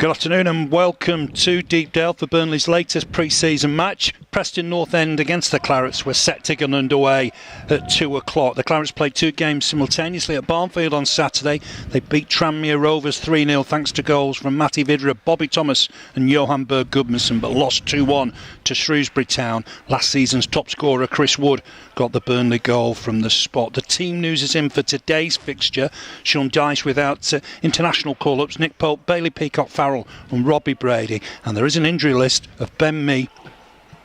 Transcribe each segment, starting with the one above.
Good afternoon and welcome to Deepdale for Burnley's latest pre-season match. Preston North End against the Clarets were set to get underway at 2 o'clock. The Clarets played two games simultaneously at Barnfield on Saturday. They beat Tranmere Rovers 3-0 thanks to goals from Matty Vidra, Bobby Thomas and Johan Berg Gudmundsson, but lost 2-1 to Shrewsbury Town. Last season's top scorer Chris Wood got the Burnley goal from the spot. The team news is in for today's fixture. Sean Dyche without international call-ups, Nick Pope, Bailey Peacock Farrell and Robbie Brady, and there is an injury list of Ben Mee,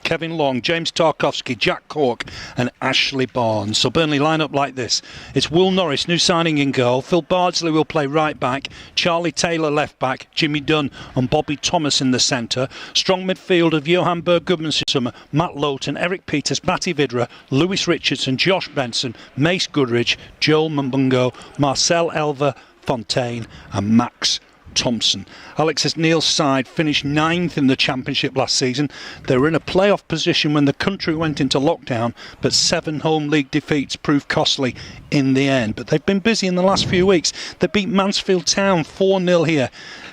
Kevin Long, James Tarkowski, Jack Cork and Ashley Barnes. So Burnley line up like this. It's Will Norris, new signing, in goal. Phil Bardsley will play right back. Charlie Taylor left back. Jimmy Dunn and Bobby Thomas in the centre. Strong midfield of Johan Berg Gudmundsson, Matt Lowton, Eric Peters, Matty Vidra, Lewis Richardson, Josh Benson, Mace Goodrich, Joel Mbungo, Marcel Elva Fontaine and Max Thompson. Alexis Neil's side finished 9th in the Championship last season. They were in a playoff position when the country went into lockdown, but 7 home league defeats proved costly in the end. But they've been busy in the last few weeks. They beat Mansfield Town 4-0 here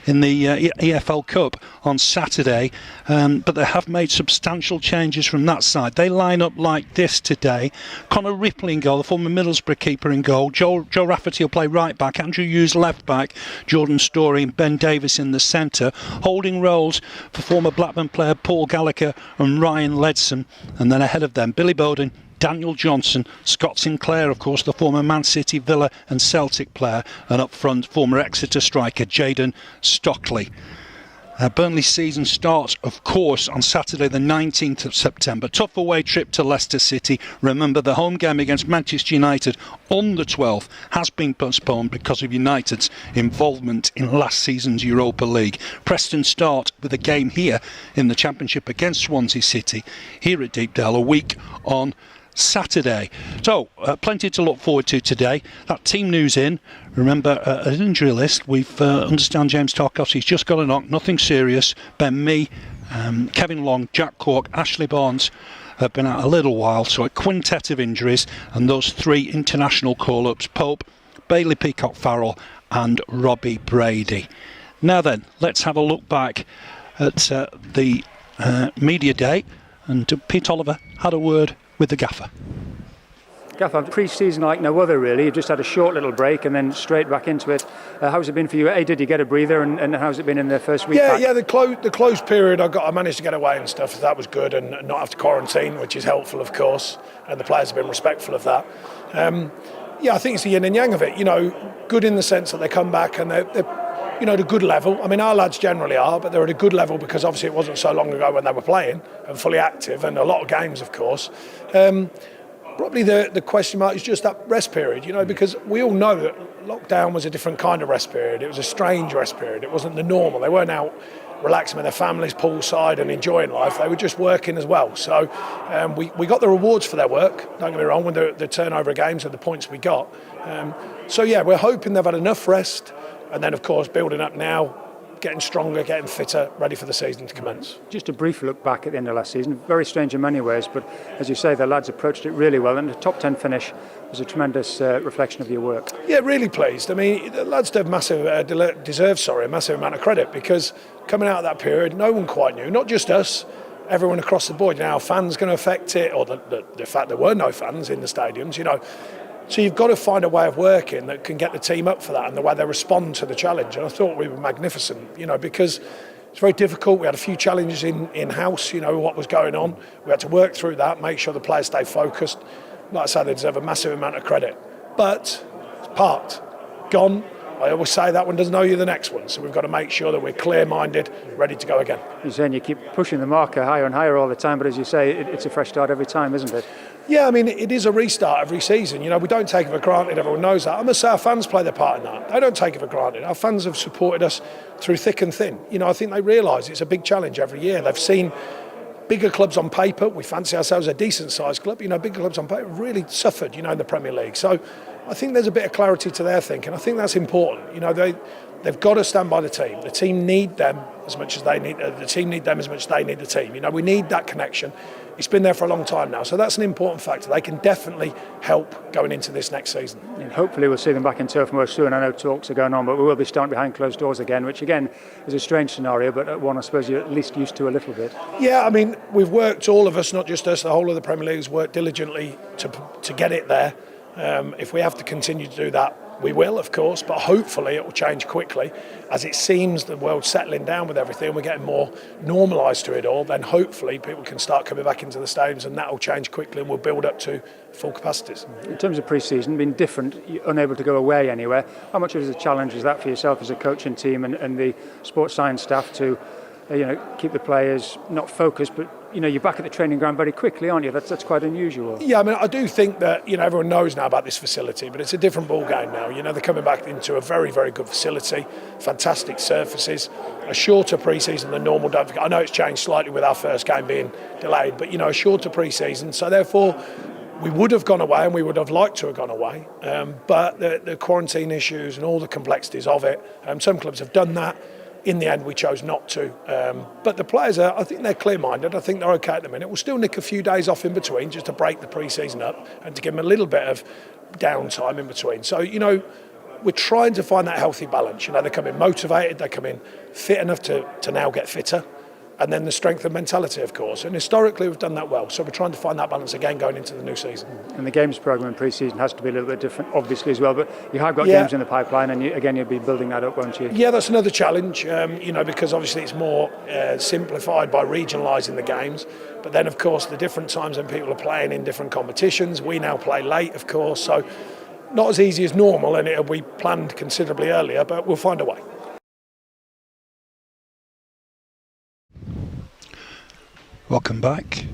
in the EFL Cup on Saturday, but they have made substantial changes from that side. They line up like this today. Connor Ripley in goal, the former Middlesbrough keeper, in goal. Joe Rafferty will play right back, Andrew Hughes left back, Jordan Storey and Ben Davis in the centre. Holding roles for former Blackburn player Paul Gallagher and Ryan Ledson, and then ahead of them Billy Bowden, Daniel Johnson, Scott Sinclair, of course, the former Man City, Villa and Celtic player, and up front former Exeter striker Jayden Stockley. Burnley's season starts, of course, on Saturday the 19th of September. Tough away trip to Leicester City. Remember, the home game against Manchester United on the 12th has been postponed because of United's involvement in last season's Europa League. Preston start with a game here in the Championship against Swansea City here at Deepdale a week on Saturday. So, plenty to look forward to today. That team news in. Remember, an injury list. We've understand James Tarkowski's just got a knock, nothing serious. Ben Mee, Kevin Long, Jack Cork, Ashley Barnes have been out a little while, so a quintet of injuries, and those 3 international call-ups: Pope, Bailey Peacock Farrell and Robbie Brady. Now then, let's have a look back at the media day, and Pete Oliver had a word with the gaffer. Gaffer, pre-season like no other really. You just had a short little break and then straight back into it. How's it been for you? Did you get a breather, and how's it been in the first week back? Yeah, the closed period I managed to get away and stuff. That was good, and not have to quarantine, which is helpful, of course, and the players have been respectful of that. I think it's the yin and yang of it. Good in the sense that they come back and they're at a good level. I mean, our lads generally are, but they're at a good level because obviously it wasn't so long ago when they were playing and fully active, and a lot of games, of course. Probably the question mark is just that rest period, because we all know that lockdown was a different kind of rest period. It was a strange rest period. It wasn't the normal. They weren't out relaxing with their families poolside and enjoying life. They were just working as well. So we got the rewards for their work, don't get me wrong, with the turnover of games and the points we got. We're hoping they've had enough rest, and then, of course, building up now, getting stronger, getting fitter, ready for the season to commence. Just a brief look back at the end of last season, very strange in many ways, but as you say, the lads approached it really well, and the top 10 finish was a tremendous reflection of your work. Yeah, really pleased. I mean, the lads deserve a massive amount of credit, because coming out of that period, no one quite knew, not just us, everyone across the board. How fans going to affect it, or the fact there were no fans in the stadiums, So you've got to find a way of working that can get the team up for that, and the way they respond to the challenge. And I thought we were magnificent, because it's very difficult. We had a few challenges in-house, what was going on. We had to work through that, make sure the players stay focused. Like I say, they deserve a massive amount of credit. But it's parked, gone. I always say that one doesn't know you the next one. So we've got to make sure that we're clear-minded, ready to go again. You're saying you keep pushing the marker higher and higher all the time, but as you say, it's a fresh start every time, isn't it? Yeah, I mean, it is a restart every season. We don't take it for granted. Everyone knows that. I must say our fans play their part in that. They don't take it for granted. Our fans have supported us through thick and thin. I think they realise it's a big challenge every year. They've seen bigger clubs on paper. We fancy ourselves a decent-sized club. Bigger clubs on paper really suffered, in the Premier League. So I think there's a bit of clarity to their thinking. I think that's important. You know, they've got to stand by the team. The team need them as much as they need. The team need them as much as they need the team. You know, we need that connection. It's been there for a long time now, so that's an important factor. They can definitely help going into this next season. And hopefully we'll see them back in Turf Moor soon. I know talks are going on, but we will be starting behind closed doors again, which again is a strange scenario, but one I suppose you're at least used to a little bit. Yeah, I mean, we've worked, all of us, not just us, the whole of the Premier League has worked diligently to get it there. If we have to continue to do that, we will, of course, but hopefully it will change quickly. As it seems the world's settling down with everything, we're getting more normalised to it all, then hopefully people can start coming back into the stadiums, and that will change quickly and we'll build up to full capacities. In terms of pre-season, been different, you're unable to go away anywhere. How much of a challenge is that for yourself as a coaching team and the sports science staff to keep the players not focused, but you're back at the training ground very quickly, aren't you? That's quite unusual. Yeah, I mean, I do think that everyone knows now about this facility, but it's a different ball game now. They're coming back into a very, very good facility, fantastic surfaces, a shorter pre-season than normal. I know it's changed slightly with our first game being delayed, but a shorter pre-season. So therefore, we would have gone away and we would have liked to have gone away, but the quarantine issues and all the complexities of it, some clubs have done that. In the end, we chose not to. But the players I think they're clear-minded. I think they're okay at the minute. We'll still nick a few days off in between just to break the pre-season up and to give them a little bit of downtime in between. So, we're trying to find that healthy balance. They come in motivated, they come in fit enough to now get fitter. And then the strength of mentality, of course. And historically, we've done that well. So we're trying to find that balance again going into the new season. And the games programme in pre-season has to be a little bit different, obviously, as well. But you have got games in the pipeline, and you'll be building that up, won't you? Yeah, that's another challenge, because obviously it's more simplified by regionalising the games. But then, of course, the different times when people are playing in different competitions. We now play late, of course. So not as easy as normal, and it'll be planned considerably earlier, but we'll find a way. Welcome back.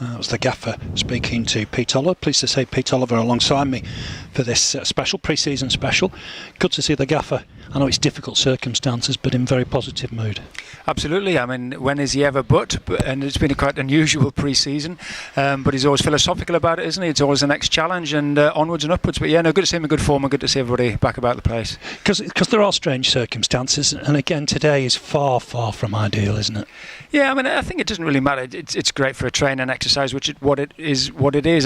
That was the gaffer speaking to Pete Oliver. Pleased to say Pete Oliver alongside me for this special, pre-season special. Good to see the gaffer. I know it's difficult circumstances, but in very positive mood. Absolutely. I mean, when is he ever but? And it's been a quite unusual pre-season, but he's always philosophical about it, isn't he? It's always the next challenge and onwards and upwards. But yeah, no, good to see him in good form and good to see everybody back about the place. Because there are strange circumstances, and again, today is far, far from ideal, isn't it? Yeah, I mean, I think it doesn't really matter. It's great for a train and exercise, which what it is.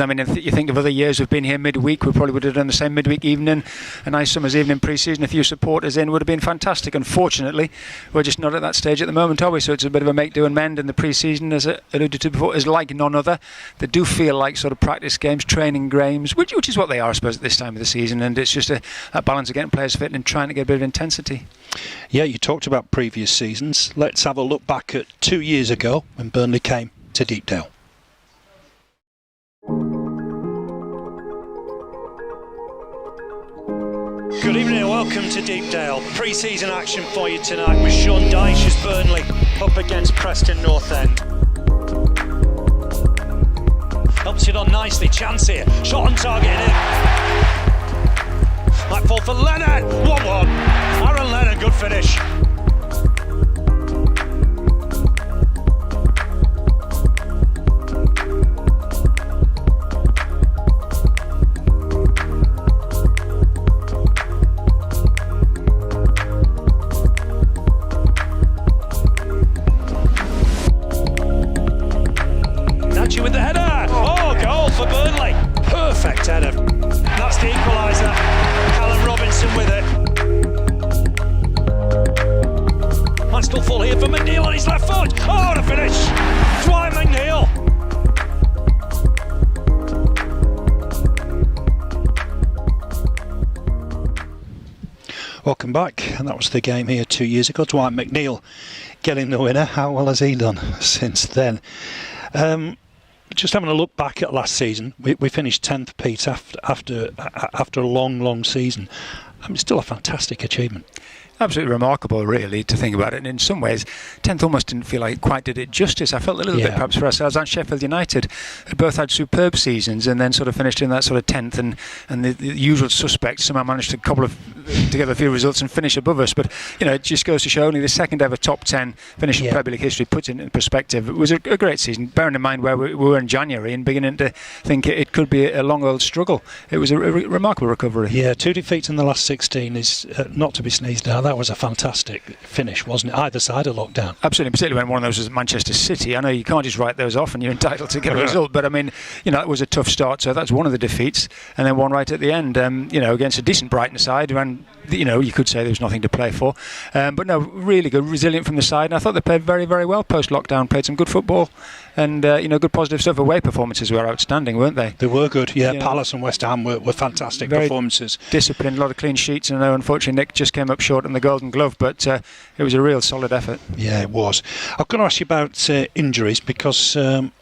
I mean, if you think of other years we've been here midweek, we probably would have done the same midweek evening, a nice summer's evening pre-season. A few supporters in would have been fantastic. Unfortunately, we're just not at that stage at the moment, are we? So it's a bit of a make do and mend, and the pre-season, as I alluded to before, is like none other. They do feel like sort of practice games, training games, which is what they are, I suppose, at this time of the season, and it's just a balance of getting players fit and trying to get a bit of intensity. Yeah, you talked about previous seasons. Let's have a look back at 2 years ago when Burnley came to Deepdale. Good evening and welcome to Deepdale. Pre-season action for you tonight with Sean Dyche's Burnley up against Preston North End. Helps it on nicely, chance here, shot on target in. Might fall for Leonard, 1-1. Aaron Leonard, good finish. With the header, goal for Burnley, perfect header. That's the equaliser. Callum Robinson with it. Might still fall here for McNeil on his left foot. Oh, the finish! Dwight McNeil. Welcome back, and that was the game here 2 years ago. Dwight McNeil getting the winner. How well has he done since then? Just having a look back at last season, we finished 10th, Pete, after a long season. Still a fantastic achievement. Absolutely remarkable, really, to think about it. And in some ways, 10th almost didn't feel like it quite did it justice. I felt a little bit perhaps for ourselves and Sheffield United, who both had superb seasons and then sort of finished in that sort of 10th, and the usual suspects somehow managed to cobble together a few results and finish above us. But, it just goes to show only the second ever top 10 finish in Premier League history puts it in perspective. It was a great season, bearing in mind where we were in January and beginning to think it could be a long old struggle. It was a remarkable recovery. Yeah, 2 defeats in the last 16 is not to be sneezed at. That was a fantastic finish, wasn't it? Either side of lockdown. Absolutely, particularly when one of those was Manchester City. I know you can't just write those off and you're entitled to get a result, but I mean, it was a tough start, so that's one of the defeats, and then one right at the end, against a decent Brighton side, and you could say there was nothing to play for, but no, really good, resilient from the side, and I thought they played very, very well post-lockdown, played some good football, and good positive stuff. Away performances were outstanding, weren't they? They were good, Palace and West Ham were fantastic performances. Disciplined, a lot of clean sheets, and I know unfortunately Nick just came up short on the Golden Glove, but it was a real solid effort. Yeah, it was. I'm going to ask you about injuries, because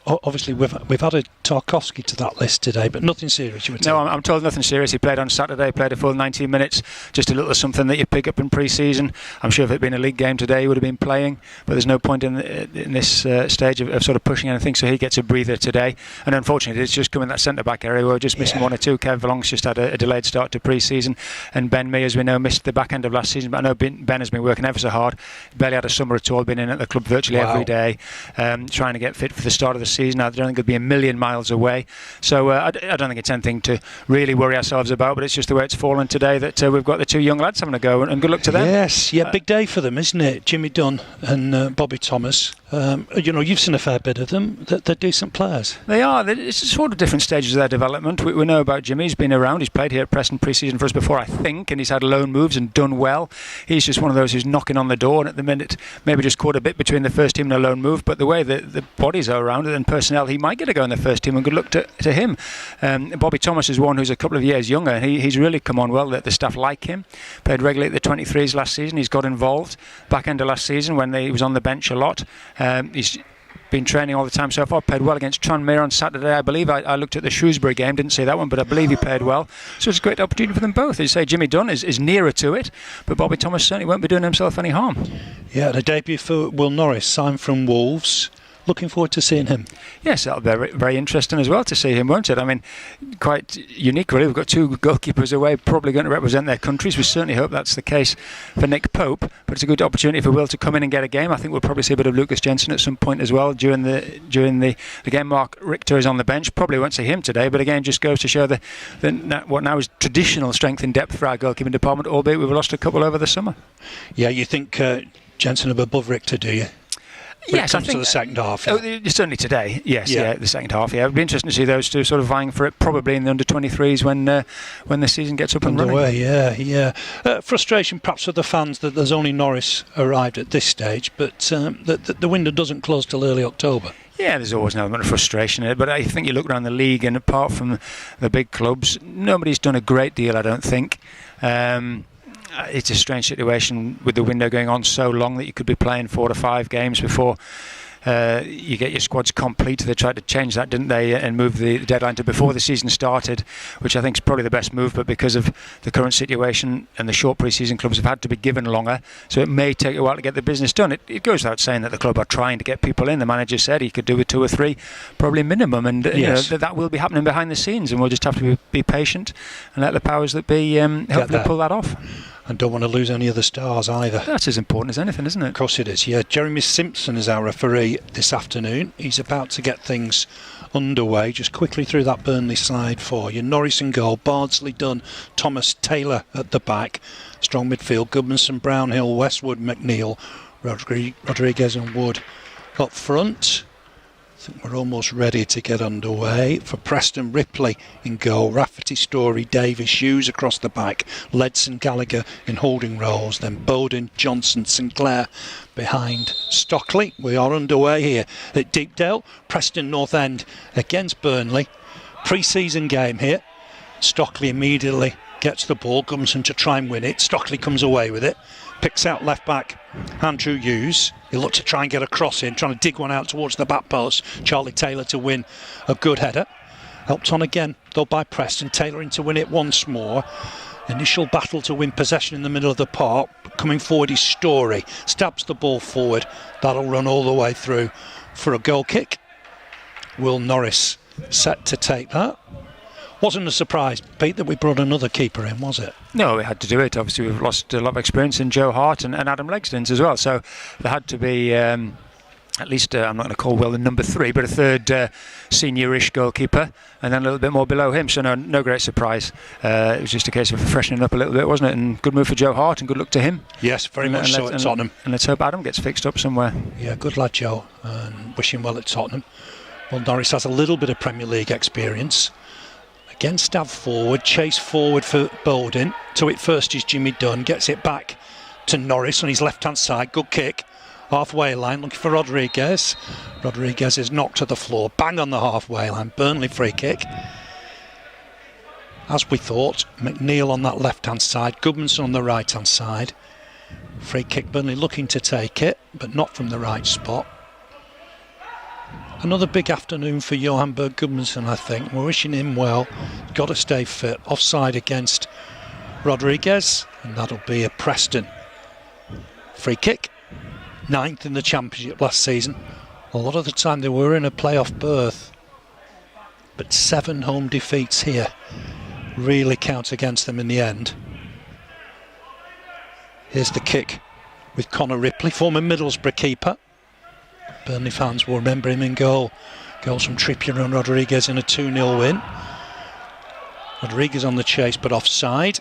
obviously we've added Tarkowski to that list today, but nothing serious, you were told? No, I'm told nothing serious. He played on Saturday, played a full 90 minutes, just a little something that you pick up in pre-season. I'm sure if it had been a league game today he would have been playing, but there's no point in this stage of sort of pushing anything, so he gets a breather today. And unfortunately it's just come in that centre-back area where we're just missing one or two. Kev Long's just had a delayed start to pre-season, and Ben Mee, as we know, missed the back end of last season, but I know Ben has been working ever so hard. Barely had a summer at all, been in at the club virtually every day, trying to get fit for the start of the season. I don't think it'll be a million miles away, so I don't think it's anything to really worry ourselves about, but it's just the way it's fallen today that we've got the two young lads having a go, and good luck to them. Yes, big day for them, isn't it? Jimmy Dunn and Bobby Thomas. You've seen a fair bit of them. They're decent players. They are. It's sort of different stages of their development. We know about Jimmy. He's been around. He's played here at Preston pre-season for us before, I think, and he's had loan moves and done well. He's just one of those who's knocking on the door, and at the minute maybe just caught a bit between the first team and a loan move, but the way the bodies are around it and personnel, he might get a go in the first team, and good luck to him. Bobby Thomas is one who's a couple of years younger, and he's really come on well. The staff like him. Played regularly at the 23s last season. He's got involved back end of last season when he was on the bench a lot. He's been training all the time so far. Played well against Tranmere on Saturday, I believe. I looked at the Shrewsbury game, didn't see that one, but I believe he played well. So it's a great opportunity for them both. As you say, Jimmy Dunn is nearer to it, but Bobby Thomas certainly won't be doing himself any harm. Yeah, the debut for Will Norris, signed from Wolves. Looking forward to seeing him. Yes, that'll be very, very interesting as well to see him, won't it? I mean, quite unique, really. We've got two goalkeepers away, probably going to represent their countries. We certainly hope that's the case for Nick Pope, but it's a good opportunity for Will to come in and get a game. I think we'll probably see a bit of Lucas Jensen at some point as well during the game. Mark Richter is on the bench. Probably won't see him today, but again, just goes to show what now is traditional strength in depth for our goalkeeping department, albeit we've lost a couple over the summer. Yeah, you think Jensen above Richter, do you? Yes, I think to the second half. Certainly today. Yes, the second half. Yeah, it'd be interesting to see those two sort of vying for it, probably in the under-23s when the season gets up and running. Yeah. Frustration perhaps for the fans that there's only Norris arrived at this stage, but the window doesn't close till early October. Yeah, there's always an element of frustration in it, but I think you look around the league, and apart from the big clubs, nobody's done a great deal, I don't think. It's a strange situation with the window going on so long that you could be playing 4 to 5 games before you get your squads complete. They tried to change that, didn't they, and move the deadline to before the season started, which I think is probably the best move, but because of the current situation and the short pre-season, clubs have had to be given longer, so it may take a while to get the business done. It goes without saying that the club are trying to get people in. The manager said he could do with 2 or 3 probably minimum, and yes. That will be happening behind the scenes, and we'll just have to be patient and let the powers that be hopefully pull that off. And don't want to lose any of the stars either. That's as important as anything, isn't it? Of course it is, yeah. Jeremy Simpson is our referee this afternoon. He's about to get things underway. Just quickly through that Burnley side for you. Norris in goal, Bardsley, Dunn, Thomas, Taylor at the back. Strong midfield, Goodmanson, Brownhill, Westwood, McNeil, Rodriguez and Wood up front. I think we're almost ready to get underway. For Preston, Ripley in goal, Rafferty, Story, Davis, Hughes across the back, Ledson, Gallagher in holding roles, then Bowden, Johnson, Sinclair behind Stockley. We are underway here at Deepdale. Preston North End against Burnley. Pre-season game here. Stockley immediately gets the ball, Gumson to try and win it. Stockley comes away with it. Picks out left back Andrew Hughes. He looked to try and get a cross in, trying to dig one out towards the back post. Charlie Taylor to win a good header. Helped on again though by Preston. Taylor in to win it once more. Initial battle to win possession in the middle of the park. Coming forward is Story. Stabs the ball forward. That'll run all the way through for a goal kick. Will Norris set to take that. Wasn't a surprise, Pete, that we brought another keeper in, was it? No, we had to do it. Obviously, we've lost a lot of experience in Joe Hart and Adam Legstons as well. So there had to be at least, I'm not going to call Will the number 3, but a third seniorish goalkeeper, and then a little bit more below him. So no great surprise. It was just a case of freshening up a little bit, wasn't it? And good move for Joe Hart, and good luck to him. Yes, very much so at Tottenham. And let's hope Adam gets fixed up somewhere. Yeah, good lad, Joe, and wish him well at Tottenham. Well, Norris has a little bit of Premier League experience. Again, stab forward, chase forward for Bowden. To it first is Jimmy Dunn, gets it back to Norris on his left-hand side. Good kick, halfway line, looking for Rodriguez. Rodriguez is knocked to the floor, bang on the halfway line. Burnley free kick. As we thought, McNeil on that left-hand side, Goodmanson on the right-hand side. Free kick, Burnley looking to take it, but not from the right spot. Another big afternoon for Johan Berg Goodmanson, I think. We're wishing him well. Got to stay fit. Offside against Rodriguez, and that'll be a Preston free kick. 9th in the Championship last season. A lot of the time they were in a playoff berth, but 7 home defeats here really count against them in the end. Here's the kick with Connor Ripley, former Middlesbrough keeper. Burnley fans will remember him in goal. Goals from Trippier and Rodriguez in a 2-0 win. Rodriguez on the chase but offside.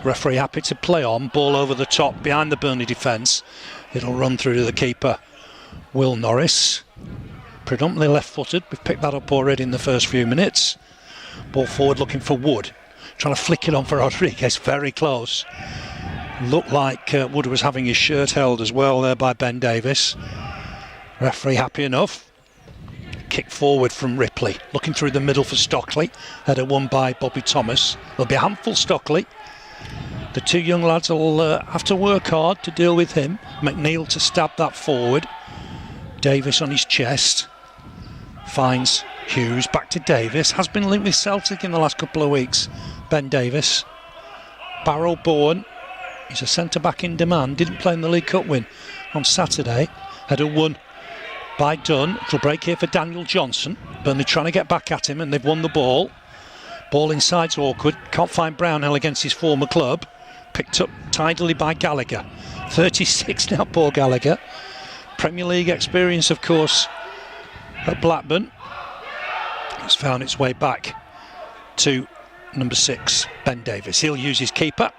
Referee happy to play on. Ball over the top behind the Burnley defence. It'll run through to the keeper, Will Norris. Predominantly left-footed. We've picked that up already in the first few minutes. Ball forward looking for Wood. Trying to flick it on for Rodriguez. Very close. Looked like Wood was having his shirt held as well there by Ben Davies. Referee happy enough. Kick forward from Ripley. Looking through the middle for Stockley. Header won by Bobby Thomas. There'll be a handful Stockley. The 2 young lads will have to work hard to deal with him. McNeil to stab that forward. Davies on his chest. Finds Hughes. Back to Davies. Has been linked with Celtic in the last couple of weeks. Ben Davies. Barrow Bourne. He's a centre-back in demand. Didn't play in the League Cup win on Saturday. Header won by Dunn. It'll break here for Daniel Johnson. Burnley trying to get back at him, and they've won the ball. Ball inside's awkward. Can't find Brownhill against his former club. Picked up tidily by Gallagher. 36 now, poor Gallagher. Premier League experience, of course, at Blackburn. It's found its way back to number 6, Ben Davies. He'll use his keeper.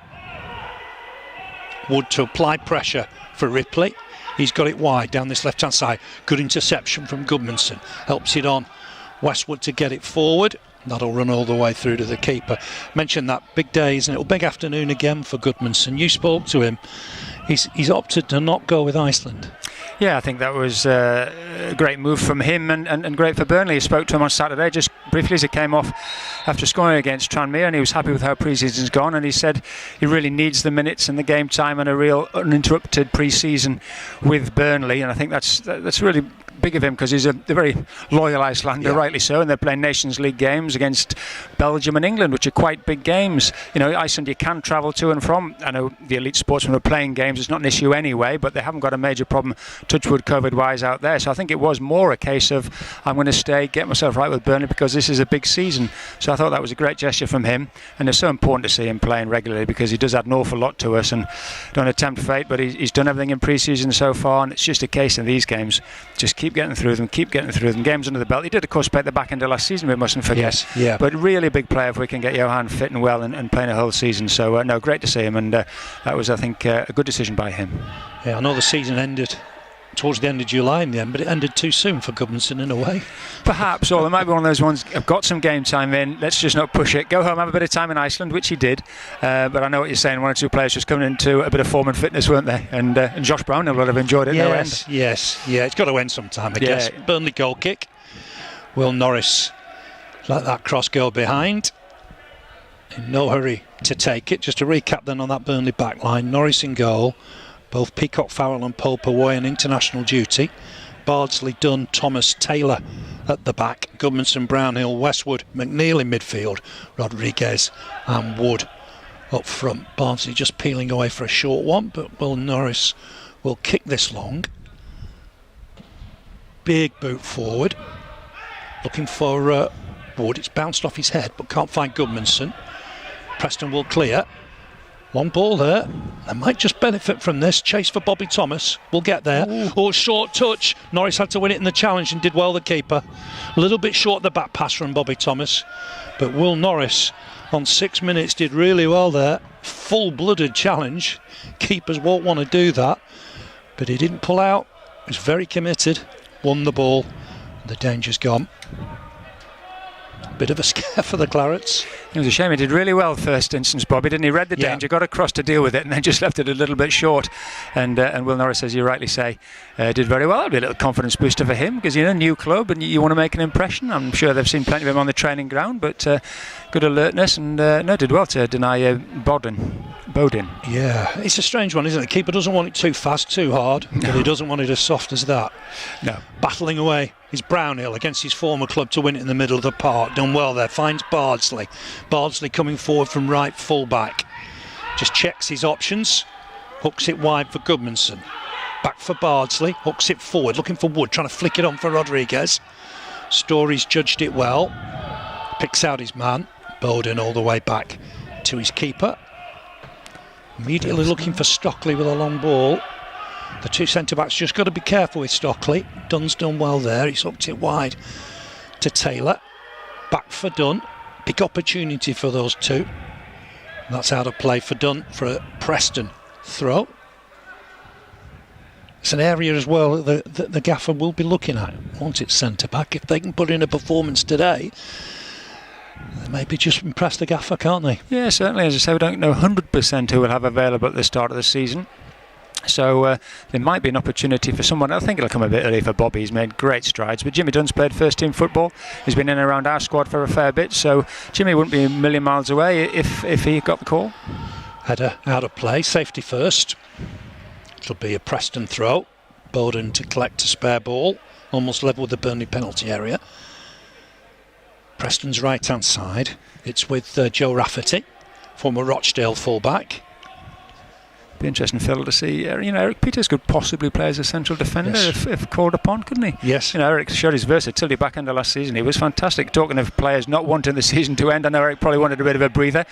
Wood to apply pressure for Ripley. He's got it wide down this left-hand side. Good interception from Goodmanson. Helps it on Westwood to get it forward. That'll run all the way through to the keeper. Mentioned that big day, isn't it? Big afternoon again for Goodmanson. You spoke to him. He's opted to not go with Iceland. Yeah, I think that was a great move from him and great for Burnley. He spoke to him on Saturday just briefly as he came off after scoring against Tranmere, and he was happy with how pre-season's gone, and he said he really needs the minutes and the game time and a real uninterrupted pre-season with Burnley, and I think that's really big of him because he's a very loyal Icelander, rightly so, and they're playing Nations League games against Belgium and England, which are quite big games. You know, Iceland you can travel to and from. I know the elite sportsmen are playing games, it's not an issue anyway, but they haven't got a major problem, touchwood, COVID-wise out there. So I think it was more a case of, I'm going to stay, get myself right with Burnley because this is a big season. So I thought that was a great gesture from him, and it's so important to see him playing regularly because he does add an awful lot to us, and don't attempt fate, but he's done everything in pre-season so far, and it's just a case in these games, just keep getting through them, games under the belt. He did of course play at the back end of last season, we mustn't forget. Yes, yeah. But really a big player if we can get Johan fit and well and playing a whole season. So no, great to see him, and that was, I think, a good decision by him. Yeah, I know the season ended towards the end of July in the end, but it ended too soon for Goodmanson in a way. Perhaps, or there might be one of those ones, I've got some game time in, let's just not push it, go home, have a bit of time in Iceland, which he did, but I know what you're saying, 1 or 2 players just coming into a bit of form and fitness, weren't they? And Josh Brownhill would have enjoyed it. Yes, it's got to end sometime, I guess. Burnley goal kick. Will Norris let that cross go behind. In no hurry to take it. Just to recap then on that Burnley back line, Norris in goal. Both Peacock, Farrell and Pope away on international duty. Bardsley, Dunn, Thomas, Taylor at the back. Goodmanson, Brownhill, Westwood, McNeil in midfield. Rodriguez and Wood up front. Barnsley just peeling away for a short one, but Will Norris will kick this long. Big boot forward. Looking for Wood. It's bounced off his head, but can't find Goodmanson. Preston will clear. Long ball there. They might just benefit from this. Chase for Bobby Thomas. We'll get there. Oh, short touch. Norris had to win it in the challenge and did well, the keeper. A little bit short the back pass from Bobby Thomas. But Will Norris on 6 minutes did really well there. Full-blooded challenge. Keepers won't want to do that. But he didn't pull out. He was very committed. Won the ball. The danger's gone. Bit of a scare for the Clarets. It was a shame. He did really well first instance, Bobby, didn't he? Read the danger, got across to deal with it, and then just left it a little bit short. And Will Norris, as you rightly say, did very well. It'll be a little confidence booster for him because, new club and you want to make an impression. I'm sure they've seen plenty of him on the training ground, but good alertness and did well to deny Bodin. Yeah, it's a strange one, isn't it? The keeper doesn't want it too fast, too hard, but he doesn't want it as soft as that. No. Battling away is Brownhill against his former club to win it in the middle of the park. Done well there, finds Bardsley. Bardsley coming forward from right full-back. Just checks his options, hooks it wide for Goodmanson. Back for Bardsley, hooks it forward, looking for Wood, trying to flick it on for Rodriguez. Story's judged it well, picks out his man. Bowden all the way back to his keeper. Immediately looking for Stockley with a long ball. The two centre-backs just got to be careful with Stockley. Dunn's done well there. He's hooked it wide to Taylor. Back for Dunn. Big opportunity for those two. That's out of play for Dunn for a Preston throw. It's an area as well that the gaffer will be looking at once it's centre-back. If they can put in a performance today, they maybe just impress the gaffer, can't they? Yeah, certainly. As I say, we don't know 100% who we'll have available at the start of the season. So there might be an opportunity for someone. I think it'll come a bit early for Bobby. He's made great strides. But Jimmy Dunn's played first team football. He's been in and around our squad for a fair bit. So Jimmy wouldn't be a million miles away if he got the call. Header out of play. Safety first. It'll be a Preston throw. Bowden to collect a spare ball. Almost level with the Burnley penalty area. Preston's right hand side. It's with Joe Rafferty, former Rochdale fullback. Be interesting, Phil, to see. Eric Peters could possibly play as a central defender if called upon, couldn't he? Yes. Eric showed his versatility back end of last season. He was fantastic. Talking of players not wanting the season to end, I know Eric probably wanted a bit of a breather.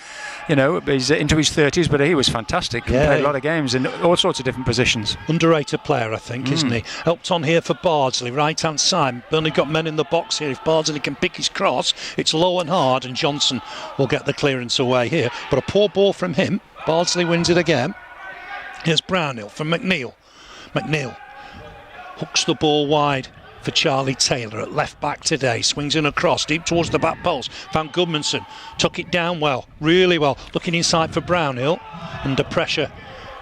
He's into his 30s, but he was fantastic. He played a lot of games in all sorts of different positions. Underrated player, I think, isn't he? Helped on here for Bardsley, right hand side. Burnley got men in the box here. If Bardsley can pick his cross, it's low and hard, and Johnson will get the clearance away here. But a poor ball from him. Bardsley wins it again. Here's Brownhill from McNeil. McNeil hooks the ball wide for Charlie Taylor at left back today. Swings in across deep towards the back post. Found Goodmanson. Took it down well, really well. Looking inside for Brownhill. Under pressure.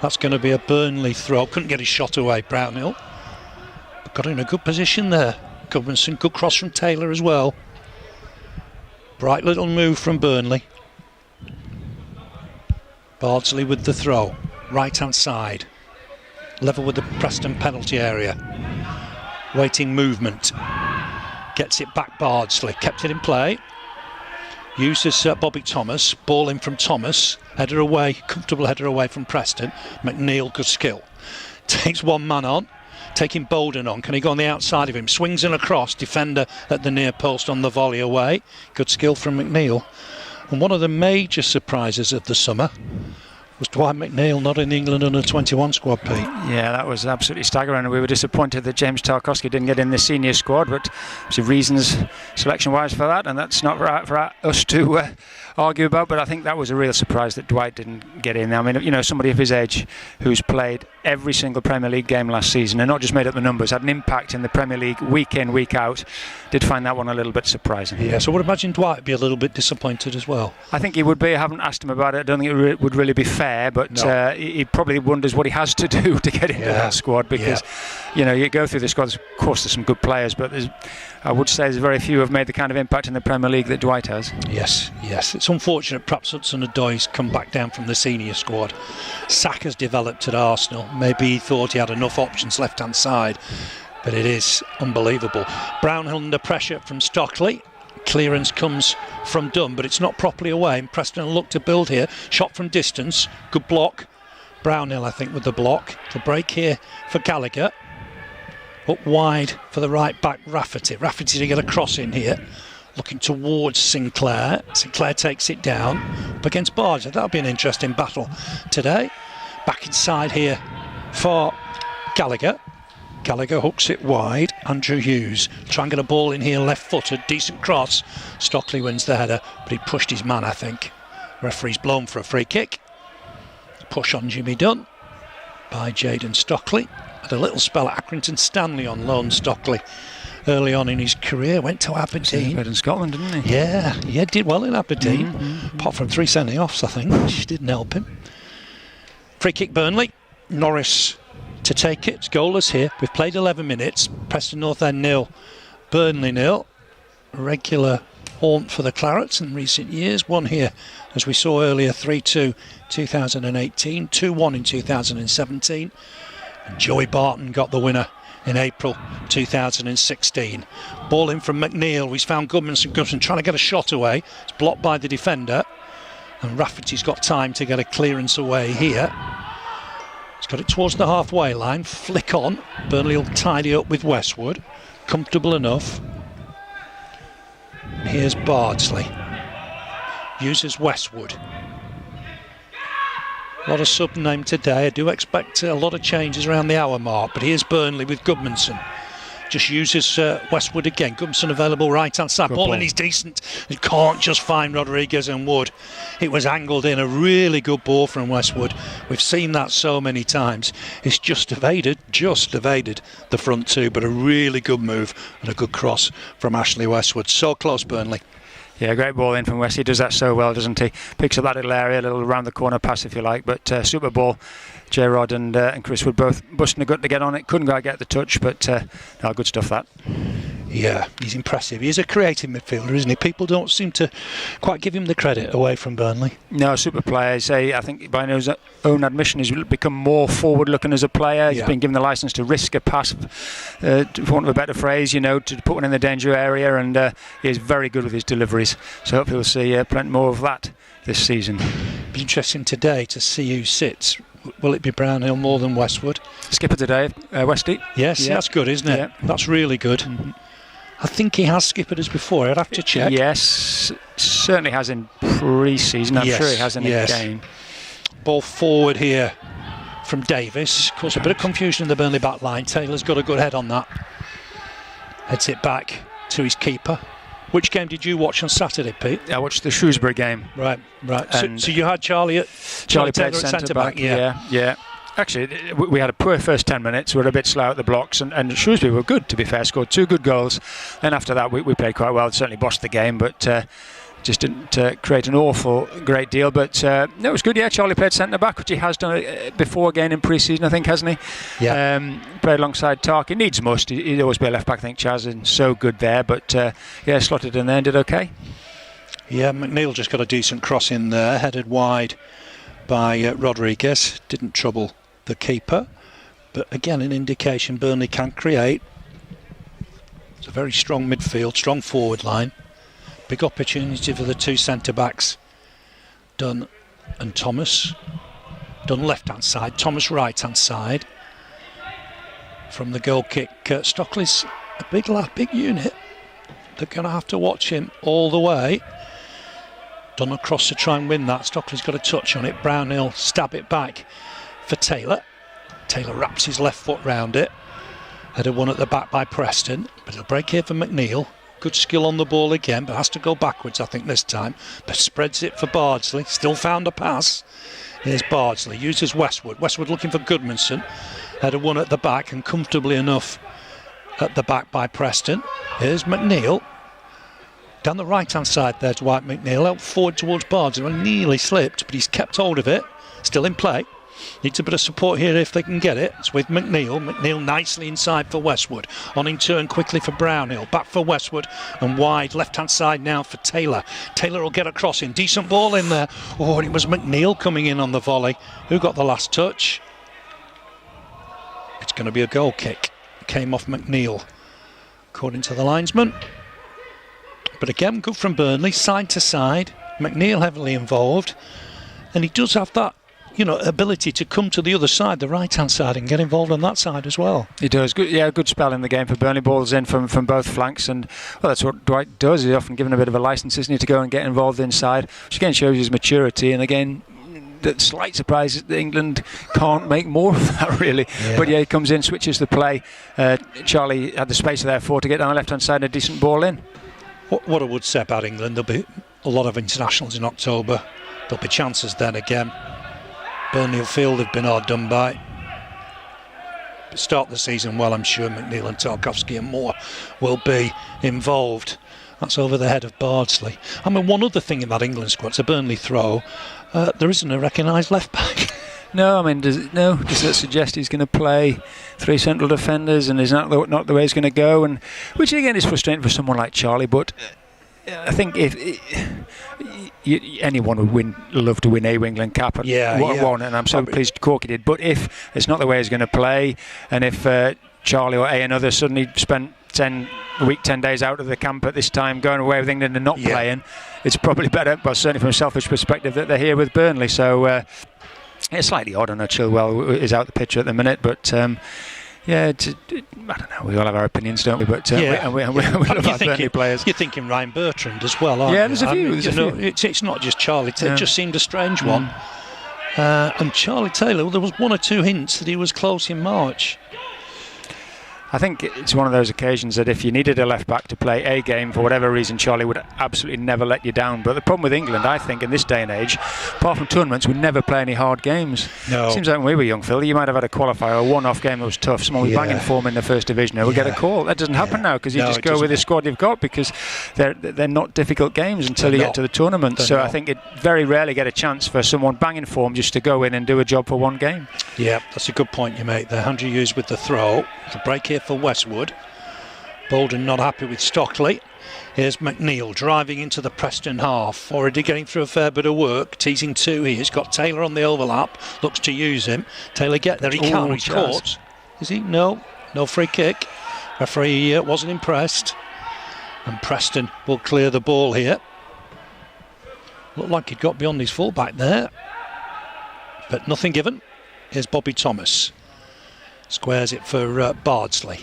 That's going to be a Burnley throw. Couldn't get his shot away, Brownhill. But got in a good position there. Goodmanson. Good cross from Taylor as well. Bright little move from Burnley. Bardsley with the throw. Right hand side, level with the Preston penalty area, waiting movement, gets it back Bardsley, kept it in play, uses Bobby Thomas, ball in from Thomas, header away, comfortable header away from Preston. McNeil, good skill, takes one man on, taking Bowden on, can he go on the outside of him, swings in across, defender at the near post on the volley away, good skill from McNeil. And one of the major surprises of the summer was Dwight McNeil not in the England under-21 squad, Pete. Yeah, that was absolutely staggering. We were disappointed that James Tarkowski didn't get in the senior squad, but there's reasons selection-wise for that, and that's not for us to argue about, but I think that was a real surprise that Dwight didn't get in. I mean, somebody of his age who's played every single Premier League game last season and not just made up the numbers, had an impact in the Premier League week in, week out, did find that one a little bit surprising. Yeah, so I would imagine Dwight would be a little bit disappointed as well. I think he would be. I haven't asked him about it. I don't think it would really be fair, but no. He probably wonders what he has to do to get into that squad because, you go through the squads, of course there's some good players, but I would say there's very few who have made the kind of impact in the Premier League that Dwight has. Yes. It's unfortunate perhaps Hudson-Odoi's come back down from the senior squad. Saka's developed at Arsenal. Maybe he thought he had enough options left-hand side, but it is unbelievable. Brownhill under pressure from Stockley. Clearance comes from Dunn, but it's not properly away, and Preston will look to build here. Shot from distance, good block. Brownhill, I think, with the block. The break here for Gallagher. Up wide for the right back, Rafferty. Rafferty to get a cross in here. Looking towards Sinclair. Sinclair takes it down. Up against Barger. That'll be an interesting battle today. Back inside here for Gallagher. Gallagher hooks it wide. Andrew Hughes trying to get a ball in here, left-footed, decent cross. Stockley wins the header, but he pushed his man, I think. Referee's blown for a free kick. Push on Jimmy Dunn by Jayden Stockley. Had a little spell at Accrington Stanley on loan, Stockley, early on in his career. Went to Aberdeen. In Scotland, didn't he? Yeah, did well in Aberdeen. Apart from 3 sending-offs, I think, which didn't help him. Free kick Burnley. Norris to take it. It's goalless here. We've played 11 minutes. Preston North End 0, Burnley 0. Regular haunt for the Clarets in recent years. Won here, as we saw earlier, 3-2 2018, 2-1 in 2017. And Joey Barton got the winner in April 2016. Ball in from McNeil. He's found Goodmanson trying to get a shot away. It's blocked by the defender. And Rafferty's got time to get a clearance away here. He's got it towards the halfway line. Flick on. Burnley will tidy up with Westwood. Comfortable enough. Here's Bardsley. Uses Westwood. A lot of sub name today. I do expect a lot of changes around the hour mark. But here's Burnley with Goodmanson. Just uses Westwood again. Goodmanson available right hand side. Ball in, he's decent. He can't just find Rodriguez and Wood. It was angled in. A really good ball from Westwood. We've seen that so many times. It's just evaded the front two, but a really good move and a good cross from Ashley Westwood. So close, Burnley. Yeah, great ball in from West. He does that so well, doesn't he? Picks up that little area, a little round the corner pass, if you like. But super ball. J-Rod and Chris Wood both busting a gut to get on it. Couldn't quite get the touch, but no, good stuff, that. Yeah, he's impressive. He's a creative midfielder, isn't he? People don't seem to quite give him the credit away from Burnley. No, super player. I think by his own admission, he's become more forward-looking as a player. He's been given the licence to risk a pass, for want of a better phrase, to put one in the danger area, and he is very good with his deliveries. So hopefully we'll see plenty more of that this season. Be interesting today to see who sits. Will it be Brownhill more than Westwood? Skipper today, Westy. Yes, that's good, isn't it? Yeah. That's really good. Mm-hmm. I think he has skippered us before. I'd have to check. Yes, certainly has in pre-season. I'm sure he has in a game. Ball forward here from Davis. Of course, a bit of confusion in the Burnley back line. Taylor's got a good head on that. Heads it back to his keeper. Which game did you watch on Saturday, Pete? I watched the Shrewsbury game. Right. So you had Charlie Taylor at centre-back? Yeah. Actually, we had a poor first 10 minutes. We were a bit slow at the blocks, and Shrewsbury were good, to be fair. Scored 2 good goals. Then after that, we played quite well. Certainly bossed the game, but just didn't create an awful great deal. But no, it was good. Yeah, Charlie played centre-back, which he has done before again in pre-season, I think, hasn't he? Yeah. Played alongside Tark. He needs must. He'd always be a left-back, I think, Chaz, and so good there. But slotted in there and did okay. Yeah, McNeil just got a decent cross in there, headed wide by Rodriguez. Didn't trouble the keeper, but again an indication Burnley can create. It's a very strong midfield, strong forward line. Big opportunity for the 2 centre-backs, Dunn and Thomas. Dunn left hand side, Thomas right hand side. From the goal kick, Stockley's a big lad, big unit. They're going to have to watch him all the way. Dunn across to try and win that. Stockley's got a touch on it. Brownhill stab it back for Taylor. Taylor wraps his left foot round it. Header one at the back by Preston, but it'll break here for McNeil. Good skill on the ball again, but has to go backwards, I think, this time. But spreads it for Bardsley. Still found a pass. Here's Bardsley. Uses Westwood. Westwood looking for Goodmanson. Header one at the back, and comfortably enough at the back by Preston. Here's McNeil. Down the right-hand side there to Dwight McNeil. Out forward towards Bardsley. Well, nearly slipped, but he's kept hold of it. Still in play. Needs a bit of support here if they can get it. It's with McNeil. McNeil nicely inside for Westwood. On in turn quickly for Brownhill. Back for Westwood and wide. Left-hand side now for Taylor. Taylor will get a crossing. Decent ball in there. Oh, and it was McNeil coming in on the volley. Who got the last touch? It's going to be a goal kick. Came off McNeil, according to the linesman. But again, good from Burnley, side to side. McNeil heavily involved. And he does have that, ability to come to the other side, the right-hand side, and get involved on that side as well. He does. Good spell in the game for Burnley. Balls in from both flanks, and that's what Dwight does. He's often given a bit of a licence, isn't he, to go and get involved inside, which again shows his maturity. And again, the slight surprise is that England can't make more of that, really. Yeah. But he comes in, switches the play. Charlie had the space there to get down the left-hand side and a decent ball in. What I would say about England, there'll be a lot of internationals in October. There'll be chances then again. Burnley will feel they've been hard done by. But start the season well, I'm sure McNeil and Tarkowski and Moore will be involved. That's over the head of Bardsley. I mean, one other thing in that England squad, it's a Burnley throw. There isn't a recognised left back. No, I mean, does that suggest he's going to play 3 central defenders, and is not the way he's going to go? And which again is frustrating for someone like Charlie, but I think if anyone would love to win a England cap and won, and I'm so pleased Corky did. But if it's not the way he's going to play, and if Charlie or another suddenly spent 10 days out of the camp at this time, going away with England and not playing, it's probably better, but certainly from a selfish perspective, that they're here with Burnley. So it's slightly odd. I know Chilwell is out the picture at the minute, but I don't know. We all have our opinions, don't we? But we love our Burnley players. You're thinking Ryan Bertrand as well, aren't you? Yeah, there's a few. It's not just Charlie. It just seemed a strange one. And Charlie Taylor, there was 1 or 2 hints that he was close in March. I think it's one of those occasions that if you needed a left back to play a game for whatever reason, Charlie would absolutely never let you down. But the problem with England, I think, in this day and age, apart from tournaments, we never play any hard games. No. It seems like when we were young, Phil, you might have had a qualifier, a one-off game that was tough. Someone with banging form in the first division, we'll get a call. That doesn't happen now, because you just go with the squad you've got, because they're not difficult games until you get to the tournament. So I think it very rarely get a chance for someone banging form just to go in and do a job for one game. Yeah, that's a good point you make there. Andrew Hughes with the throw. The break here for Westwood. Bolden not happy with Stockley. Here's McNeil driving into the Preston half. Already getting through a fair bit of work. Teasing 2 here. He's got Taylor on the overlap. Looks to use him. Taylor get there. He can't. He's caught. Is he? No. No free kick. Referee wasn't impressed. And Preston will clear the ball here. Looked like he'd got beyond his fullback there. But nothing given. Here's Bobby Thomas. Squares it for Bardsley.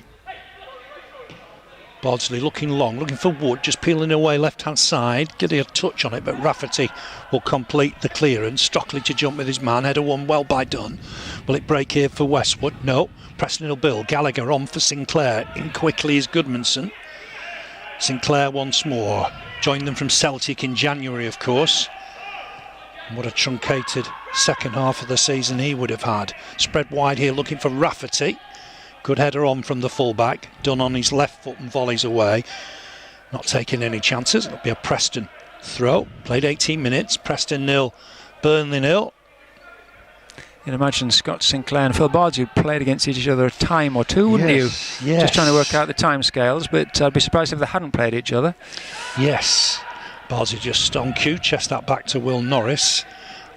Bardsley looking long, looking for Wood, just peeling away left-hand side, getting a touch on it, but Rafferty will complete the clearance. Stockley to jump with his man, header one well by Dunn. Will it break here for Westwood? No. Preston will build. Gallagher on for Sinclair. In quickly is Goodmanson. Sinclair once more. Joined them from Celtic in January, of course. And what a truncated second half of the season he would have had. Spread wide here, looking for Rafferty. Good header on from the fullback. Done on his left foot and volleys away. Not taking any chances. It'll be a Preston throw. Played 18 minutes. Preston 0, Burnley 0. You'd imagine Scott Sinclair and Phil Bardsley played against each other a time or two, wouldn't you? Yes. Just trying to work out the time scales, but I'd be surprised if they hadn't played each other. Yes. Bardsley just on cue, chest that back to Will Norris.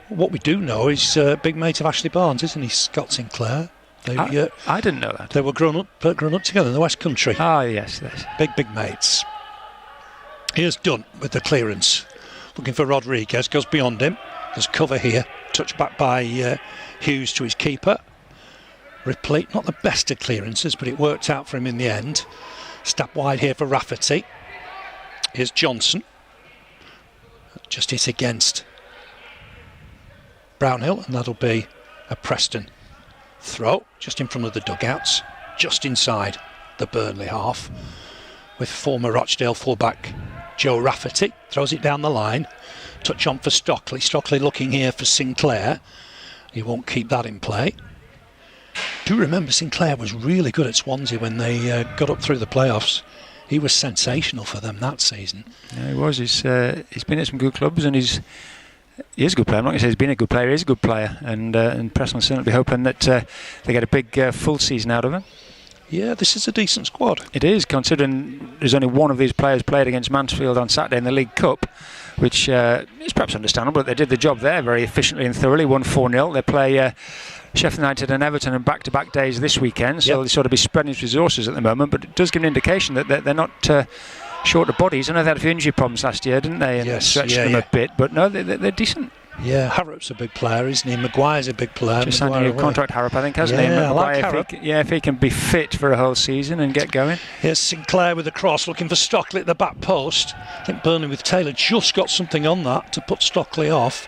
What we do know is big mate of Ashley Barnes, isn't he, Scott Sinclair? I didn't know that. They were grown up together in the West Country. Ah, yes. Big mates. Here's Dunn with the clearance. Looking for Rodriguez, goes beyond him. There's cover here. Touched back by Hughes to his keeper. Ripley, not the best of clearances, but it worked out for him in the end. Step wide here for Rafferty. Here's Johnson. Just hit against Brownhill, and that'll be a Preston throw, just in front of the dugouts, just inside the Burnley half, with former Rochdale fullback Joe Rafferty. Throws it down the line. Touch on for Stockley. Stockley looking here for Sinclair. He won't keep that in play. Do remember Sinclair was really good at Swansea when they got up through the playoffs. He was sensational for them that season. Yeah, he was. He's been at some good clubs, and he is a good player. I'm not going to say he's been a good player. He is a good player, and Preston will certainly be hoping that they get a big full season out of him. Yeah, this is a decent squad. It is, considering there's only one of these players played against Mansfield on Saturday in the League Cup, which is perhaps understandable, but they did the job there very efficiently and thoroughly, won 4-0. They play Sheffield United and Everton in back-to-back days this weekend, so they'll sort of be spreading his resources at the moment, but it does give an indication that they're not short of bodies. I know they had a few injury problems last year, didn't they? And yes, stretched them a bit, but no, they're decent. Yeah, Harrop's a big player, isn't he? Maguire's a big player. Just signed a new contract, Harrop, I think, hasn't he? Yeah, I like Maguire, if he can be fit for a whole season and get going. Here's Sinclair with the cross, looking for Stockley at the back post. I think Burnley with Taylor just got something on that to put Stockley off.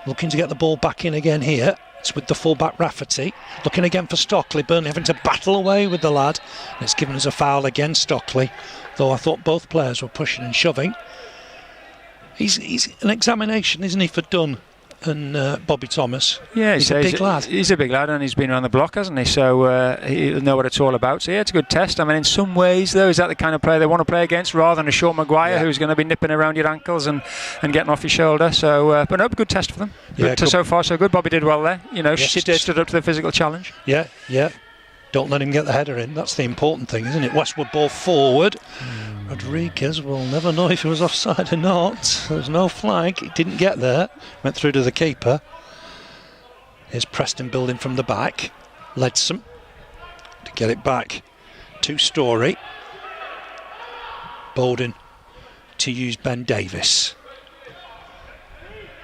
Looking to get the ball back in again here. It's with the fullback Rafferty. Looking again for Stockley. Burnley having to battle away with the lad. And it's given us a foul against Stockley, though I thought both players were pushing and shoving. He's an examination, isn't he, for Dunn and Bobby Thomas? Yeah, he's a big lad. He's a big lad, and he's been around the block, hasn't he? So he'll know what it's all about. So yeah, it's a good test. I mean, in some ways, though, is that the kind of player they want to play against, rather than a short Maguire who's going to be nipping around your ankles and getting off your shoulder. So, but no, good test for them. Yeah, but so far, so good. Bobby did well there. You know, yes, stood up to the physical challenge. Yeah. Don't let him get the header in. That's the important thing, isn't it? Westwood ball forward. Rodriguez will never know if he was offside or not. There's no flag. He didn't get there. Went through to the keeper. Here's Preston building from the back. Leadsom to get it back to Story. Bowden to use Ben Davis.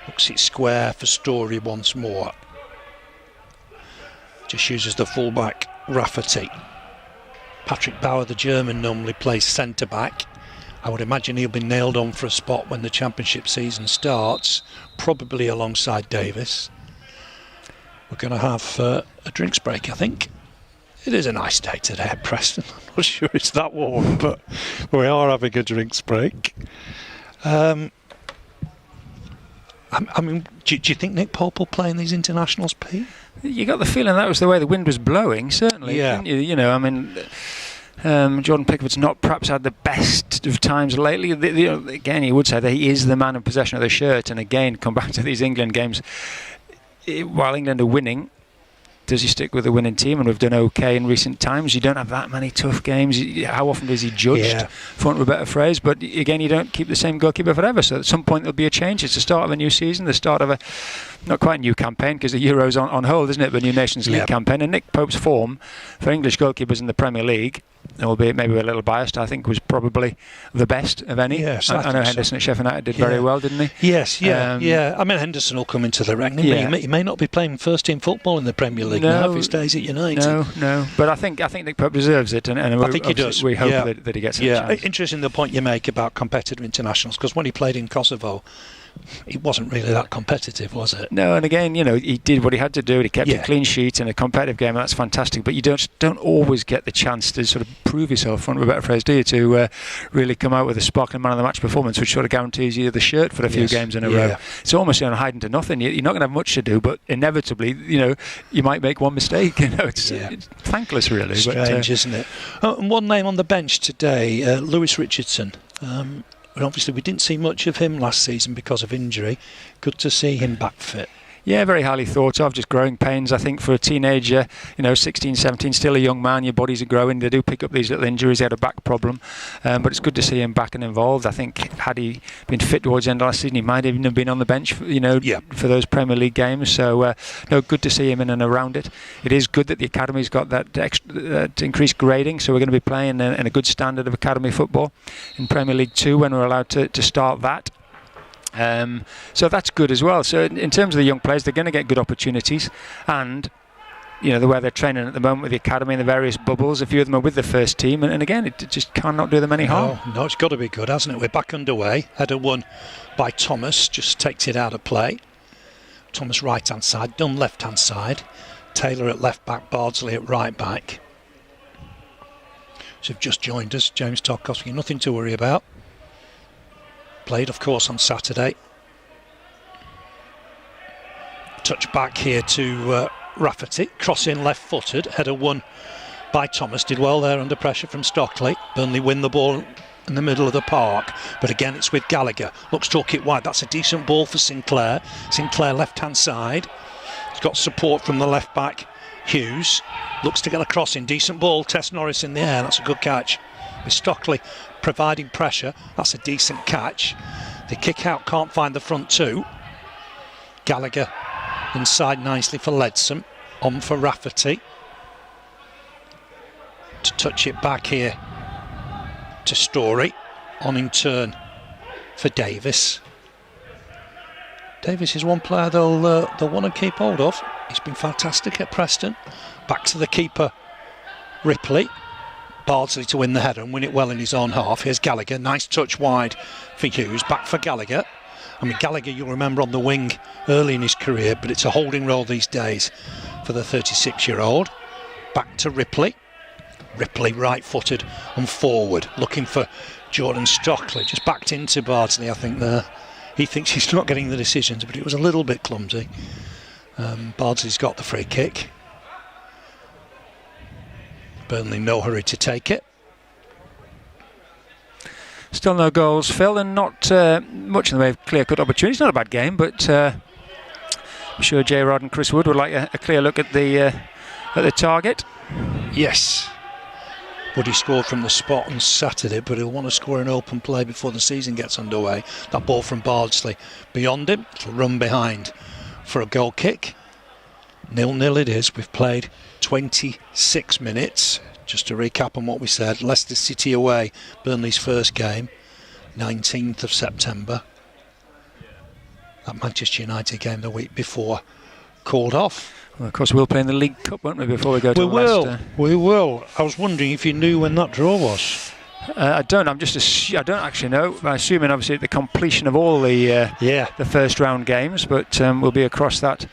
Looks it square for Story once more. Just uses the fullback Rafferty. Patrick Bauer, the German, normally plays centre-back. I would imagine he'll be nailed on for a spot when the championship season starts, probably alongside Davis. We're going to have a drinks break, I think. It is a nice day today at Preston. I'm not sure it's that warm, but we are having a drinks break. I mean, do you think Nick Pope will play in these internationals, Pete? You got the feeling that was the way the wind was blowing, certainly. Yeah. Didn't you? You know, I mean, Jordan Pickford's not perhaps had the best of times lately. Again, you would say that he is the man in possession of the shirt. And again, come back to these England games. While England are winning, does he stick with the winning team? And we've done okay in recent times. You don't have that many tough games. How often is he judged, for want of a better phrase? But again, you don't keep the same goalkeeper forever. So at some point there'll be a change. It's the start of a new season, the start of a not quite a new campaign, because the Euro's on hold, isn't it? The new Nations League campaign. And Nick Pope's form for English goalkeepers in the Premier League, albeit maybe a little biased, I think was probably the best of any. Yes, I know Henderson at Sheffield United did very well, didn't he? Yes, yeah. I mean, Henderson will come into the reckoning. He may not be playing first team football in the Premier League now if he stays at United. No. But I think Nick Pope deserves it, and I think he does. We hope that he gets a chance. Interesting the point you make about competitive internationals, because when he played in Kosovo, it wasn't really that competitive, was it? No, and again, you know, he did what he had to do. He kept a clean sheet in a competitive game, and that's fantastic. But you don't always get the chance to sort of prove yourself, for want of a better phrase, do you? To really come out with a sparkling man of the match performance, which sort of guarantees you the shirt for a few games in a row. It's almost hiding to nothing. You're not going to have much to do, but inevitably, you know, you might make one mistake. You know, it's thankless, really. Strange, isn't it? And one name on the bench today, Lewis Richardson. And obviously we didn't see much of him last season because of injury. Good to see him back fit. Yeah, very highly thought of. Just growing pains, I think, for a teenager. You know, 16, 17, still a young man. Your bodies are growing. They do pick up these little injuries. He had a back problem. But it's good to see him back and involved. I think had he been fit towards the end of last season, he might even have been on the bench, for those Premier League games. So, good to see him in and around it. It is good that the Academy's got that increased grading. So we're going to be playing in a good standard of Academy football in Premier League 2 when we're allowed to start that. So that's good as well. So in terms of the young players, they're going to get good opportunities, and you know the way they're training at the moment with the academy and the various bubbles, a few of them are with the first team, and again it just cannot do them any harm. No, it's got to be good, hasn't it? We're back underway. Header won by Thomas, just takes it out of play. Thomas right hand side, Dunn left hand side, Taylor at left back, Bardsley at right back. So have just joined us, James Tarkowski, nothing to worry about. Played, of course, on Saturday. Touch back here to Rafferty. Cross in left-footed. Header won by Thomas. Did well there under pressure from Stockley. Burnley win the ball in the middle of the park. But again, it's with Gallagher. Looks to hook it wide. That's a decent ball for Sinclair. Sinclair left-hand side. He's got support from the left-back, Hughes. Looks to get a cross in. Decent ball. Tess Norris in the air. That's a good catch. With Stockley providing pressure, that's a decent catch. The kick out can't find the front two. Gallagher inside nicely for Leadsom, on for Rafferty to touch it back here to Story. on in turn for Davis. Davis is one player they'll want to keep hold of. He's been fantastic at Preston. Back to the keeper, Ripley. Bardsley to win the header and win it well in his own half. Here's Gallagher, nice touch wide for Hughes. Back for Gallagher. I mean, Gallagher you'll remember on the wing early in his career, but it's a holding role these days for the 36-year-old. Back to Ripley. Ripley right-footed and forward, looking for Jordan Stockley. Just backed into Bardsley, I think, there. He thinks he's not getting the decisions, but it was a little bit clumsy. Bardsley's got the free kick. Burnley no hurry to take it. Still no goals, Phil, and not much in the way of clear-cut opportunities. Not a bad game, but I'm sure J. Rod and Chris Wood would like a clear look at the target. Yes. Woody scored from the spot on Saturday, but he'll want to score an open play before the season gets underway. That ball from Bardsley beyond him, it'll run behind for a goal kick. 0-0 it is. We've played 26 minutes. Just to recap on what we said, Leicester City away, Burnley's first game, 19th of September. That Manchester United game the week before called off. Well, of course, we'll play in the League Cup, won't we, before we go to Leicester? We will. I was wondering if you knew when that draw was. I don't. I don't actually know. I'm assuming, obviously, at the completion of all the first round games, but we'll be across that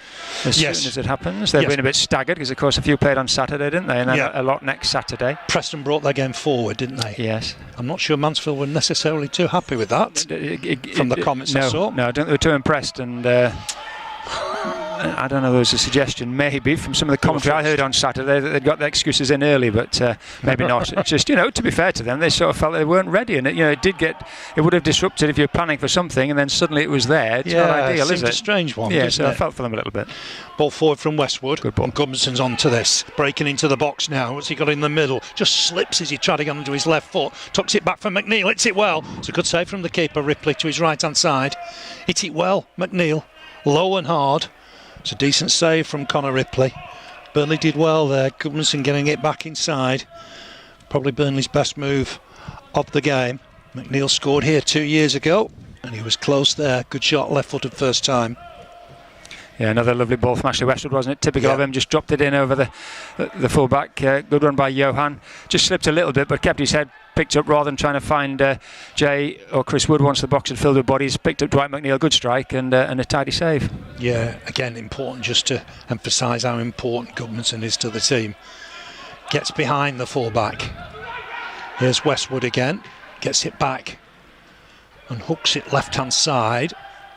as soon as it happens. They've been a bit staggered because, of course, a few played on Saturday, didn't they? And then a lot next Saturday. Preston brought their game forward, didn't they? Yes. I'm not sure Mansfield were necessarily too happy with that. From the comments I saw. No, I don't think they were too impressed, and I don't know, there was a suggestion maybe from some of the commentary I heard on Saturday that they'd got their excuses in early, but maybe not. It's just, to be fair to them, they sort of felt they weren't ready, and it would have disrupted if you're planning for something and then suddenly it was there. It's not ideal, is it? A strange one. Yeah, so I felt for them a little bit. Ball forward from Westwood. Good ball. And Gudmundsson's onto this, breaking into the box now. What's he got in the middle? Just slips as he tried to get onto his left foot. Tucks it back for McNeil. Hits it well. It's a good save from the keeper. Ripley to his right hand side. Hit it well. McNeil, low and hard. It's a decent save from Connor Ripley. Burnley did well there. Gudmundsson getting it back inside. Probably Burnley's best move of the game. McNeil scored here 2 years ago, and he was close there. Good shot, left-footed first time. Yeah, another lovely ball from Ashley Westwood, wasn't it? Typical of him, just dropped it in over the full-back. Good run by Johan. Just slipped a little bit, but kept his head picked up rather than trying to find Jay or Chris Wood once the box had filled with bodies. Picked up Dwight McNeil, good strike, and a tidy save. Yeah, again, important just to emphasise how important Gudmundsson is to the team. Gets behind the full-back. Here's Westwood again. Gets it back and hooks it left-hand side,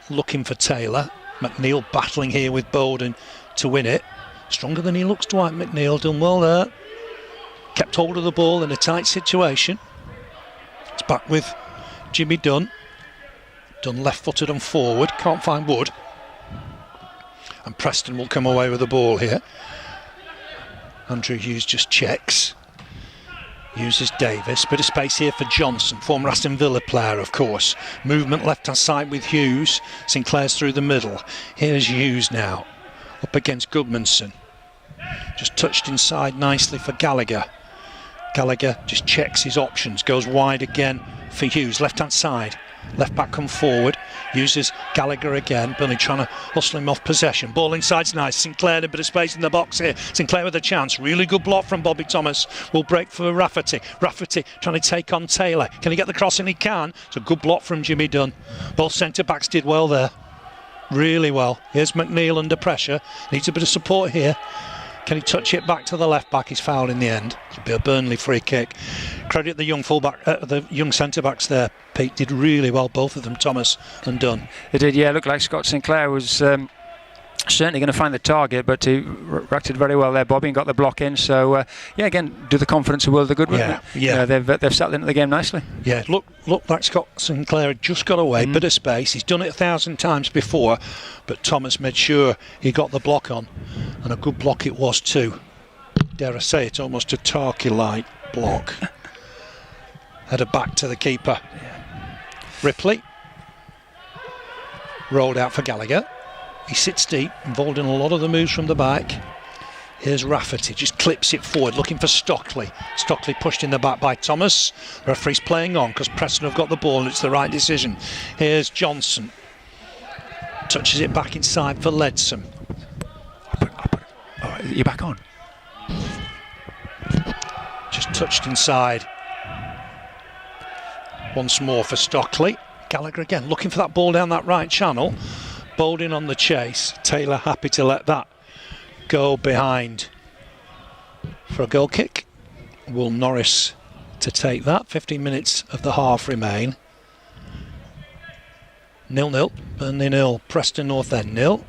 looking for Taylor. McNeil battling here with Bowden to win it. Stronger than he looks, Dwight McNeil. Done well there. Kept hold of the ball in a tight situation. It's back with Jimmy Dunn. Dunn left-footed and forward. Can't find Wood. And Preston will come away with the ball here. Andrew Hughes just checks. Uses Davis. Bit of space here for Johnson, former Aston Villa player, of course. Movement left-hand side with Hughes. Sinclair's through the middle. Here's Hughes now, up against Gudmundsson. Just touched inside nicely for Gallagher. Gallagher just checks his options, goes wide again for Hughes, left-hand side. Left back come forward, uses Gallagher again. Burnley trying to hustle him off possession. Ball inside's nice. Sinclair, a bit of space in the box here. Sinclair with a chance. Really good block from Bobby Thomas. Will break for Rafferty. Rafferty trying to take on Taylor. Can he get the cross? And he can. It's a good block from Jimmy Dunn. Both centre backs did well there. Really well. Here's McNeil under pressure. Needs a bit of support here. Can he touch it back to the left back? He's fouled in the end. It'll be a Burnley free kick. Credit the young fullback, the young centre backs there. Pete did really well, both of them, Thomas and Dunn. They did, yeah. Looked like Scott Sinclair was certainly going to find the target, but he reacted very well there, Bobby, and got the block in. So again, do the confidence a world of good, wouldn't it? Yeah. They've settled into the game nicely. Yeah, look like Scott Sinclair had just got away, bit of space. He's done it 1,000 times before, but Thomas made sure he got the block on, and a good block it was too. Dare I say it, almost a Tarky-like block. Header back to the keeper. Ripley rolled out for Gallagher. He sits deep, involved in a lot of the moves from the back. Here's Rafferty, just clips it forward, looking for Stockley. Stockley pushed in the back by Thomas. The referee's playing on because Preston have got the ball and it's the right decision. Here's Johnson. Touches it back inside for Leadsom. Oh, you're back on. Just touched inside. Once more for Stockley. Gallagher again, looking for that ball down that right channel. Bowden on the chase. Taylor happy to let that go behind for a goal kick. Will Norris to take that. 15 minutes of the half remain. 0-0. Burnley 0. Preston North End 0.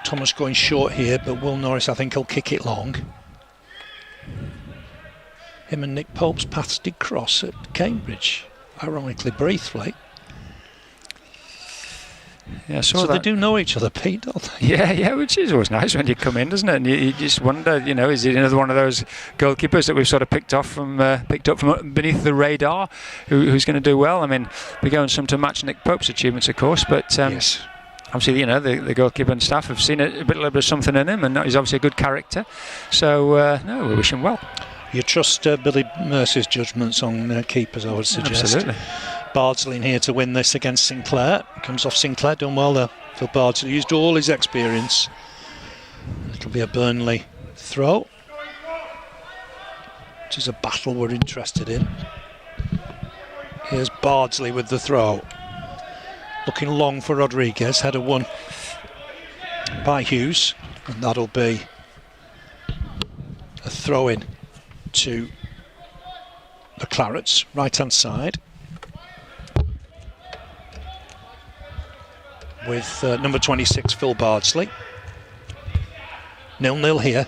Thomas going short here, but Will Norris I think he'll kick it long. Him and Nick Pope's paths did cross at Cambridge, ironically briefly. Yeah, so they do know each other, Pete, don't they? Yeah, which is always nice when you come in, doesn't it? And you just wonder, is it another one of those goalkeepers that we've sort of picked up from beneath the radar, who's going to do well? I mean, we're going some to match Nick Pope's achievements, of course, but yes. Obviously, the goalkeeper and staff have seen a little bit of something in him, and he's obviously a good character. So, no, we wish him well. You trust Billy Mercer's judgments on keepers, I would suggest. Absolutely. Bardsley in here to win this against Sinclair. Comes off Sinclair, done well there for Bardsley. Used all his experience. It'll be a Burnley throw, which is a battle we're interested in. Here's Bardsley with the throw. Looking long for Rodriguez. Header won by Hughes. And that'll be a throw in to the Clarets, right hand side, with number 26 Phil Bardsley. 0-0 here.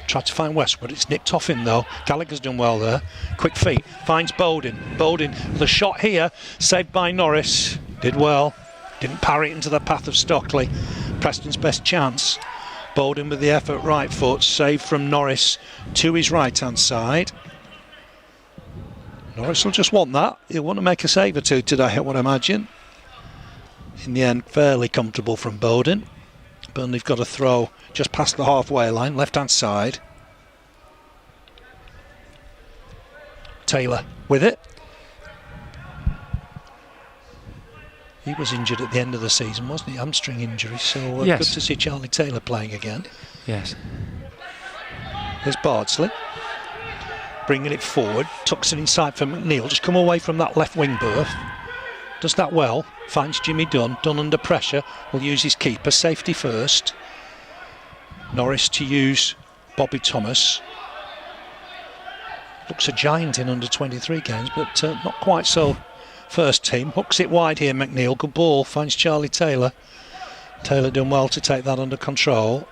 Tried to find Westwood, it's nipped off him though. Gallagher's done well there. Quick feet, finds Bowden. Bowden with a shot here, saved by Norris. Did well, didn't parry it into the path of Stockley. Preston's best chance. Bowden with the effort, right foot, save from Norris to his right hand side. Norris will just want that. He'll want to make a save or two today, I would imagine. In the end, fairly comfortable from Bowden. Burnley've got a throw just past the halfway line, left hand side. Taylor with it. He was injured at the end of the season, wasn't he? Hamstring injury, so yes. Good to see Charlie Taylor playing again. Yes. There's Bardsley. Bringing it forward, tucks it inside for McNeil. Just come away from that left wing berth. Does that well. Finds Jimmy Dunn. Dunn under pressure. Will use his keeper. Safety first. Norris to use Bobby Thomas. Looks a giant in under 23 games, but not quite so. First team. Hooks it wide here, McNeil. Good ball. Finds Charlie Taylor. Taylor done well to take that under control.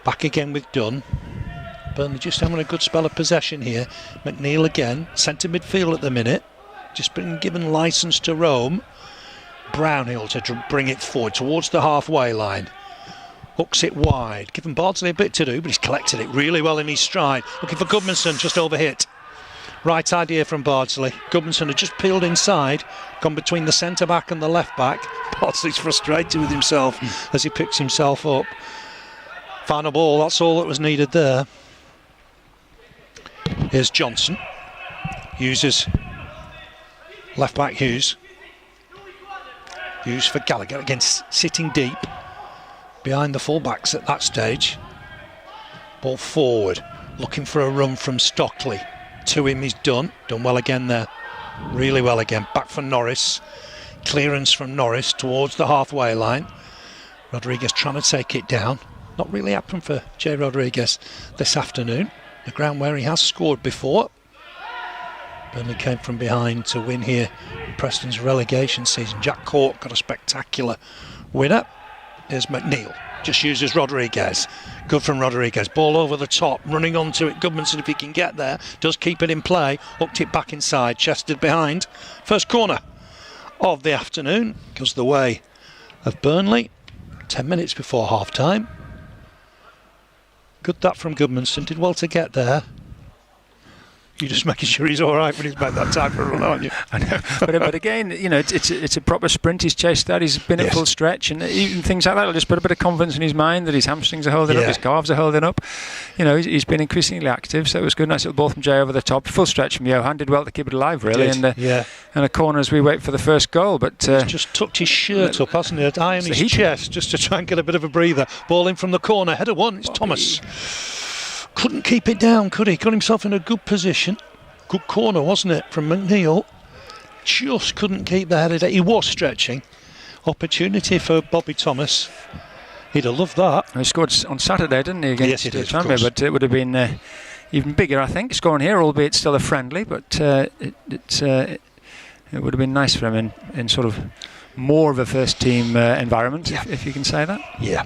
Back again with Dunn. Burnley just having a good spell of possession here. McNeil again. Centre midfield at the minute. Just been given licence to roam. Brownhill to bring it forward towards the halfway line. Hooks it wide. Given Bardsley a bit to do, but he's collected it really well in his stride. Looking for Goodmanson, just overhit. Right idea from Bardsley. Goodmanson had just peeled inside, gone between the centre back and the left back. Bardsley's frustrated with himself as he picks himself up. Final ball, that's all that was needed there. Here's Johnson. Uses left back Hughes. Hughes for Gallagher, again sitting deep behind the full-backs at that stage. Ball forward, looking for a run from Stockley. To him is Dunn. Done well again there. Really well again. Back for Norris. Clearance from Norris towards the halfway line. Rodriguez trying to take it down. Not really happened for Jay Rodriguez this afternoon. The ground where he has scored before. Burnley came from behind to win here in Preston's relegation season. Jack Cork got a spectacular winner. Here's McNeil. Just uses Rodriguez. Good from Rodriguez. Ball over the top. Running onto it. Goodmanson, if he can get there, does keep it in play. Hooked it back inside. Chested behind. First corner of the afternoon goes the way of Burnley. 10 minutes before half time. Good that from Goodmanson. Did well to get there. You're just making sure he's all right when he's made that type of run, aren't you? I know. But again, it's a proper sprint. He's chased that. He's been at full stretch, and even things like that will just put a bit of confidence in his mind that his hamstrings are holding up, his calves are holding up. He's been increasingly active, so it was good. Nice little ball from Jay over the top. Full stretch from Johan. Did well to keep it alive, really. And a corner as we wait for the first goal. But he's just tucked his shirt up, hasn't he? Eye on his chest, just to try and get a bit of a breather. Ball in from the corner. Header one. It's Thomas. Couldn't keep it down, could he? Got himself in a good position. Good corner, wasn't it, from McNeil? Just couldn't keep the header down. He was stretching. Opportunity for Bobby Thomas. He'd have loved that. He scored on Saturday, didn't he, against Tranmere? But it would have been even bigger, I think, scoring here, albeit still a friendly. But it would have been nice for him in sort of more of a first-team environment, if you can say that. Yeah.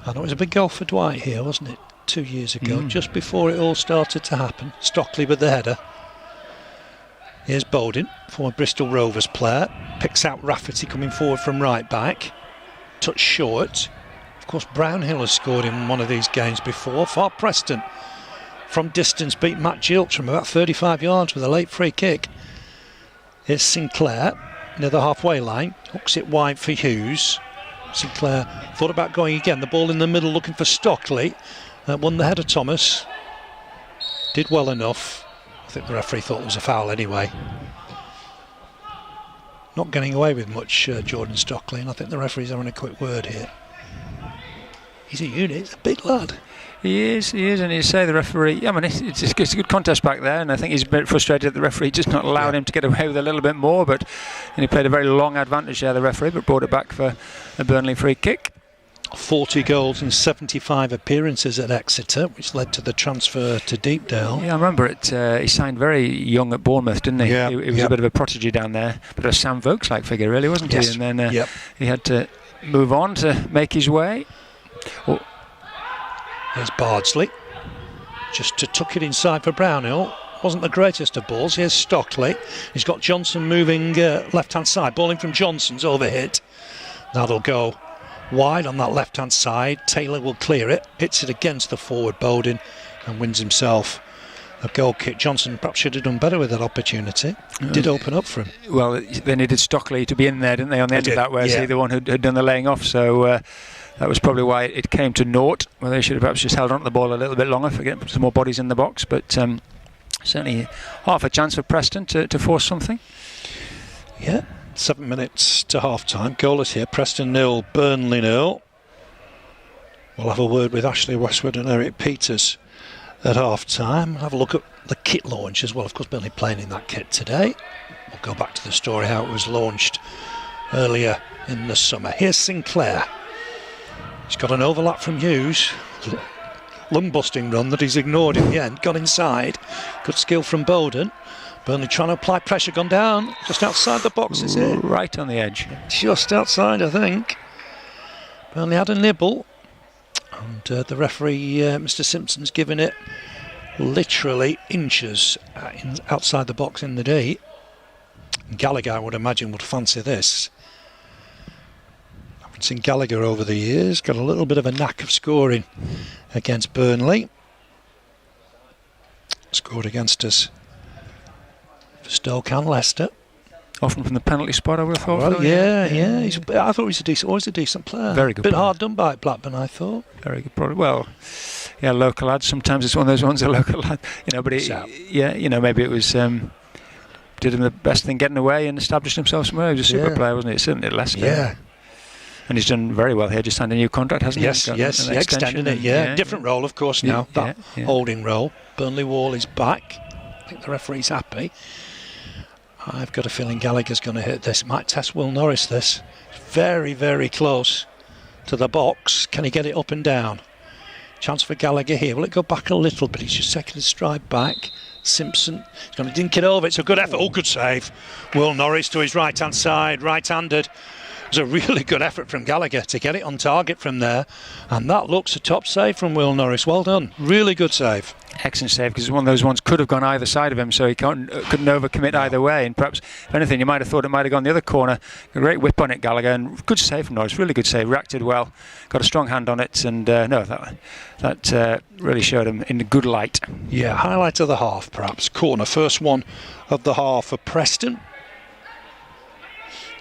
I know it was a big goal for Dwight here, wasn't it? 2 years ago, just before it all started to happen. Stockley with the header. Here's Bowden, former Bristol Rovers player. Picks out Rafferty coming forward from right back. Touch short. Of course, Brownhill has scored in one of these games before. For Preston, from distance, beat Matt Gilch from about 35 yards with a late free kick. Here's Sinclair near the halfway line. Hooks it wide for Hughes. Sinclair thought about going again. The ball in the middle looking for Stockley. Won the header, Thomas. Did well enough. I think the referee thought it was a foul anyway. Not getting away with much, Jordan Stockley, and I think the referee's having a quick word here. He's a unit, he's a big lad. He is, and you say the referee, I mean, it's a good contest back there, and I think he's a bit frustrated that the referee just not allowed him to get away with a little bit more, but he played a very long advantage there, the referee, but brought it back for a Burnley free kick. 40 goals and 75 appearances at Exeter, which led to the transfer to Deepdale. Yeah, I remember it. He signed very young at Bournemouth, didn't he? Yeah, he was a bit of a prodigy down there, but a Sam Vokes-like figure, really, wasn't he? And then he had to move on to make his way. Here's Bardsley, just to tuck it inside for Brownhill. Wasn't the greatest of balls. Here's Stockley. He's got Johnson moving left-hand side. Ball in from Johnson's overhit. That'll go wide on that left-hand side. Taylor will clear it. Hits it against the forward Bowden and wins himself a goal kick. Johnson perhaps should have done better with that opportunity. It did open up for him. Well, they needed Stockley to be in there, didn't they, on the end of that, whereas he the one who'd done the laying off. So that was probably why it came to naught, where they should have perhaps just held on to the ball a little bit longer for getting some more bodies in the box. But certainly half a chance for Preston to force something. Yeah, 7 minutes to half-time. Goalless here. Preston 0, Burnley 0. We'll have a word with Ashley Westwood and Eric Peters at half-time. Have a look at the kit launch as well. Of course, Burnley playing in that kit today. We'll go back to the story how it was launched earlier in the summer. Here's Sinclair. He's got an overlap from Hughes. Lung-busting run that he's ignored in the end. Got inside. Good skill from Bowden. Burnley trying to apply pressure. Gone down. Just outside the box, is it? Right on the edge. Just outside, I think. Burnley had a nibble. And the referee, Mr. Simpson's given it literally inches outside the box in the D. Gallagher, I would imagine, would fancy this. I've seen Gallagher over the years, got a little bit of a knack of scoring against Burnley. Scored against us for Stoke and Leicester. Often from the penalty spot, I would have thought. Well, yeah. I thought he was always a decent player. Very good. Bit hard done by Blackburn, I thought. Very good product. Well, yeah, local lad. Sometimes it's one of those ones, a local lad. But maybe it was did him the best thing, getting away and established himself somewhere. He was a super player, wasn't he? Certainly at Leicester. Yeah. And he's done very well here. Just signed a new contract, hasn't he? Yes, extended it. Yeah, different role, of course. Now that holding role. Burnley Wall is back. I think the referee's happy. I've got a feeling Gallagher's going to hit this. Might test Will Norris this. Very, very close to the box. Can he get it up and down? Chance for Gallagher here. Will it go back a little bit? He's just taking a stride back. Simpson is going to dink it over. It's a good effort. Oh, good save. Will Norris to his right-hand side. Right-handed. was a really good effort from Gallagher to get it on target from there, and that looks a top save from Will Norris. Well done, really good save. Excellent save, because it's one of those ones could have gone either side of him, so he couldn't overcommit either way, and perhaps, if anything, you might have thought it might have gone the other corner. A great whip on it, Gallagher, and good save from Norris, really good save, reacted well, got a strong hand on it, and that really showed him in a good light. Yeah, highlight of the half perhaps. Corner, first one of the half for Preston.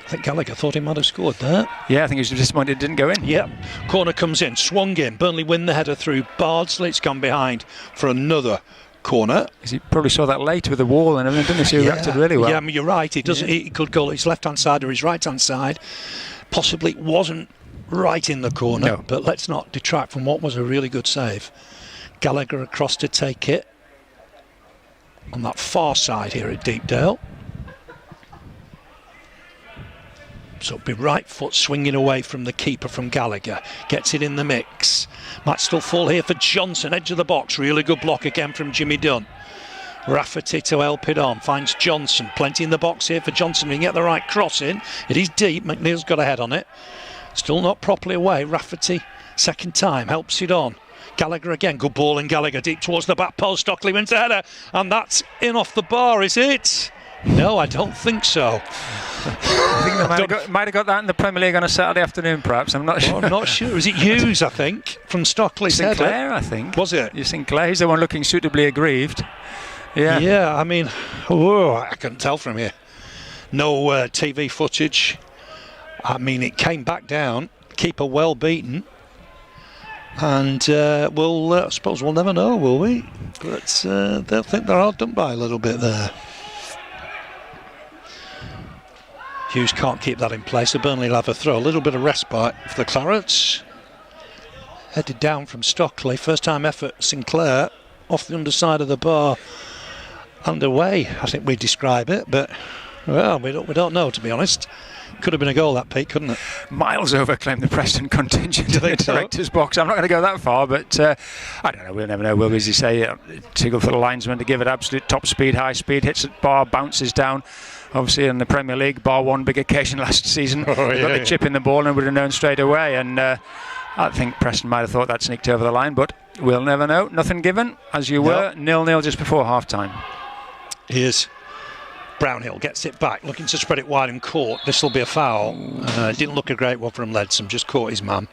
I think Gallagher thought he might have scored there. Yeah, I think he was disappointed it didn't go in. Yep. Corner comes in, swung in. Burnley win the header through Bardsley. It's gone behind for another corner. He probably saw that late with the wall and everything, didn't he? So he reacted really well. Yeah, I mean, you're right. He doesn't. He could go his left-hand side or his right-hand side. Possibly wasn't right in the corner, no. But let's not detract from what was a really good save. Gallagher across to take it on that far side here at Deepdale. So it'll be right foot swinging away from the keeper from Gallagher. Gets it in the mix. Might still fall here for Johnson, edge of the box. Really good block again from Jimmy Dunn. Rafferty to help it on. Finds Johnson. Plenty in the box here for Johnson. We can get the right cross in. It is deep. McNeil's got a head on it. Still not properly away. Rafferty, second time, helps it on. Gallagher again. Good ball in Gallagher. Deep towards the back post. Stockley wins the header. And that's in off the bar, is it? No, I don't think so. I think they might have got that in the Premier League on a Saturday afternoon, perhaps. I'm not sure. I'm not sure. Was it Hughes, I think, from Stockley's header? Sinclair, I think. Was it? Sinclair, he's the one looking suitably aggrieved. Yeah. Yeah, I mean, I couldn't tell from here. No TV footage. I mean, it came back down. Keeper well beaten. And I suppose we'll never know, will we? But they'll think they're outdone by a little bit there. Hughes can't keep that in place, so Burnley will have a throw. A little bit of respite for the Clarets. Headed down from Stockley. First time effort, Sinclair, off the underside of the bar. Underway, I think we describe it, but, well, we don't know, to be honest. Could have been a goal, that, Pete, couldn't it? Miles over, claimed the Preston contingent in the director's box. I'm not going to go that far, but I don't know. We'll never know, will we? As you say, Tiggle for the linesman to give it absolute top speed, high speed, hits the bar, bounces down. Obviously, in the Premier League, bar one big occasion last season. Got the chip in the ball and would have known straight away. And I think Preston might have thought that sneaked over the line, but we'll never know. Nothing given, as you were. 0-0 just before half-time. Here's Brownhill, gets it back, looking to spread it wide and caught. This will be a foul. Didn't look a great one from Leadsom, just caught his man.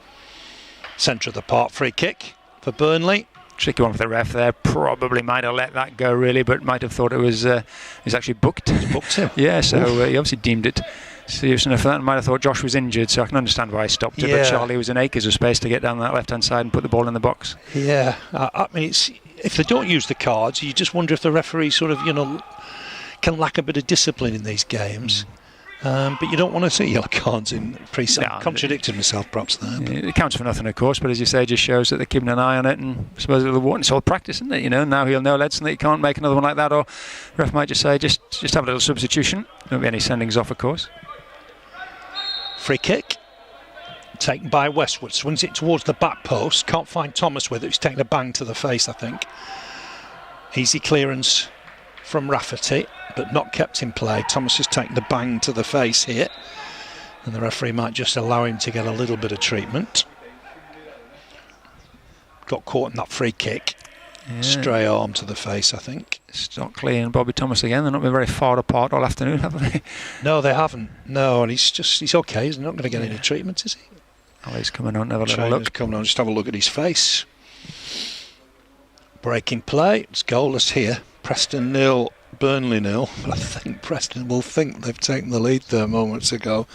Centre of the park, free kick for Burnley. Tricky one for the ref there. Probably might have let that go, really, but might have thought it was actually booked. It's booked him. Yeah, so he obviously deemed it serious enough for that, and might have thought Josh was injured, so I can understand why he stopped it. But Charlie was in acres of space to get down that left-hand side and put the ball in the box. Yeah, I mean, if they don't use the cards, you just wonder if the referee sort of, can lack a bit of discipline in these games. But you don't want to see yellow cards in pre-season. I contradicted myself perhaps there. It counts for nothing, of course, but as you say, it just shows that they're keeping an eye on it, and I suppose it's all practice, isn't it? Now he'll know Leadsom that he can't make another one like that, or the ref might just say, just have a little substitution. There won't be any sendings off, of course. Free kick. Taken by Westwood. Swings it towards the back post. Can't find Thomas with it. He's taken a bang to the face, I think. Easy clearance from Rafferty, but not kept in play. Thomas has taken the bang to the face here, and the referee might just allow him to get a little bit of treatment. Got caught in that free kick. Yeah. Stray arm to the face, I think. Stockley and Bobby Thomas again. They're not been very far apart all afternoon, have they? No, they haven't. No, and he's okay. He's not going to get any treatment, is he? Oh, he's coming on. Have a little look. Coming on. Just have a look at his face. Breaking play. It's goalless here. Preston 0, Burnley 0. But I think Preston will think they've taken the lead there moments ago.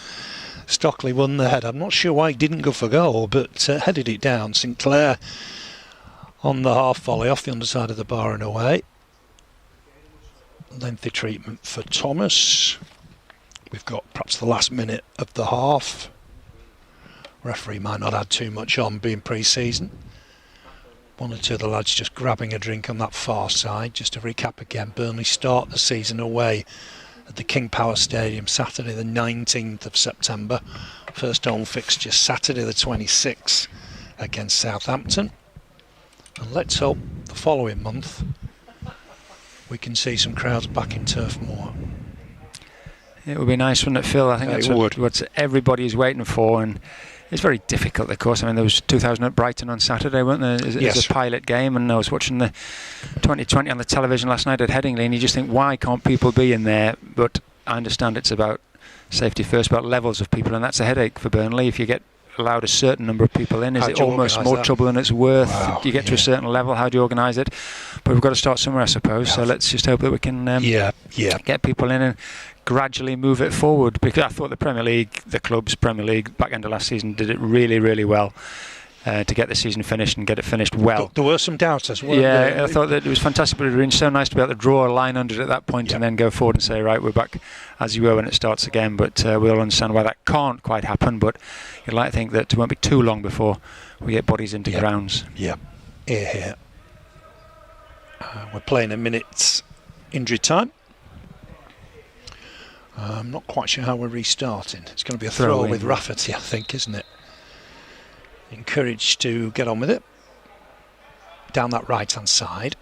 Stockley won the head. I'm not sure why he didn't go for goal, but headed it down. Sinclair on the half volley off the underside of the bar and away. Lengthy treatment for Thomas. We've got perhaps the last minute of the half. Referee might not add too much on, being pre-season. One or two of the lads just grabbing a drink on that far side. Just to recap again, Burnley start the season away at the King Power Stadium Saturday the 19th of September. First home fixture Saturday the 26th against Southampton. And let's hope the following month we can see some crowds back in Turf Moor. It would be nice, wouldn't it, Phil? I think that's what everybody's waiting for, and it's very difficult, of course. I mean, there was 2,000 at Brighton on Saturday, weren't there? It's a pilot game, and I was watching the 2020 on the television last night at Headingley, and you just think, why can't people be in there? But I understand it's about safety first, about levels of people, and that's a headache for Burnley. If you get allowed a certain number of people in, is it almost more trouble than it's worth? Wow, you get to a certain level, how do you organise it? But we've got to start somewhere, I suppose. So let's just hope that we can get people in and gradually move it forward, because I thought the Premier League, the club's Premier League back end of last season, did it really, really well to get the season finished and get it finished well. There were some doubts as well. Yeah, I thought that it was fantastic, but it would have been so nice to be able to draw a line under it at that point and then go forward and say, right, we're back as you were when it starts again. But we'll understand why that can't quite happen, but you'd like to think that it won't be too long before we get bodies into grounds. Yeah, here. We're playing a minute's injury time. I'm not quite sure how we're restarting. It's going to be a throw with Rafferty, I think, isn't it? Encouraged to get on with it. Down that right-hand side.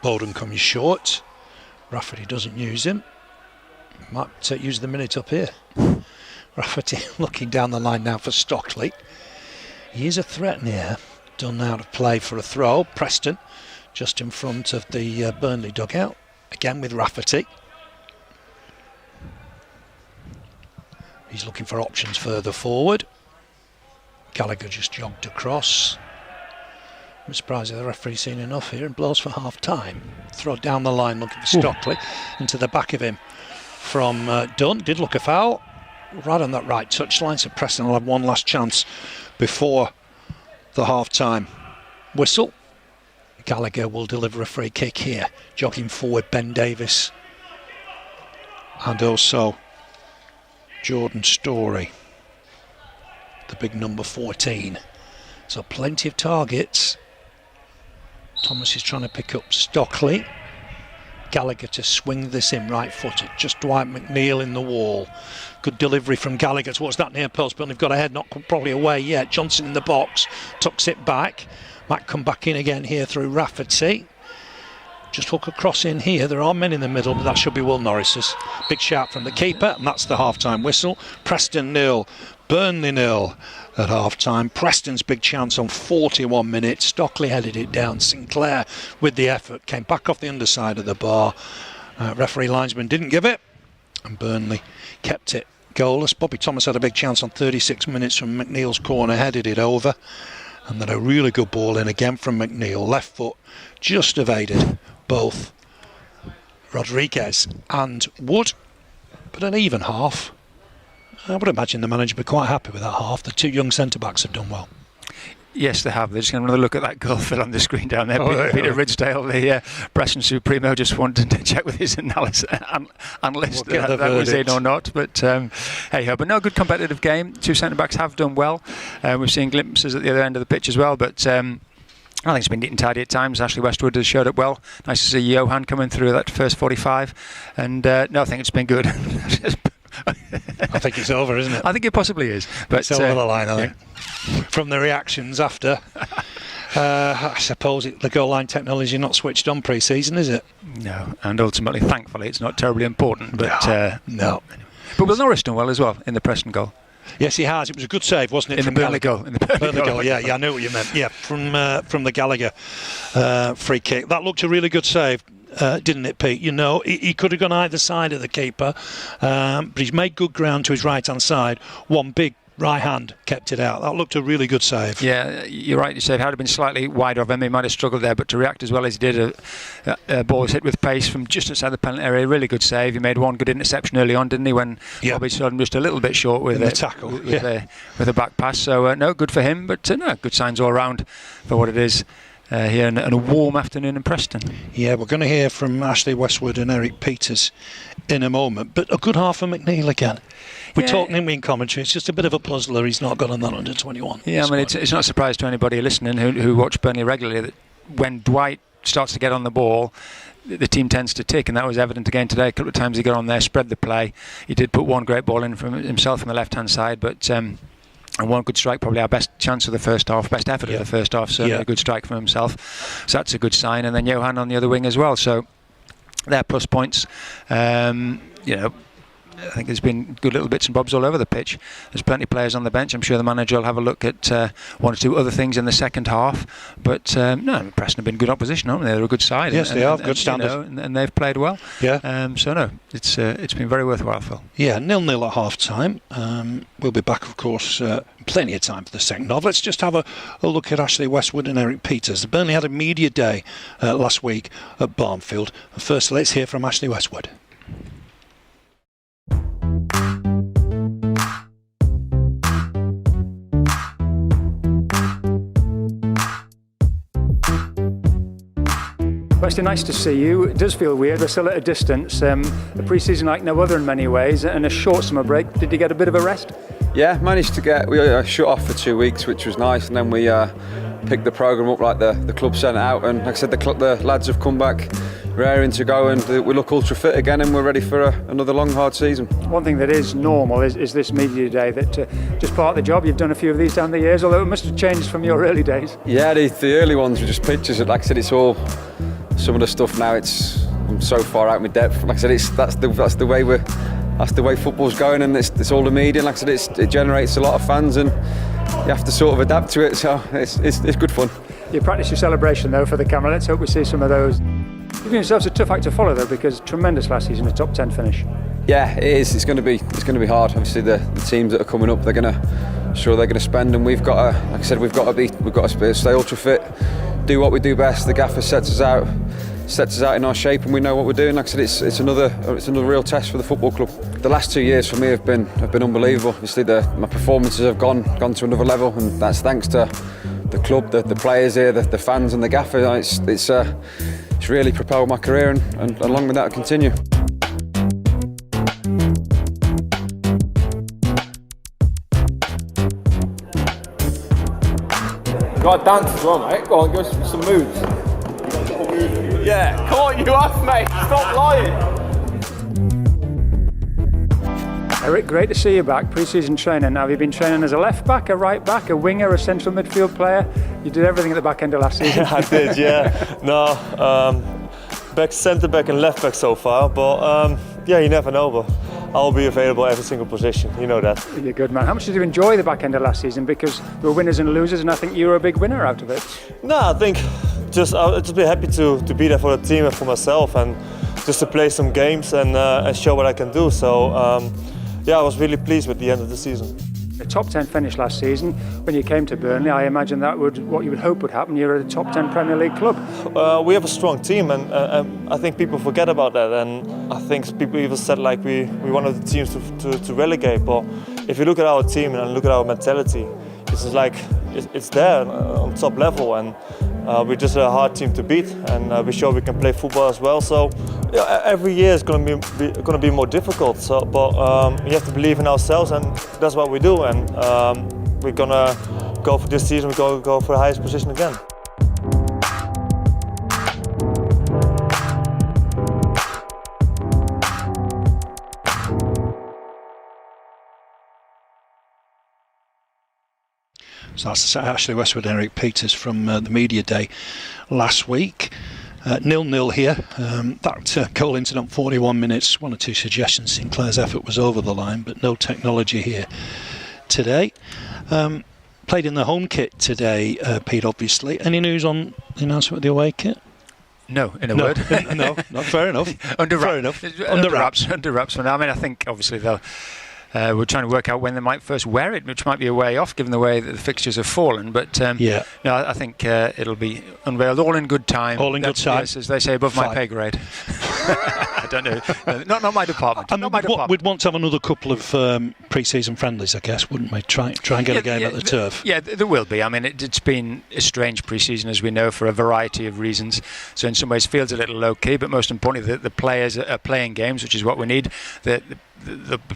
Bowden comes short. Rafferty doesn't use him. Might use the minute up here. Rafferty looking down the line now for Stockley. He is a threat here. Done out of play for a throw. Preston just in front of the Burnley dugout. Again with Rafferty. He's looking for options further forward. Gallagher just jogged across. I'm surprised the referee's seen enough here and blows for half time. Throw down the line looking for Stockley. Into the back of him from Dunn. Did look a foul. Right on that right touchline, so Preston will have one last chance before the half time whistle. Gallagher will deliver a free kick here. Jogging forward, Ben Davis. And also Jordan Storey, the big number 14. So plenty of targets. Thomas is trying to pick up Stockley. Gallagher to swing this in right footed. Just Dwight McNeil in the wall. Good delivery from Gallagher towards that near post, but they've got a head not probably away yet. Johnson in the box, tucks it back. Might come back in again here through Rafferty. Just hook across in here. There are men in the middle, but that should be Will Norris's. Big shout from the keeper, and that's the half-time whistle. Preston 0, Burnley 0 at half-time. Preston's big chance on 41 minutes. Stockley headed it down. Sinclair with the effort came back off the underside of the bar. Referee linesman didn't give it, and Burnley kept it goalless. Bobby Thomas had a big chance on 36 minutes from McNeil's corner, headed it over. And then a really good ball in again from McNeil. Left foot just evaded both Rodriguez and Wood. But an even half. I would imagine the manager would be quite happy with that half. The two young centre-backs have done well. Yes, they have. They're just going to look at that goal, Phil, on the screen down there. Peter Ridsdale, the Preston Supremo, just wanted to check with his analyst that was in or not. But hey-ho. But no, good competitive game. Two centre-backs have done well. We've seen glimpses at the other end of the pitch as well. But I think it's been neat and tidy at times. Ashley Westwood has showed up well. Nice to see Johan coming through that first 45. And no, I think it's been good. I think it's over, isn't it? I think it possibly is. But it's over the line, I think. From the reactions after. I suppose the goal line technology not switched on pre-season, is it? No, and ultimately, thankfully, it's not terribly important. But no. But Will Norris done well as well in the Preston goal. Yes, he has. It was a good save, wasn't it? In the Burnley goal. Yeah, I knew what you meant. Yeah, from the Gallagher free kick. That looked a really good save. Didn't it, Pete? You know, he could have gone either side of the keeper, but he's made good ground to his right-hand side. One big right hand kept it out. That looked a really good save. Yeah, you're right. You said had it been slightly wider of him, he might have struggled there, but to react as well as he did, a ball was hit with pace from just outside the penalty area. Really good save. He made one good interception early on, didn't he? When Bobby showed him just a little bit short with the tackle, with a back pass. So no, good for him. But no, good signs all round for what it is. Here and a warm afternoon in Preston. Yeah, we're going to hear from Ashley Westwood and Eric Peters in a moment, but a good half for McNeil again. We're talking him in commentary. It's just a bit of a puzzler. He's not got on that under 21. Yeah, I mean, it's not a surprise to anybody listening who watch Burnley regularly that when Dwight starts to get on the ball, the team tends to tick, and that was evident again today. A couple of times he got on there, spread the play. He did put one great ball in from himself from the left-hand side, but and one good strike, probably our best chance of the first half, best effort of the first half, certainly a good strike from himself. So that's a good sign. And then Johan on the other wing as well. So They're plus points. I think there's been good little bits and bobs all over the pitch. There's plenty of players on the bench. I'm sure the manager will have a look at one or two other things in the second half. But no, Preston have been good opposition, haven't they? They're a good side. Yes, they are. Good standard. And they've played well. Yeah. So no, it's been very worthwhile, Phil. Yeah, 0-0 at half time. We'll be back, of course, plenty of time for the second half. Let's just have a look at Ashley Westwood and Eric Peters. Burnley had a media day last week at Barnfield. First, let's hear from Ashley Westwood. Preston, nice to see you. It does feel weird, we're still at a distance. A pre-season like no other in many ways, and a short summer break. Did you get a bit of a rest? Yeah, managed to get, we shut off for 2 weeks, which was nice, and then we picked the programme up like the club sent out, and like I said, the lads have come back raring to go, and we look ultra fit again, and we're ready for another long, hard season. One thing that is normal is this media day, that just part of the job. You've done a few of these down the years, although it must have changed from your early days. Yeah, the early ones were just pictures. Like I said, it's all, some of the stuff now, I'm so far out of my depth. Like I said, that's the way football's going, and it's all the media. And like I said, it generates a lot of fans, and you have to sort of adapt to it. So it's good fun. You practice your celebration though for the camera. Let's hope we see some of those. You've given yourselves a tough act to follow though, because tremendous last season, a top 10 finish. Yeah, it is. It's going to be hard. Obviously, the teams that are coming up, they're going to spend, and we've got to, like I said, we've got to stay ultra fit, do what we do best. The gaffer sets us out in our shape, and we know what we're doing. Like I said, it's another real test for the football club. The last 2 years for me have been unbelievable. Obviously, my performances have gone to another level, and that's thanks to the club, the players here, the fans, and the gaffer. It's really propelled my career, and along with that, I'll continue. Got to dance as well, mate. Go on, give us some moves. Yeah, come on, you off, mate. Stop lying. Eric, great to see you back. Pre-season training. Now, have you been training as a left back, a right back, a winger, a central midfield player? You did everything at the back end of last season. I did, yeah. No, centre back and left back so far, but yeah, you never know. But I'll be available every single position. You know that. You're a good man. How much did you enjoy the back end of last season? Because there were winners and losers, and I think you were a big winner out of it. No, I think I'll just be happy to be there for the team and for myself, and just to play some games and show what I can do. So yeah, I was really pleased with the end of the season. A top 10 finish last season. When you came to Burnley, I imagine that what you would hope would happen. You're at a top 10 Premier League club. We have a strong team, and I think people forget about that. And I think people even said like we're one of the teams to relegate. But if you look at our team and look at our mentality, it's just like it's there on top level, and we're just a hard team to beat, and we show we can play football as well. So yeah, every year is going to be more difficult. So, but you have to believe in ourselves, and that's what we do. And we're going to go for this season. We're going to go for the highest position again. So that's Ashley Westwood and Eric Peters from the media day last week. 0-0 here. That goal incident, 41 minutes. One or two suggestions. Sinclair's effort was over the line, but no technology here today. Played in the home kit today, Pete, obviously. Any news on the announcement of the away kit? No, in a word. No, not fair enough. Under wraps. For now. I mean, I think obviously they'll. We're trying to work out when they might first wear it, which might be a way off, given the way that the fixtures have fallen. But yeah, no, I think it'll be unveiled all in good time. All in good time. Yes, as they say, above my pay grade. I don't know. Not my department. I mean, we'd want to have another couple of pre-season friendlies, I guess, wouldn't we? Try and get a game at the turf. Yeah, there will be. I mean, it's been a strange pre-season, as we know, for a variety of reasons. So in some ways, feels a little low-key, but most importantly, the players are playing games, which is what we need. They're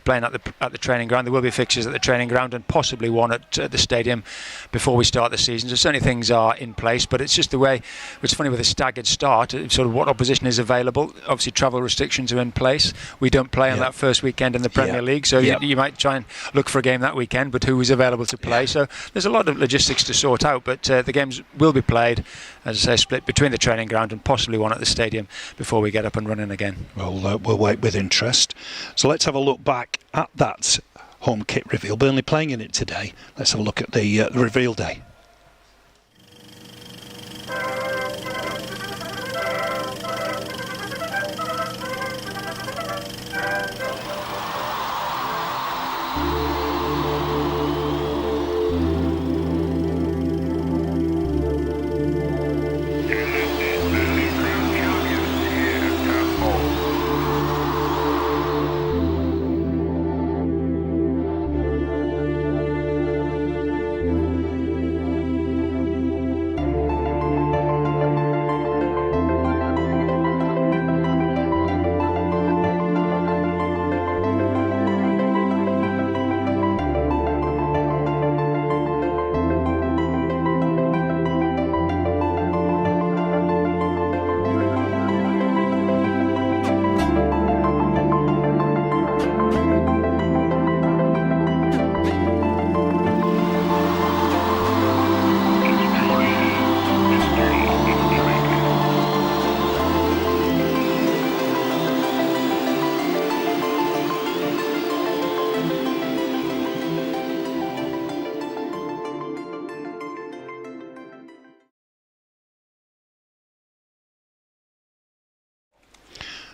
playing at the training ground. There will be fixtures at the training ground and possibly one at the stadium before we start the season. So certainly things are in place, but it's just the way. It's funny with a staggered start, sort of what opposition is available. obviously travel restrictions are in place. We don't play on that first weekend in the Premier League, so you might try and look for a game that weekend, but who is available to play? So there's a lot of logistics to sort out, but the games will be played, as I say, split between the training ground and possibly one at the stadium before we get up and running again. We'll wait with interest. So let's have a look back at that home kit reveal. Burnley playing in it today. Let's have a look at the reveal day.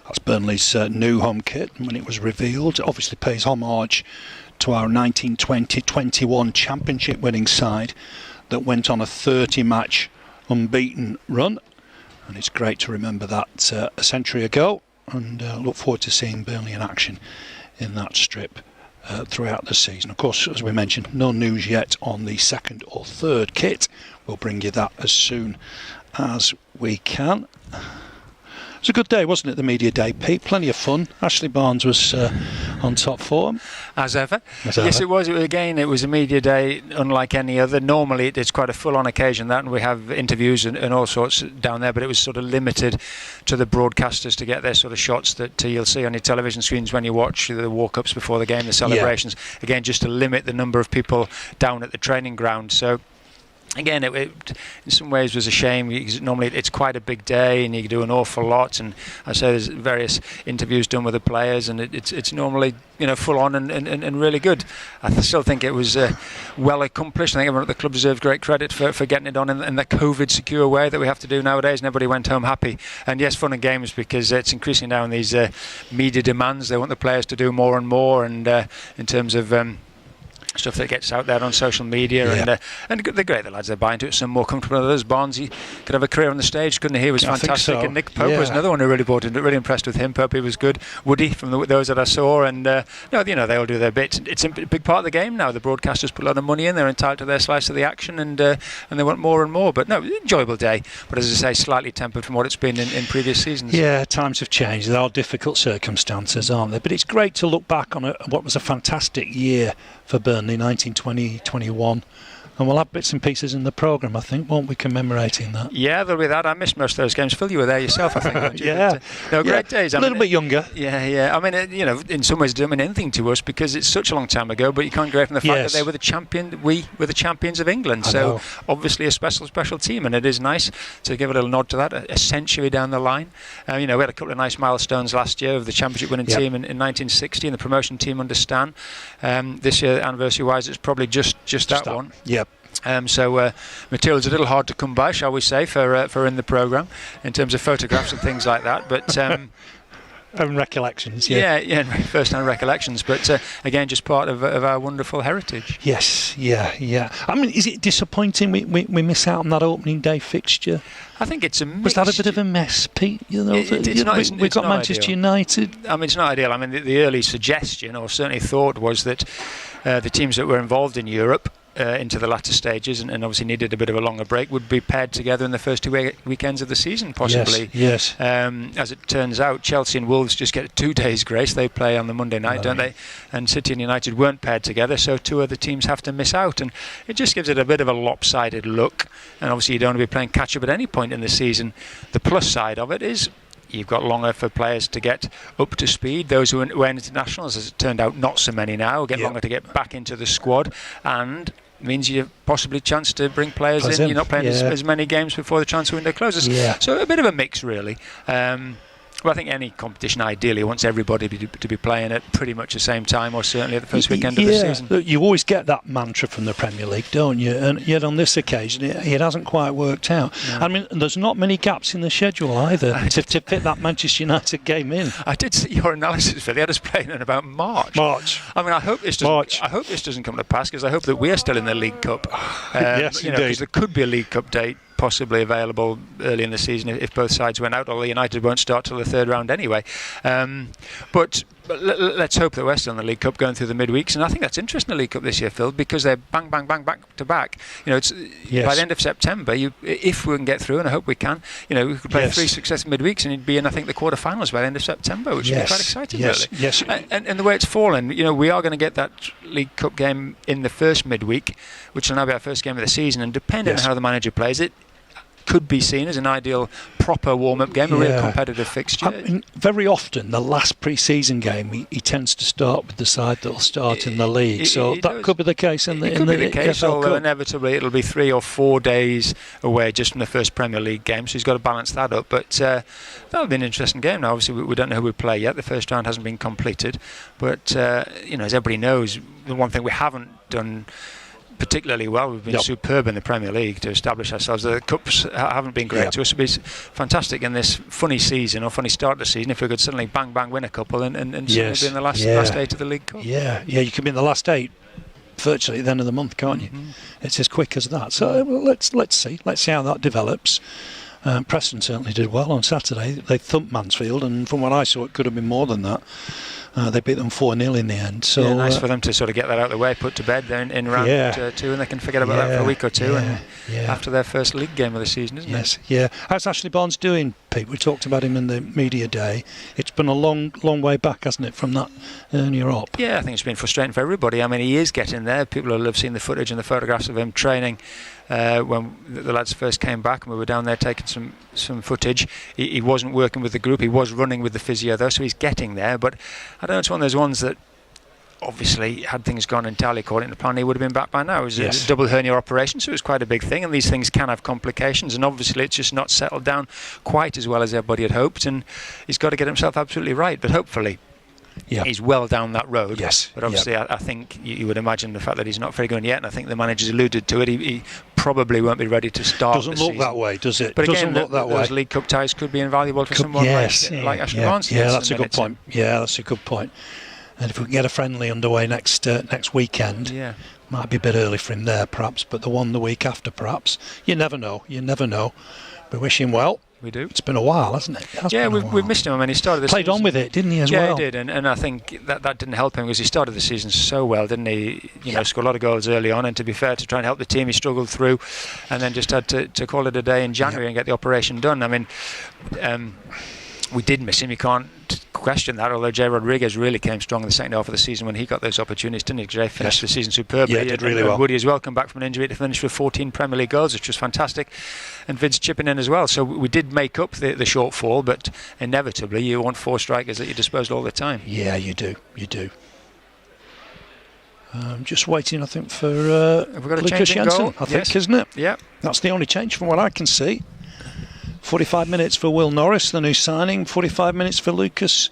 That's Burnley's new home kit, and when it was revealed, it obviously pays homage to our 1920-21 championship winning side that went on a 30-match unbeaten run, and it's great to remember that a century ago, and look forward to seeing Burnley in action in that strip throughout the season. Of course, as we mentioned, no news yet on the second or third kit. We'll bring you that as soon as we can. It was a good day, wasn't it, the media day, Pete? Plenty of fun. Ashley Barnes was on top form. As ever. Yes, it was. Again, it was a media day unlike any other. Normally it's quite a full-on occasion, that, and we have interviews and all sorts down there, but it was sort of limited to the broadcasters to get their sort of shots that you'll see on your television screens when you watch the walk-ups before the game, the celebrations. Yeah. Again, just to limit the number of people down at the training ground. So again, it in some ways was a shame, because normally it's quite a big day and you can do an awful lot, and I say there's various interviews done with the players, and it's normally, you know, full on and really good. I still think it was well accomplished. I think everyone at the club deserves great credit for getting it done in the COVID secure way that we have to do nowadays, and everybody went home happy. And yes, fun and games, because it's increasing now in these media demands. They want the players to do more and more, and in terms of stuff that gets out there on social media, and they're great, the lads. They're buying into it. Some more comfortable than others. Barnes, he could have a career on the stage, couldn't he? He was fantastic. So. And Nick Pope was another one who really bought into it. Really impressed with him. Pope, he was good. Woody, from those that I saw, and they all do their bit. It's a big part of the game now. The broadcasters put a lot of money in. They're entitled to their slice of the action, and they want more and more. But no, enjoyable day. But as I say, slightly tempered from what it's been in previous seasons. Yeah, times have changed. There are difficult circumstances, aren't there? But it's great to look back on what was a fantastic year for Burnley, 1920-21, and we'll have bits and pieces in the programme, I think, won't we, commemorating that? Yeah, there'll be that. I missed most of those games. Phil, you were there yourself, I think, weren't you? Yeah. But, great days. A little bit younger. Yeah. I mean, in some ways it doesn't mean anything to us because it's such a long time ago, but you can't go away from the fact that they were the champion. We were the champions of England, so obviously a special team, and it is nice to give a little nod to that a century down the line. We had a couple of nice milestones last year of the championship winning team in 1960 and the promotion team under Stan. This year, anniversary-wise, it's probably just that one. Yep. So material's a little hard to come by, shall we say, for in the programme in terms of photographs and things like that. But and recollections, first-hand recollections. But again, just part of our wonderful heritage. Yes, yeah. I mean, is it disappointing we miss out on that opening day fixture? I think it's a mix. Was that a bit of a mess, Pete? We've got Manchester ideal. United. I mean, it's not ideal. I mean, the early suggestion, or certainly thought, was that the teams that were involved in Europe into the latter stages and obviously needed a bit of a longer break would be paired together in the first two weekends of the season, possibly. Yes. As it turns out, Chelsea and Wolves just get 2 days grace. They play on the Monday night, don't they? And City and United weren't paired together, so two other teams have to miss out, and it just gives it a bit of a lopsided look. And obviously you don't want to be playing catch-up at any point in the season. The plus side of it is you've got longer for players to get up to speed. Those who were internationals, as it turned out, not so many now, get longer to get back into the squad, and means you have possibly chance to bring players in. You're not playing as many games before the transfer window closes. So a bit of a mix, really. Well, I think any competition ideally wants everybody to be playing at pretty much the same time, or certainly at the first weekend of the season. Look, you always get that mantra from the Premier League, don't you? And yet on this occasion, it hasn't quite worked out. No. I mean, there's not many gaps in the schedule either to fit that Manchester United game in. I did see your analysis for they had us playing in about March. I mean, I hope this doesn't come to pass, because I hope that we are still in the League Cup. Yes, indeed. Because there could be a League Cup date possibly available early in the season if both sides went out, although United won't start till the third round anyway. But let's hope that we're still in the League Cup going through the midweeks, and I think that's interesting, the League Cup this year, Phil, because they're bang, bang, bang, back to back. It's by the end of September, if we can get through, and I hope we can, we could play 3 successive midweeks, and you'd be in, I think, the quarter-finals by the end of September, which would be quite exciting, really. Yes. And the way it's fallen, we are going to get that League Cup game in the first midweek, which will now be our first game of the season, and depending on how the manager plays it, could be seen as an ideal proper warm-up game, a real competitive fixture. I mean, very often the last pre-season game he tends to start with the side that will start in the league, so that could be the case in the case, FL although Cup. Inevitably it'll be 3 or 4 days away just from the first Premier League game, so he's got to balance that up. But that'll be an interesting game. Now obviously we don't know who we play yet, the first round hasn't been completed, but as everybody knows, the one thing we haven't done particularly well, we've been superb in the Premier League to establish ourselves. The Cups haven't been great to us. It would be fantastic in this funny season, or funny start of the season, if we could suddenly bang bang win a couple and certainly be in the last 8 of the League Cup. You could be in the last 8 virtually at the end of the month, can't you? It's as quick as that. So let's see how that develops. Preston certainly did well on Saturday. They thumped Mansfield, and from what I saw, it could have been more than that. They beat them 4-0 in the end. So nice for them to sort of get that out of the way, put to bed there in round 2, and they can forget about that for a week or two. After their first league game of the season, isn't it? Yes. How's Ashley Barnes doing, Pete? We talked about him in the media day. It's been a long way back, hasn't it, from that hernia op? Yeah, I think it's been frustrating for everybody. I mean, he is getting there. People will have seen the footage and the photographs of him training when the lads first came back, and we were down there taking some footage. He wasn't working with the group. He was running with the physio though, so he's getting there. But I don't know, it's one of those ones that obviously, had things gone entirely according to plan, he would have been back by now. It was a double hernia operation, so it was quite a big thing, and these things can have complications, and obviously it's just not settled down quite as well as everybody had hoped, and he's got to get himself absolutely right. But hopefully he's well down that road. But obviously I think you would imagine the fact that he's not very good yet, and I think the manager's alluded to it, he probably won't be ready to start. Doesn't look that way, does it? But doesn't again, look that those way. League Cup ties could be invaluable for someone like Ashley Barnes. That's a good point. That's a good point. And if we can get a friendly underway next weekend, might be a bit early for him there perhaps, but the week after perhaps. You never know. We wish him well. We do. It's been a while, hasn't it? We've missed him. I mean, he started the season. Played on with it, didn't he, as well? Yeah, he did, and I think that didn't help him, because he started the season so well, didn't he? Scored a lot of goals early on, and to be fair, to try and help the team, he struggled through, and then just had to call it a day in January and get the operation done. I mean, we did miss him. You can't question that, although Jay Rodriguez really came strong in the second half of the season when he got those opportunities, didn't he? Jay finished the season superbly. Yeah, did really well. Woody as well, come back from an injury to finish with 14 Premier League goals, which was fantastic, and Vince chipping in as well. So we did make up the shortfall, but inevitably you want 4 strikers at your disposal all the time. Yeah, you do. Just waiting, I think, for Lucas Jensen, I think, isn't it? Yeah. That's the only change from what I can see. 45 minutes for Will Norris, the new signing. 45 minutes for Lucas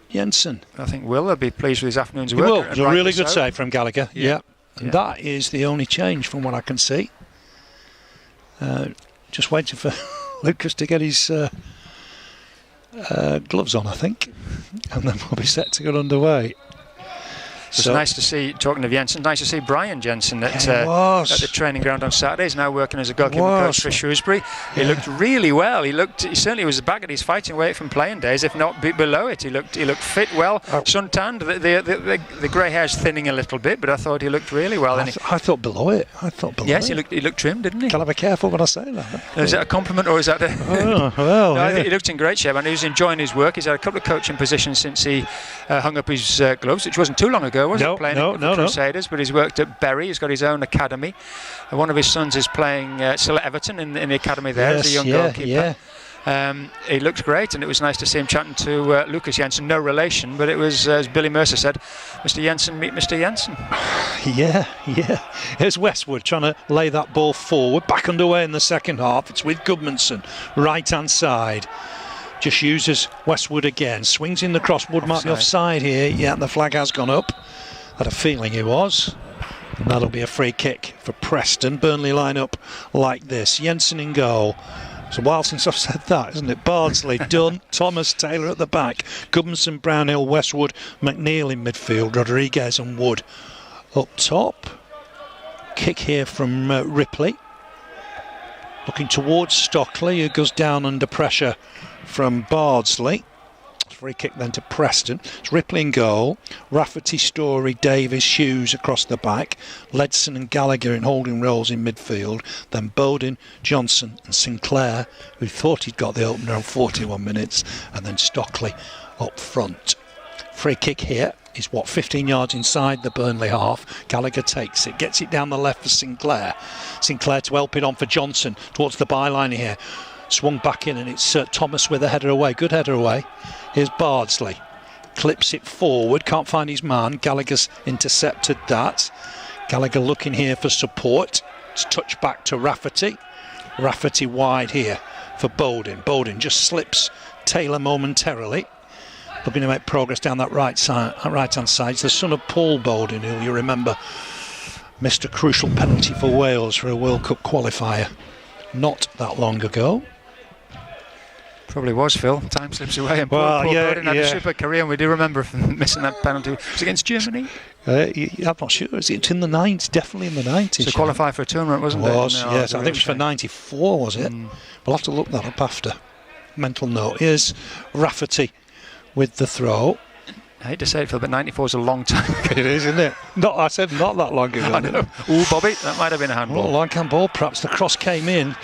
Jensen. I think will be pleased with his afternoon's work. He will. It's a really good save from Gallagher. And that is the only change from what I can see. Just waiting for Lucas to get his gloves on, I think, and then we'll be set to get underway. It's nice to see, talking of Jensen, nice to see Brian Jensen at the training ground on Saturday. He's now working as a goalkeeper coach for Shrewsbury. He looked really well. He certainly was back at his fighting weight from playing days, if not below it. He looked fit well, suntanned. The grey hair's thinning a little bit, but I thought he looked really well. I thought below it. Yes, he looked trim, didn't he? Gotta be careful when I say that. Is that a compliment, or is that I think he looked in great shape, and he was enjoying his work. He's had a couple of coaching positions since he hung up his gloves, which wasn't too long ago. Playing for Crusaders, but he's worked at Bury. He's got his own academy. One of his sons is playing still at Everton in the academy there as a young goalkeeper. He looked great, and it was nice to see him chatting to Lucas Jensen. No relation, but it was, as Billy Mercer said, Mr. Jensen, meet Mr. Jensen. Yeah. Here's Westwood trying to lay that ball forward. Back underway in the second half. It's with Gudmundsson, right-hand side. Just uses Westwood again. Swings in the cross. Wood might be offside here. Yeah, the flag has gone up. Had a feeling it was. And that'll be a free kick for Preston. Burnley line up like this. Jensen in goal. It's a while since I've said that, isn't it? Bardsley, Dunn, Thomas, Taylor at the back. Gudmundsson, Brownhill, Westwood, McNeil in midfield. Rodriguez and Wood up top. Kick here from Ripley. Looking towards Stockley, who goes down under pressure from Bardsley. Free kick then to Preston. It's Ripley in goal. Rafferty, Story, Davis, Hughes across the back. Ledson and Gallagher in holding roles in midfield. Then Bowden, Johnson and Sinclair, who thought he'd got the opener on 41 minutes. And then Stockley up front. Free kick here is 15 yards inside the Burnley half. Gallagher takes it, gets it down the left for Sinclair. Sinclair to help it on for Johnson towards the byline here. Swung back in, and it's Thomas with a header away. Good header away. Here's Bardsley. Clips it forward. Can't find his man. Gallagher's intercepted that. Gallagher looking here for support. It's touched back to Rafferty. Rafferty wide here for Bowden. Bowden just slips Taylor momentarily. Looking to make progress down that right-hand side. It's the son of Paul Bowden, who you remember missed a crucial penalty for Wales for a World Cup qualifier not that long ago. Probably was, Phil. Time slips away, and Paul Bowden had a super career, and we do remember him missing that penalty. Was it against Germany? I'm not sure. Is it in the 90s? Definitely in the 90s. So qualified for a tournament, wasn't it? Yes. I think it was for 94, was it? We'll have to look that up after. Mental note. Here's Rafferty with the throw. I hate to say it, Phil, but 94 is a long time ago. It is, isn't it? I said not that long ago. I know. Ooh, Bobby, that might have been a handball. Long handball, perhaps. The cross came in,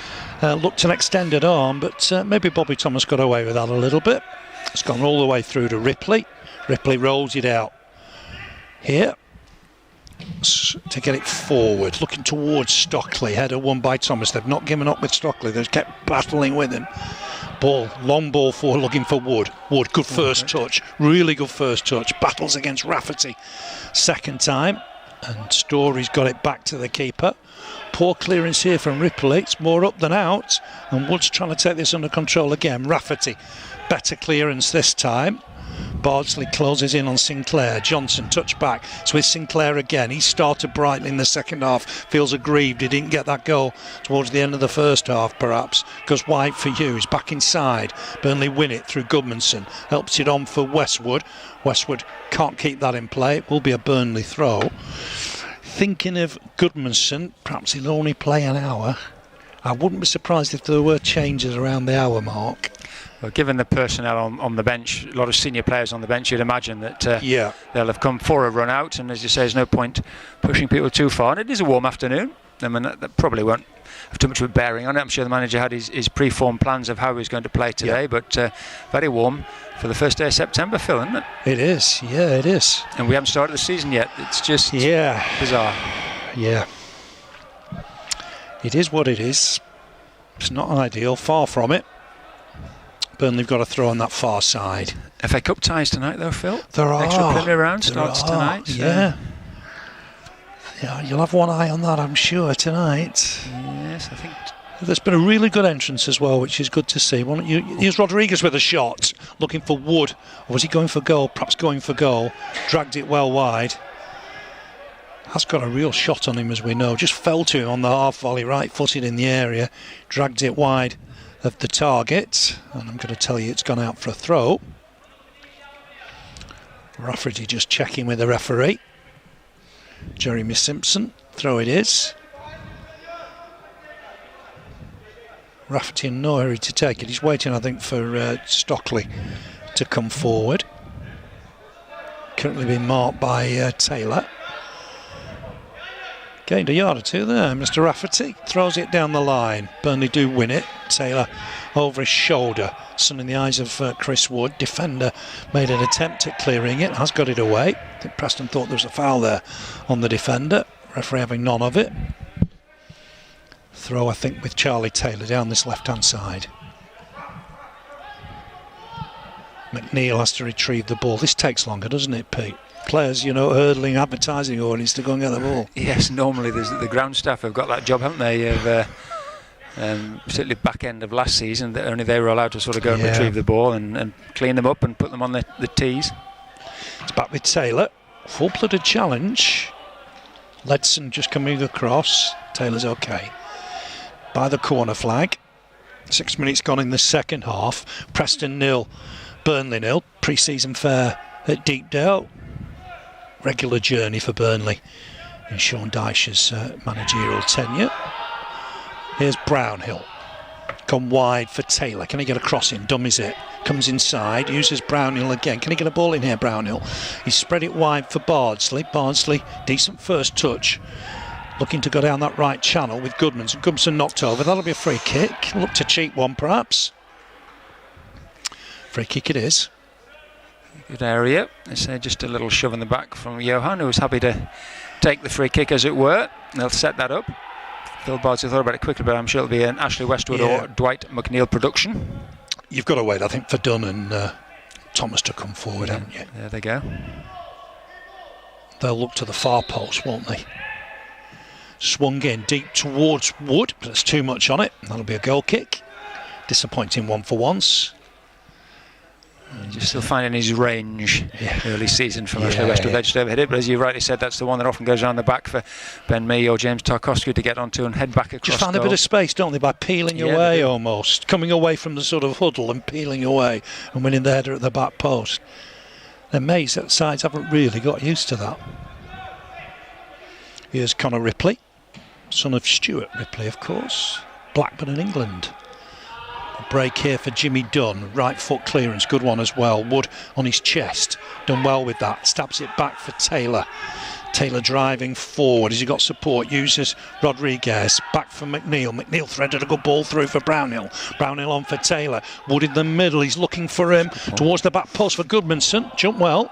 looked an extended arm, but maybe Bobby Thomas got away with that a little bit. It's gone all the way through to Ripley. Ripley rolls it out here to get it forward, looking towards Stockley. Header won by Thomas. They've not given up with Stockley. They've kept battling with him. Long ball forward, looking for Wood. Wood, good first touch, really good first touch. Battles against Rafferty second time, and Story's got it back to the keeper. Poor clearance here from Ripley. It's more up than out, and Wood's trying to take this under control again. Rafferty, better clearance this time. Bardsley closes in on Sinclair. Johnson touch back. It's with Sinclair again. He started brightly in the second half. Feels aggrieved he didn't get that goal towards the end of the first half, perhaps. Goes wide for Hughes. Back inside. Burnley win it through Gudmundsson. Helps it on for Westwood. Westwood can't keep that in play. It will be a Burnley throw. Thinking of Gudmundsson, perhaps he'll only play an hour. I wouldn't be surprised if there were changes around the hour mark. Well, given the personnel on the bench, a lot of senior players on the bench, you'd imagine that they'll have come for a run out, and as you say, there's no point pushing people too far. And it is a warm afternoon. I mean, that probably won't have too much of a bearing on it. I'm sure the manager had his pre-formed plans of how he was going to play today, but very warm for the first day of September, Phil, isn't it? It is, yeah, it is. And we haven't started the season yet. It's just bizarre. Yeah. It is what it is. It's not ideal, far from it. Burnley have got a throw on that far side. FA Cup ties tonight, though, Phil. There are. Extra preliminary round starts tonight. So. Yeah, you'll have one eye on that, I'm sure, tonight. Yes, I think. There's been a really good entrance as well, which is good to see. Here's Rodriguez with a shot, looking for Wood. Or was he going for goal? Perhaps going for goal. Dragged it well wide. Has got a real shot on him, as we know. Just fell to him on the half volley, right-footed in the area. Dragged it wide of the target, and I'm going to tell you it's gone out for a throw. Rafferty just checking with the referee. Jeremy Simpson, throw it is. Rafferty in no hurry to take it. He's waiting, I think, for Stockley to come forward. Currently being marked by Taylor. Gained a yard or two there. Mr. Rafferty throws it down the line. Burnley do win it. Taylor over his shoulder. Sun in the eyes of Chris Wood. Defender made an attempt at clearing it. Has got it away. I think Preston thought there was a foul there on the defender. Referee having none of it. Throw, I think, with Charlie Taylor down this left-hand side. McNeil has to retrieve the ball. This takes longer, doesn't it, Pete? Players, hurdling advertising audience to go and get the ball. Yes, normally the ground staff have got that job, haven't they? Particularly back end of last season, that only they were allowed to sort of go and retrieve the ball and clean them up and put them on the tees. It's back with Taylor. Full-blooded challenge. Ledson just coming across. Taylor's okay. By the corner flag. 6 minutes gone in the second half. Preston 0, Burnley 0. Pre-season fair at Deepdale. Regular journey for Burnley in Sean Dyche's managerial tenure. Here's Brownhill. Gone wide for Taylor. Can he get a cross in? Dummies it. Comes inside. Uses Brownhill again. Can he get a ball in here, Brownhill? He's spread it wide for Bardsley. Bardsley, decent first touch. Looking to go down that right channel with Goodmanson. Goodmanson knocked over. That'll be a free kick. Look to cheat one, perhaps. Free kick it is. Good area. They say just a little shove in the back from Johan, who was happy to take the free kick, as it were. They'll set that up. Phil Bardsley thought about it quickly, but I'm sure it'll be an Ashley Westwood or Dwight McNeil production. You've got to wait, I think, for Dunn and Thomas to come forward, haven't you? There they go. They'll look to the far post, won't they? Swung in deep towards Wood, but there's too much on it. That'll be a goal kick. Disappointing one for once. Just still finding his range early season from Ashley Westwood. They just overhit it, but as you rightly said, that's the one that often goes around the back for Ben Mee or James Tarkowski to get onto and head back across. Just find a bit of space, don't they, by peeling away almost. Coming away from the sort of huddle and peeling away and winning the header at the back post. Then May's sides haven't really got used to that. Here's Connor Ripley, son of Stuart Ripley, of course. Blackburn in England. Break here for Jimmy Dunn, right foot clearance, good one as well. Wood on his chest, done well with that. Stabs it back for Taylor. Taylor driving forward. Has he got support? Uses Rodriguez. Back for McNeil. McNeil threaded a good ball through for Brownhill. Brownhill on for Taylor. Wood in the middle. He's looking for him towards the back post for Goodmanson. Jump well.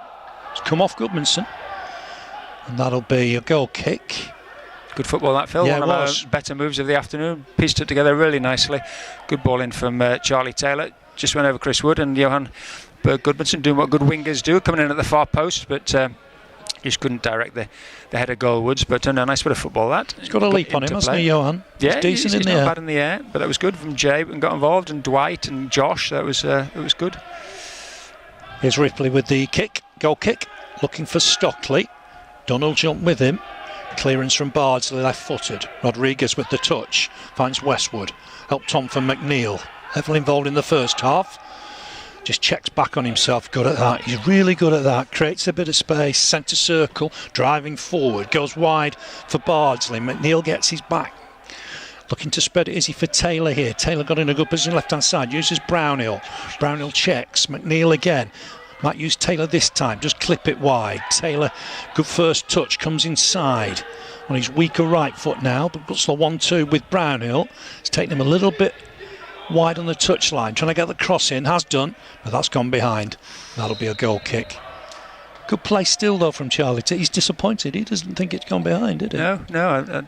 It's come off Goodmanson. And that'll be a goal kick. Good football that, Phil. Yeah, one of our better moves of the afternoon. Pieced it together really nicely. Good ball in from Charlie Taylor. Just went over Chris Wood and Johan Berg Goodmanson doing what good wingers do, coming in at the far post, but just couldn't direct the header goalwards. But a nice bit of football that. He's got a leap on him, hasn't he, Johan? Yeah, he's decent he's in not the air. bad in the air, but that was good from Jay and got involved, and Dwight and Josh. That was it was good. Here's Ripley with the kick, goal kick, looking for Stockley. Donald jumped with him. Clearance from Bardsley, left-footed. Rodriguez with the touch. Finds Westwood. Helped on from McNeil. Heavily involved in the first half. Just checks back on himself. Good at that. He's really good at that. Creates a bit of space. Centre circle. Driving forward. Goes wide for Bardsley. McNeil gets his back. Looking to spread it. Is he for Taylor here? Taylor got in a good position left-hand side. Uses Brownhill. Brownhill checks. McNeil again. Might use Taylor this time, just clip it wide. Taylor, good first touch, comes inside on his weaker right foot now, but puts the 1-2 with Brownhill. It's taken him a little bit wide on the touchline, trying to get the cross in, has done, but that's gone behind. That'll be a goal kick. Good play still though from Charlie. He's disappointed, he doesn't think it's gone behind, did he? No,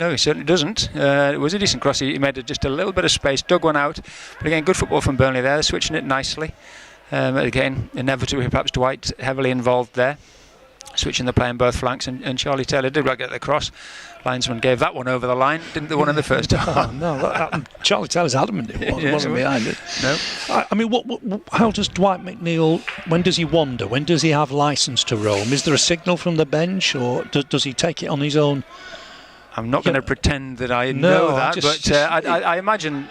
he certainly doesn't. It was a decent cross, he made just a little bit of space, dug one out, but again, good football from Burnley there, switching it nicely. Again, inevitably perhaps Dwight heavily involved there, switching the play on both flanks, and Charlie Taylor did get the cross. Linesman gave that one over the line, didn't the one in the first half? No, Charlie Taylor's adamant it wasn't behind it. No. I mean, how does Dwight McNeil, when does he wander? When does he have licence to roam? Is there a signal from the bench, or does he take it on his own? I'm not going to pretend that I know that, but I imagine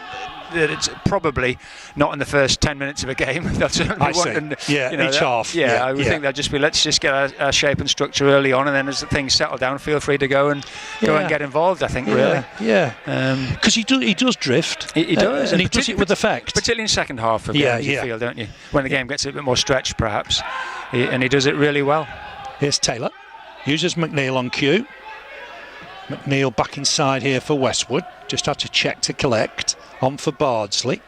that it's probably not in the first 10 minutes of a game. That's each half. I would think they'll just be, let's just get our shape and structure early on, and then as things settle down, feel free to go and get involved, I think, really. Yeah. Because he does drift. He does. And he does it with effect. Particularly in second half of games, you feel, don't you? When the game gets a bit more stretched, perhaps. And he does it really well. Here's Taylor. Uses McNeil on cue. McNeil back inside here for Westwood. Just had to check to collect. On for Bardsley.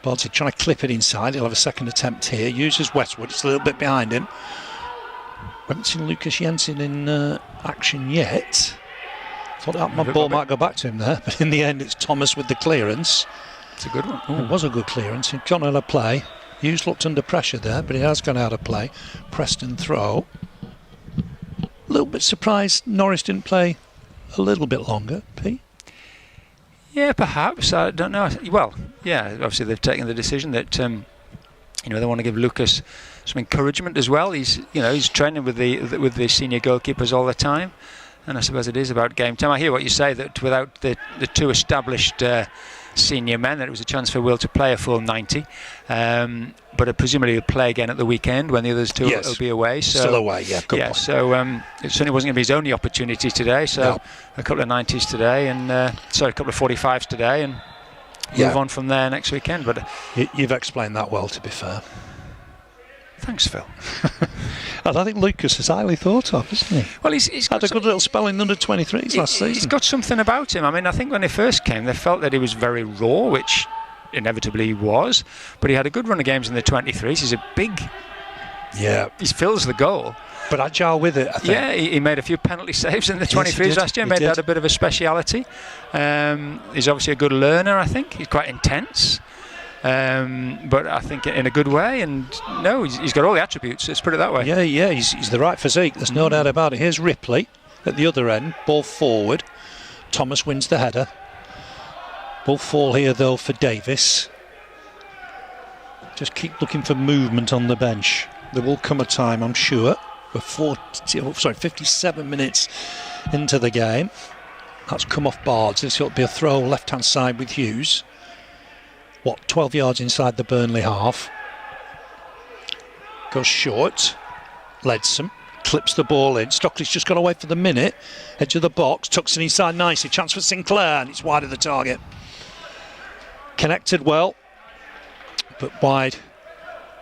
Bardsley trying to clip it inside. He'll have a second attempt here. Uses Westwood. It's a little bit behind him. We haven't seen Lucas Jensen in action yet. Thought that ball might go back to him there, but in the end it's Thomas with the clearance. It's a good one. It was a good clearance. He'd gone on a play. Hughes looked under pressure there, but he has gone out of play. Preston throw. A little bit surprised Norris didn't play a little bit longer, Pete. Yeah, perhaps. I don't know. Well, yeah, obviously they've taken the decision that they want to give Lucas some encouragement as well. He's training with the senior goalkeepers all the time, and I suppose it is about game time. I hear what you say, that without the two established senior men, that it was a chance for Will to play a full 90. But presumably he'll play again at the weekend when the others two will be away. So, still away, yeah. Good point. So it certainly wasn't going to be his only opportunity today. So a couple of 90s today, and a couple of 45s today, and move on from there next weekend. But you've explained that well, to be fair. Thanks, Phil. And I think Lucas is highly thought of, isn't he? Well, he's had a good little spell in under 23s last season. He's got something about him. I mean, I think when he first came, they felt that he was very raw, which inevitably he was. But he had a good run of games in the 23s. He's a big... Yeah. He fills the goal. But agile with it, I think. Yeah, he made a few penalty saves in the 23s last year. Made that a bit of a speciality. He's obviously a good learner, I think. He's quite intense. But I think in a good way, and he's got all the attributes, let's put it that way. Yeah, he's the right physique, there's no doubt about it. Here's Ripley at the other end, ball forward. Thomas wins the header. Ball fall here though for Davis. Just keep looking for movement on the bench. There will come a time, I'm sure. We're 57 minutes into the game. That's come off Bards. This ought to be a throw left hand side with Hughes. 12 yards inside the Burnley half. Goes short. Ledson clips the ball in. Stockley's just got away for the minute. Edge of the box, tucks it inside nicely. Chance for Sinclair, and it's wide of the target. Connected well, but wide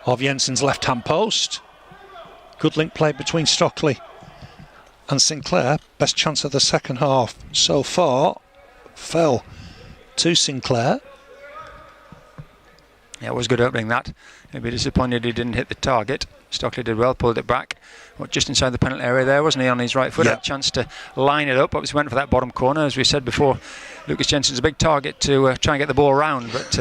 of Jensen's left-hand post. Good link play between Stockley and Sinclair. Best chance of the second half so far. Fell to Sinclair. Yeah, it was good opening that. He'd be disappointed he didn't hit the target. Stockley did well, pulled it back. Just inside the penalty area there, wasn't he, on his right foot? Had a chance to line it up. Obviously went for that bottom corner. As we said before, Lucas Jensen's a big target to try and get the ball around, but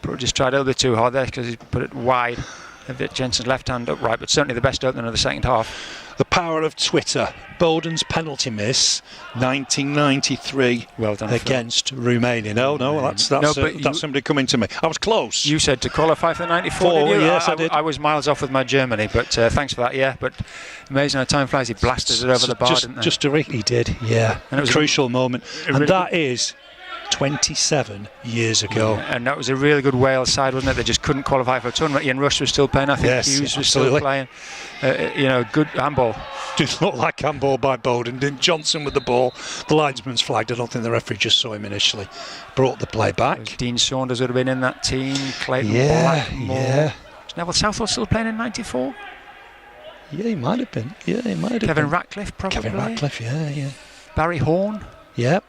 probably just tried a little bit too hard there because he put it wide of Jensen's left hand upright, but certainly the best opening of the second half. The power of Twitter. Bowden's penalty miss, 1993, well done, against Romania. No, that's somebody coming to me. I was close. You said to qualify for the 94, did you? Yes, I did. I was miles off with my Germany, but thanks for that, yeah. But amazing how time flies. He blasted it over the bar, didn't he? He did, yeah. And it was a crucial moment. And that is 27 years ago. Yeah, and that was a really good Wales side, wasn't it? They just couldn't qualify for a tournament. Ian Rush was still playing. I think Hughes was still playing. Good handball. Didn't look like handball by Bowden. Didn't Johnson with the ball. The linesman's flagged. I don't think the referee just saw him initially. Brought the play back. Dean Saunders would have been in that team. Clayton Blackmore. Yeah. Was Neville Southwell still playing in 94? Yeah, he might have been. Kevin Ratcliffe, probably. Kevin Ratcliffe, yeah. Barry Horn. Yeah.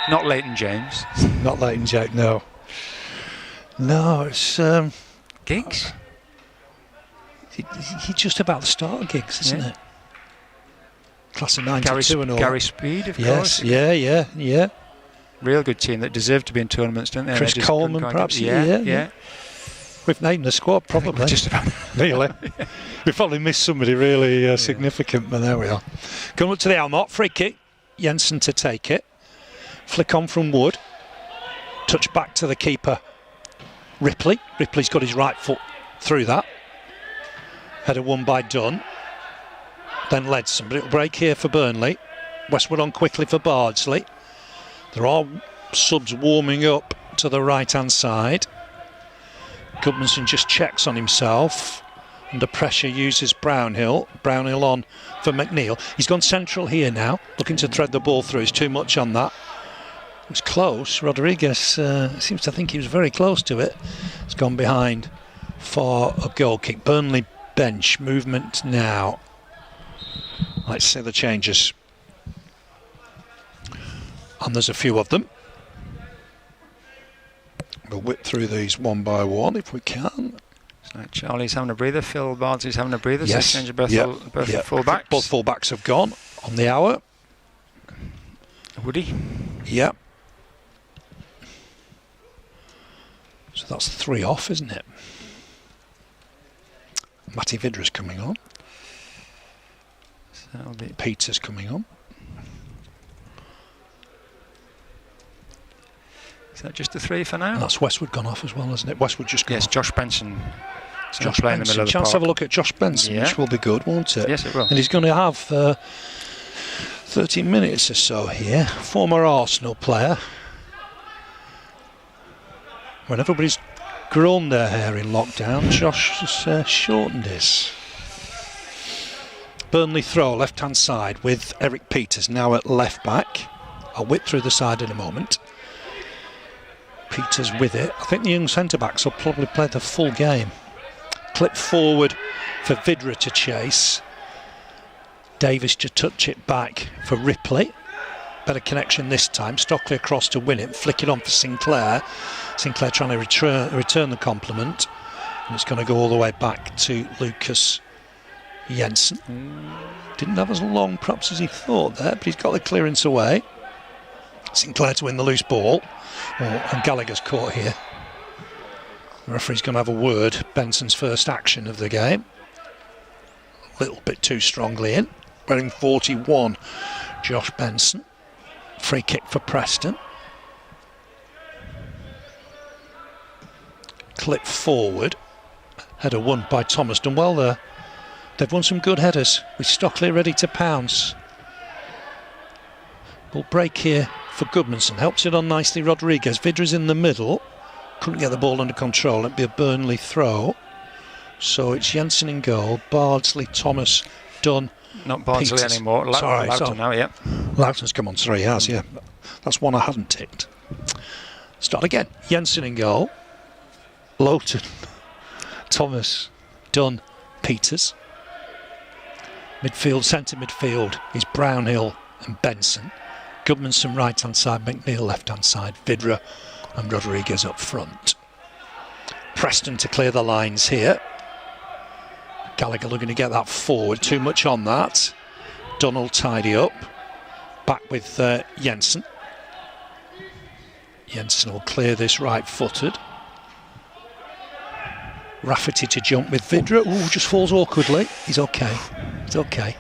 Not Leighton James. Not Leighton James, no. No, it's... Giggs? He's just about the start of Giggs, isn't it? Class of 92 and all. Gary Speed, of course. Yeah. Real good team that deserved to be in tournaments, didn't they? Chris Coleman, perhaps. Yeah. We've named the squad, probably. Just about. Nearly. We've probably missed somebody really significant, but there we are. Coming up to the Almont, free kick. Jensen to take it. Flick on from Wood. Touch back to the keeper. Ripley. Ripley's got his right foot through that. Header won by Dunn. Then Ledson, but it'll break here for Burnley. Westwood on quickly for Bardsley. There are subs warming up to the right-hand side. Gudmundsson just checks on himself. Under pressure uses Brownhill. Brownhill on for McNeil. He's gone central here now, looking to thread the ball through. He's too much on that. It was close. Rodriguez seems to think he was very close to it. It's gone behind for a goal kick. Burnley bench movement now. Let's see the changes. And there's a few of them. We'll whip through these one by one if we can. So Charlie's having a breather, Phil Bardsley's having a breather. Yes. So change of both full-backs. Both full-backs have gone on the hour. Woody. Yep. So that's 3 off, isn't it? Matty Vidra's coming on. So that'll be Peters coming on. Is that just the 3 for now? And that's Westwood gone off as well, hasn't it? Westwood just gone off. Yes, Josh Benson. Josh playing in the Benson. middle of the Chance park. to have a look at Josh Benson, Yeah. which will be good, won't it? Yes, it will. And he's going to have 30 minutes or so here. Former Arsenal player. When everybody's grown their hair in lockdown, Josh has shortened his. Burnley throw, left-hand side, with Eric Peters now at left back. I'll whip through the side in a moment. Peters with it. I think the young centre-backs will probably play the full game. Clip forward for Vidra to chase. Davis to touch it back for Ripley. Better connection this time. Stockley across to win it. Flick it on for Sinclair. Sinclair trying to return the compliment. And it's going to go all the way back to Lucas Jensen. Didn't have as long perhaps as he thought there, but he's got the clearance away. Sinclair to win the loose ball. And Gallagher's caught here. The referee's going to have a word. Benson's first action of the game. A little bit too strongly in. Wearing 41, Josh Benson. Free kick for Preston. Clip forward. Header won by Thomas. Done well there. They've won some good headers with Stockley ready to pounce. Ball break here for Goodmanson. Helps it on nicely Rodriguez. Vidra's in the middle. Couldn't get the ball under control. It'd be a Burnley throw. So it's Jensen in goal. Bardsley, Thomas, Dunn. Not Bardsley Peters. anymore. Loughton now, yeah. Loughton's come on, sorry, he has, yeah. That's one I hadn't ticked. Start again. Jensen in goal. Loughton, Thomas, Dunn, Peters. Midfield, centre midfield is Brownhill and Benson. Goodmanson right hand side, McNeil left hand side, Vidra and Rodriguez up front. Preston to clear the lines here. Gallagher looking to get that forward, too much on that. Dunn will tidy up. Back with Jensen. Jensen will clear this right-footed. Rafferty to jump with Vidra. Ooh, just falls awkwardly. He's okay. He's okay.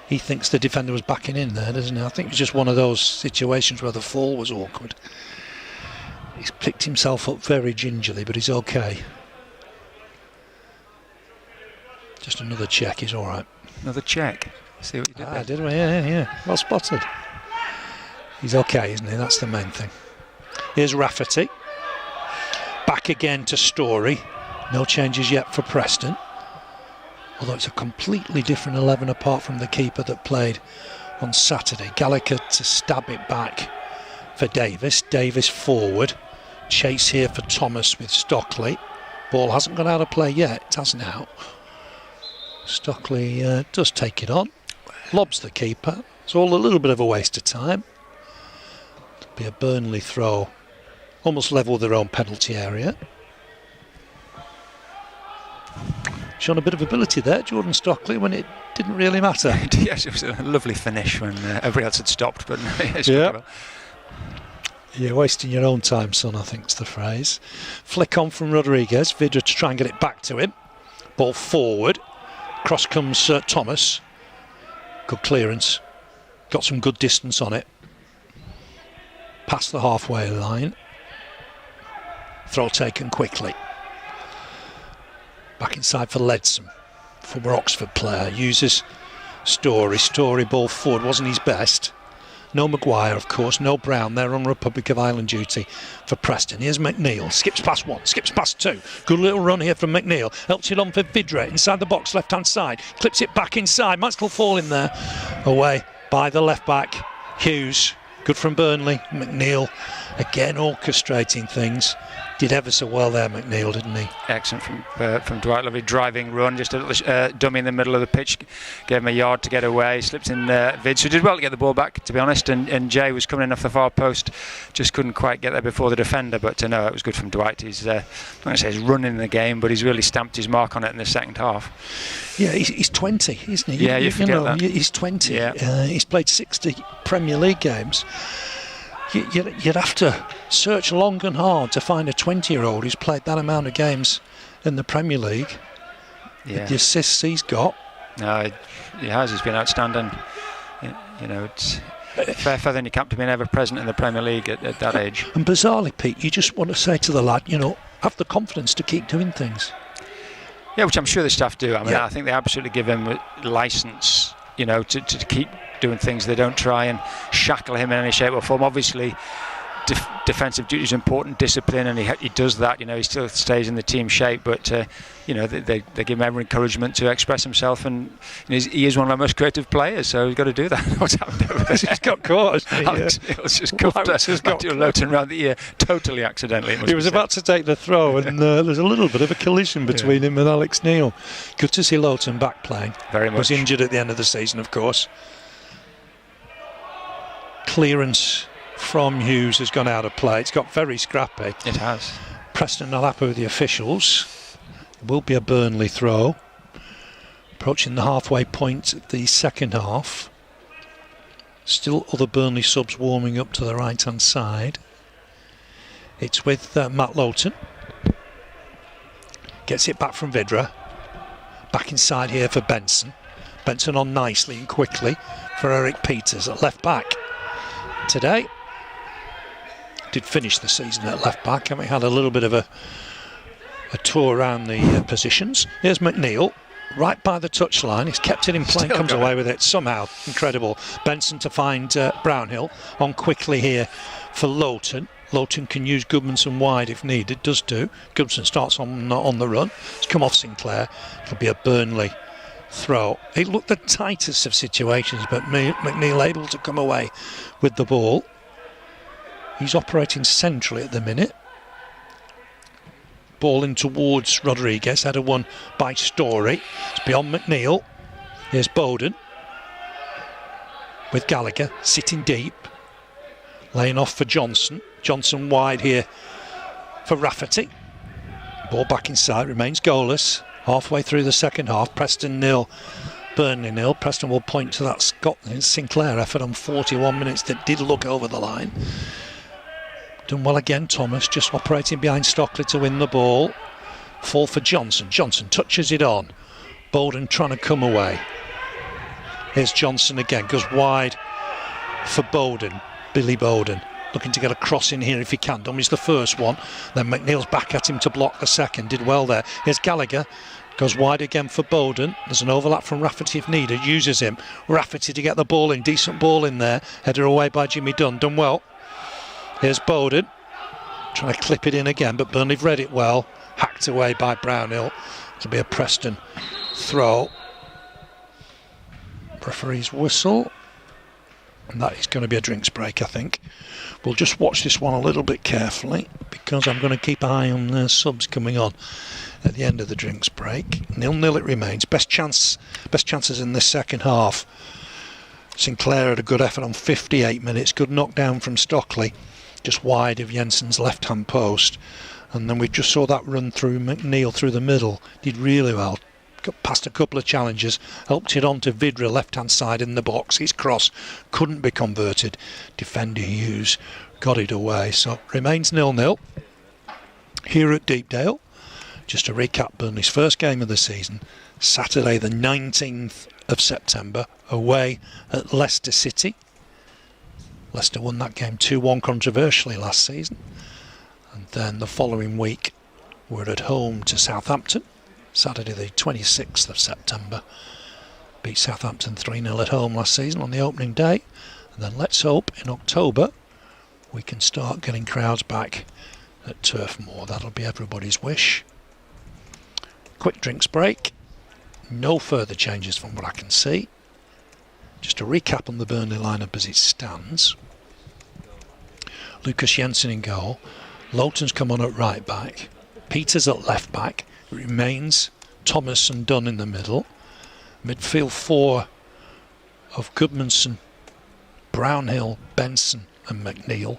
He thinks the defender was backing in there, doesn't he? I think it's just one of those situations where the fall was awkward. He's picked himself up very gingerly, but he's okay. Just another check, he's all right. Another check. See what you did there. Did we? Yeah. Well spotted. He's okay, isn't he? That's the main thing. Here's Rafferty. Back again to Story. No changes yet for Preston. Although it's a completely different 11 apart from the keeper that played on Saturday. Gallagher to stab it back for Davis. Davis forward. Chase here for Thomas with Stockley. Ball hasn't gone out of play yet. It has now. Stockley does take it on. Lobs the keeper. It's all a little bit of a waste of time. It'll be a Burnley throw. Almost level with their own penalty area. Shown a bit of ability there, Jordan Stockley, when it didn't really matter. Yes, it was a lovely finish when everybody else had stopped, but yeah. You're wasting your own time, son, I think's the phrase. Flick on from Rodriguez. Vidra to try and get it back to him. Ball forward. Cross comes Thomas. Good clearance. Got some good distance on it. Past the halfway line. Throw taken quickly. Back inside for Leadsom. Former Oxford player. Uses Story. Story ball forward. Wasn't his best. No Maguire, of course. No Brown. They're on Republic of Ireland duty for Preston. Here's McNeil. Skips past one. Skips past two. Good little run here from McNeil. Helps it on for Vidra. Inside the box, left-hand side. Clips it back inside. Might still fall in there. Away by the left-back. Hughes. Good from Burnley. McNeil again orchestrating things. Did ever so well there, McNeil, didn't he? Excellent from Dwight. Lovely driving run, just a little dummy in the middle of the pitch. Gave him a yard to get away. Slipped in Vid, so did well to get the ball back, to be honest. And Jay was coming in off the far post, just couldn't quite get there before the defender. But no, it was good from Dwight. He's I'm not going to say he's running the game, but he's really stamped his mark on it in the second half. Yeah, he's 20, isn't he? Yeah, you forget that. He's 20. Yeah. He's played 60 Premier League games. you'd have to search long and hard to find a 20-year-old who's played that amount of games in the Premier League. Yeah. The assists he's got. No, he has. He's been outstanding. You know, it's fair feather in your cap to be ever present in the Premier League at that age. And bizarrely, Pete, you just want to say to the lad, have the confidence to keep doing things. Yeah, which I'm sure the staff do. I mean, Yeah. I think they absolutely give him licence, to keep doing things. They don't try and shackle him in any shape or form. Obviously, defensive duty is important, discipline, and he does that. He still stays in the team shape, but they give him every encouragement to express himself, and he is one of our most creative players, so he's got to do that. What's happened over there? He's got caught. Alex Hills just cuffed Matthew Lowton round the ear, totally accidentally. He was about to take the throw, and there's a little bit of a collision between him and Alex Neil. Good to see Lowton back playing. Very much. Was injured at the end of the season, of course. Clearance from Hughes has gone out of play. It's got very scrappy. It has. Preston not happy with the officials. It will be a Burnley throw. Approaching the halfway point of the second half. Still other Burnley subs warming up to the right hand side. It's with Matt Lowton. Gets it back from Vidra. Back inside here for Benson. Benson on nicely and quickly for Eric Peters at left back. Today did finish the season at left back, and we had a little bit of a tour around the positions. Here's McNeil right by the touchline. He's kept it in play, comes away with it somehow. Incredible. Benson to find Brownhill on quickly here for Lowton. Lowton can use Goodmanson wide if needed, does do. Goodmanson starts on the run. It's come off Sinclair. It'll be a Burnley throw. It looked the tightest of situations, but McNeil able to come away with the ball. He's operating centrally at the minute. Ball in towards Rodriguez, header won by Story. It's beyond McNeil. Here's Bowden with Gallagher sitting deep, laying off for Johnson. Johnson wide here for Rafferty. Ball back inside, remains goalless. Halfway through the second half, Preston 0, Burnley 0. Preston will point to that Sinclair effort on 41 minutes that did look over the line. Done well again, Thomas, just operating behind Stockley to win the ball. Fall for Johnson. Johnson touches it on. Bowden trying to come away. Here's Johnson again, goes wide for Bowden. Billy Bowden looking to get a cross in here if he can. Dummy's the first one. Then McNeil's back at him to block the second. Did well there. Here's Gallagher. Goes wide again for Bowden. There's an overlap from Rafferty if needed. Uses him. Rafferty to get the ball in. Decent ball in there. Header away by Jimmy Dunn. Done well. Here's Bowden. Trying to clip it in again, but Burnley have read it well. Hacked away by Brownhill. It'll be a Preston throw. Referee's whistle. And that is going to be a drinks break, I think. We'll just watch this one a little bit carefully, because I'm going to keep an eye on the subs coming on at the end of the drinks break. 0-0 it remains. Best chances in this second half. Sinclair had a good effort on 58 minutes. Good knockdown from Stockley, just wide of Jensen's left-hand post. And then we just saw that run through McNeil through the middle. Did really well. Got past a couple of challenges, helped it on to Vidra left-hand side in the box. His cross couldn't be converted. Defender Hughes got it away. So remains 0-0 here at Deepdale. Just to recap, Burnley's first game of the season, Saturday the 19th of September, away at Leicester City. Leicester won that game 2-1 controversially last season. And then the following week, we're at home to Southampton. Saturday the 26th of September. Beat Southampton 3-0 at home last season on the opening day. And then let's hope in October we can start getting crowds back at Turf Moor. That'll be everybody's wish. Quick drinks break. No further changes from what I can see. Just a recap on the Burnley lineup as it stands. Lucas Jensen in goal. Lowton's come on at right back. Peters at left back. It remains Thomas and Dunn in the middle. Midfield four of Goodmanson, Brownhill, Benson and McNeil.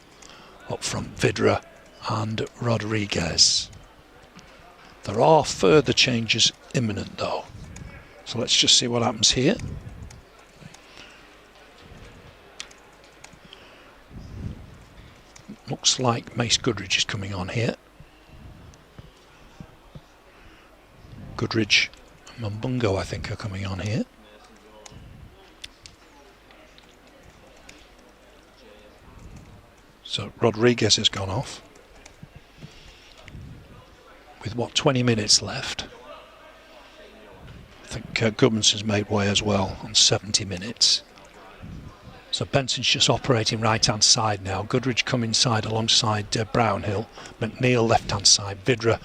Up front, Vidra and Rodriguez. There are further changes imminent though. So let's just see what happens here. Looks like Mace Goodridge is coming on here. Goodridge and Mbungo, I think, are coming on here. So Rodriguez has gone off. With what, 20 minutes left? I think Gudmundsen's made way as well on 70 minutes. So Benson's just operating right-hand side now. Goodridge come inside alongside Brownhill. McNeil left-hand side. Vidra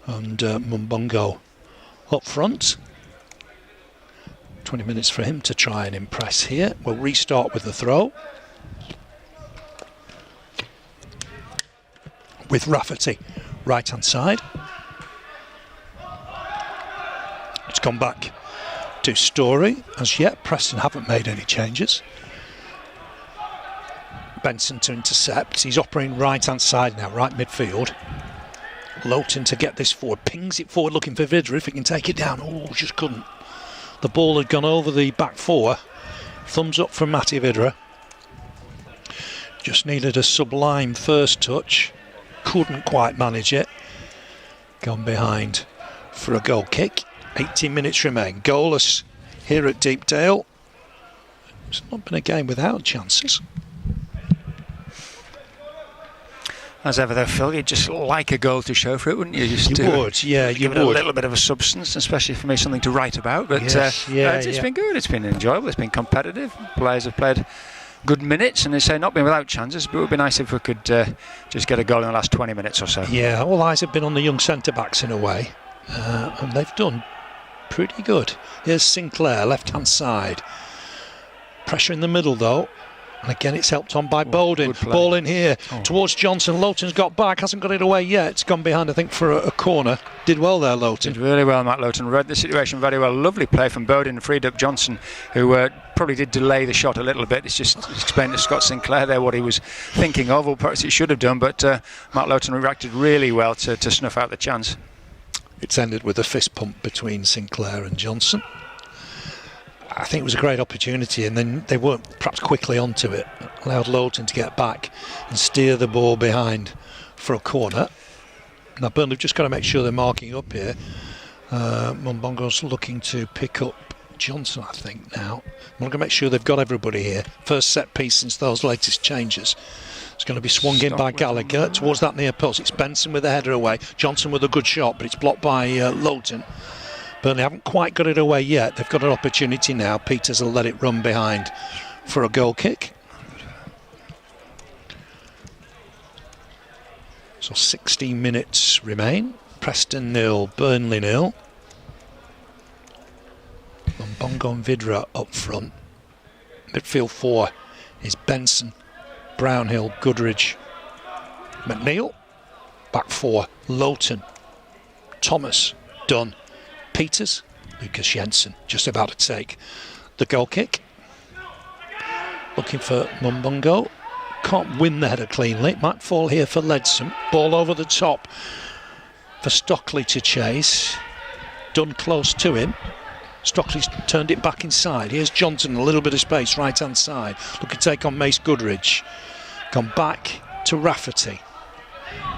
and Mbungo up front. 20 minutes for him to try and impress here. We'll restart with the throw. With Rafferty right-hand side. It's gone back to Story. As yet, Preston haven't made any changes. Benson to intercept. He's operating right-hand side now, right midfield. Lowton to get this forward. Pings it forward looking for Vidra if he can take it down. Oh, just couldn't. The ball had gone over the back four. Thumbs up from Matty Vidra. Just needed a sublime first touch. Couldn't quite manage it. Gone behind for a goal kick. 18 minutes remain. Goalless here at Deepdale. It's not been a game without chances. As ever though, Phil, you'd just like a goal to show for it, wouldn't you? Just you would, yeah, you would. Give it a little bit of a substance, especially for me, something to write about. But it's been good, it's been enjoyable, it's been competitive. Players have played good minutes, and they say not been without chances, but it would be nice if we could just get a goal in the last 20 minutes or so. Yeah, all eyes have been on the young centre-backs in a way, and they've done pretty good. Here's Sinclair, left-hand side. Pressure in the middle, though. And again, it's helped on by Bowden. Ball in here towards Johnson. Lowton's got back, hasn't got it away yet. It's gone behind, I think, for a corner. Did well there, Lowton. Did really well, Matt Lowton. Read the situation very well. Lovely play from Bowden and freed up Johnson, who probably did delay the shot a little bit. It's just explained to Scott Sinclair there what he was thinking of, or perhaps it should have done. But Matt Lowton reacted really well to snuff out the chance. It's ended with a fist pump between Sinclair and Johnson. I think it was a great opportunity, and then they weren't perhaps quickly onto it. Allowed Lowton to get back and steer the ball behind for a corner. Now Burnley have just got to make sure they're marking up here. Mbungo's looking to pick up Johnson, I think, now. I'm going to make sure they've got everybody here. First set piece since those latest changes. It's going to be swung in by Gallagher towards that near post. It's Benson with the header away. Johnson with a good shot, but it's blocked by Lowton. Burnley haven't quite got it away yet. They've got an opportunity now. Peters will let it run behind for a goal kick. So 16 minutes remain. Preston 0, Burnley 0. Mbungo and Vidra up front. Midfield 4 is Benson, Brownhill, Goodridge, McNeil. Back 4, Lowton, Thomas, Dunn, Peters, Lucas Jensen, just about to take the goal kick. Looking for Mbungo. Can't win the header cleanly. Might fall here for Leadsom. Ball over the top for Stockley to chase. Dunn close to him. Stockley's turned it back inside. Here's Johnson, a little bit of space, right-hand side. Looking to take on Mace Goodridge. Gone back to Rafferty.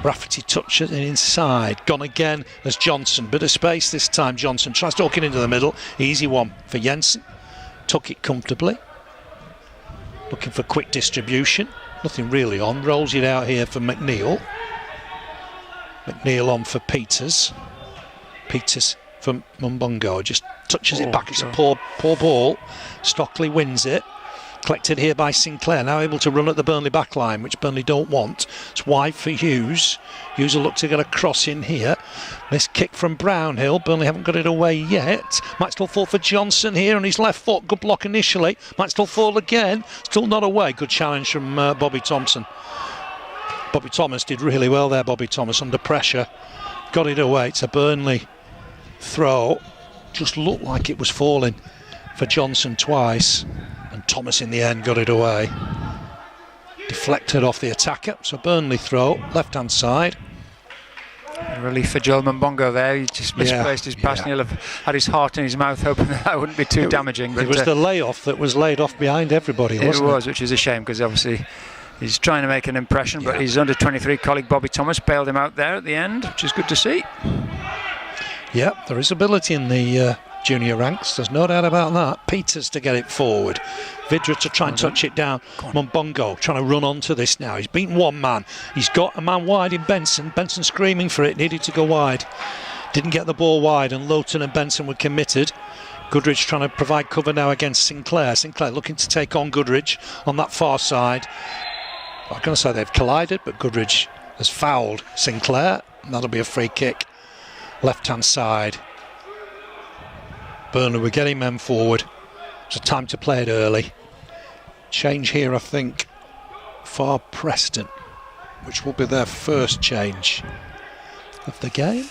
Rafferty touches it inside. Gone again as Johnson. Bit of space this time. Johnson tries to hook it into the middle. Easy one for Jensen. Took it comfortably. Looking for quick distribution. Nothing really on. Rolls it out here for McNeil. McNeil on for Peters. Peters for Mbungo. Just touches it back. It's a poor ball. Stockley wins it. Collected here by Sinclair, now able to run at the Burnley back line, which Burnley don't want. It's wide for Hughes. Hughes will look to get a cross in here. This kick from Brownhill. Burnley haven't got it away yet. Might still fall for Johnson here on his left foot. Good block initially. Might still fall again. Still not away. Good challenge from Bobby Thompson. Bobby Thomas did really well there, Bobby Thomas, under pressure. Got it away. It's a Burnley throw. Just looked like it was falling for Johnson twice. And Thomas in the end got it away. Deflected off the attacker. So Burnley throw, left-hand side. A relief for Joel Mbungo there. He just misplaced his pass. He'll have had his heart in his mouth, hoping that wouldn't be too damaging. But it was the layoff that was laid off behind everybody, wasn't it? It was, which is a shame, because obviously He's trying to make an impression, but his under-23 colleague Bobby Thomas bailed him out there at the end, which is good to see. Yeah, there is ability in the junior ranks, there's no doubt about that. Peters to get it forward, Vidra to try and touch it down. Mumbongo trying to run onto this now. He's beaten one man, he's got a man wide in Benson. Benson screaming for it, needed to go wide, didn't get the ball wide, and Lowton and Benson were committed. Goodrich trying to provide cover now against Sinclair. Sinclair looking to take on Goodrich on that far side. I'm going to say they've collided, but Goodrich has fouled Sinclair, and that'll be a free kick. Left-hand side. Burnley were getting men forward. It's a time to play it early. Change here, I think, for Preston, which will be their first change of the game.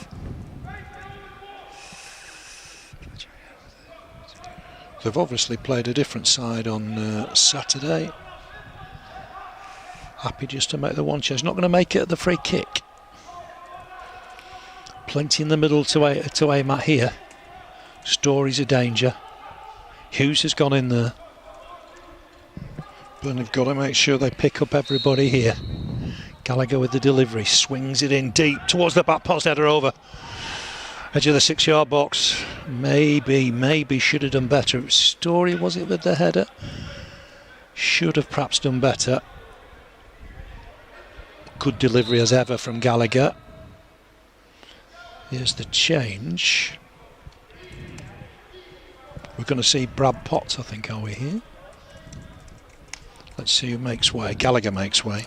They've obviously played a different side on Saturday. Happy just to make the one change. Not going to make it at the free kick. Plenty in the middle to aim at here. Story's a danger. Hughes has gone in there. But they've got to make sure they pick up everybody here. Gallagher with the delivery. Swings it in deep towards the back post. Header over. Edge of the 6-yard box. Maybe should have done better. It was Story, was it, with the header? Should have perhaps done better. Good delivery as ever from Gallagher. Here's the change. We're going to see Brad Potts, I think, are we here? Let's see who makes way. Gallagher makes way.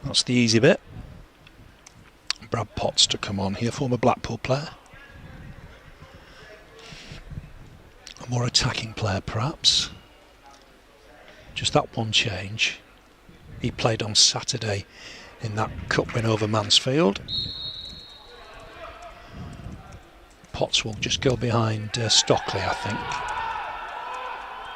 That's the easy bit. Brad Potts to come on here, former Blackpool player. A more attacking player, perhaps. Just that one change. He played on Saturday in that cup win over Mansfield. Potts will just go behind Stockley, I think.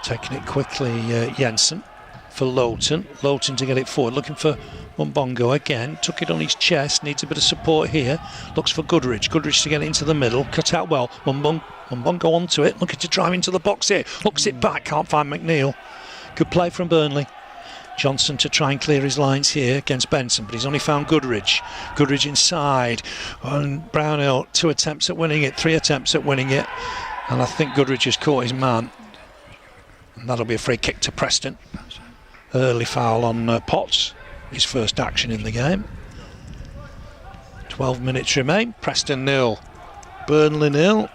Taking it quickly, Jensen for Lowton. Lowton to get it forward, looking for Mumbongo again. Took it on his chest, needs a bit of support here. Looks for Goodrich. Goodrich to get it into the middle. Cut out well. Mumbongo onto it, looking to drive into the box here. Hooks it back, can't find McNeil. Good play from Burnley. Johnson to try and clear his lines here against Benson, but he's only found Goodrich. Goodrich inside, and Brownhill 2 attempts at winning it, 3 attempts at winning it, and I think Goodrich has caught his man, and that'll be a free kick to Preston. Early foul on Potts, his first action in the game. 12 minutes remain. Preston 0, Burnley 0.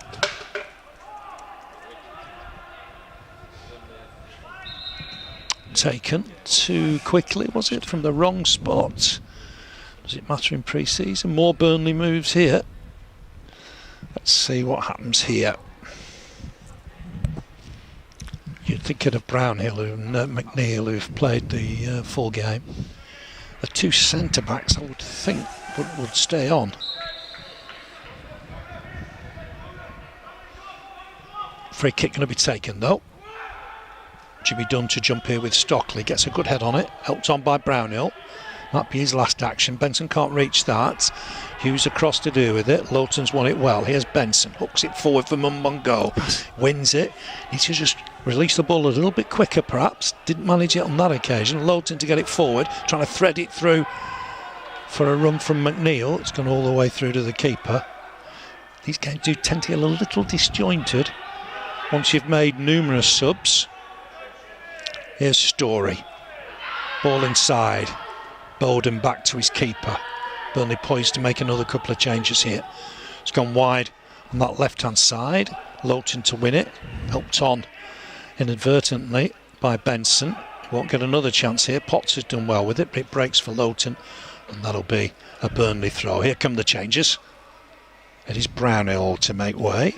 Taken too quickly, was it, from the wrong spot? Does it matter in pre-season? More Burnley moves here. Let's see what happens here. You'd think of Brownhill and McNeil, who've played the full game. The 2 centre-backs, I would think, would stay on. Free kick going to be taken, though. Jimmy Dunn to jump here with Stockley, gets a good head on it, helped on by Brownhill. Might be his last action. Benson can't reach that. Hughes across to do with it. Lowton's won it well. Here's Benson, hooks it forward for Mumbongo, wins it. Needs to just release the ball a little bit quicker, perhaps. Didn't manage it on that occasion. Lowton to get it forward, trying to thread it through for a run from McNeil. It's gone all the way through to the keeper. These games do tend to get a little disjointed once you've made numerous subs. Here's Story. Ball inside. Bowden back to his keeper. Burnley poised to make another couple of changes here. It's gone wide on that left-hand side. Lowton to win it. Helped on inadvertently by Benson. Won't get another chance here. Potts has done well with it, but it breaks for Lowton. And that'll be a Burnley throw. Here come the changes. It is Brownhill to make way.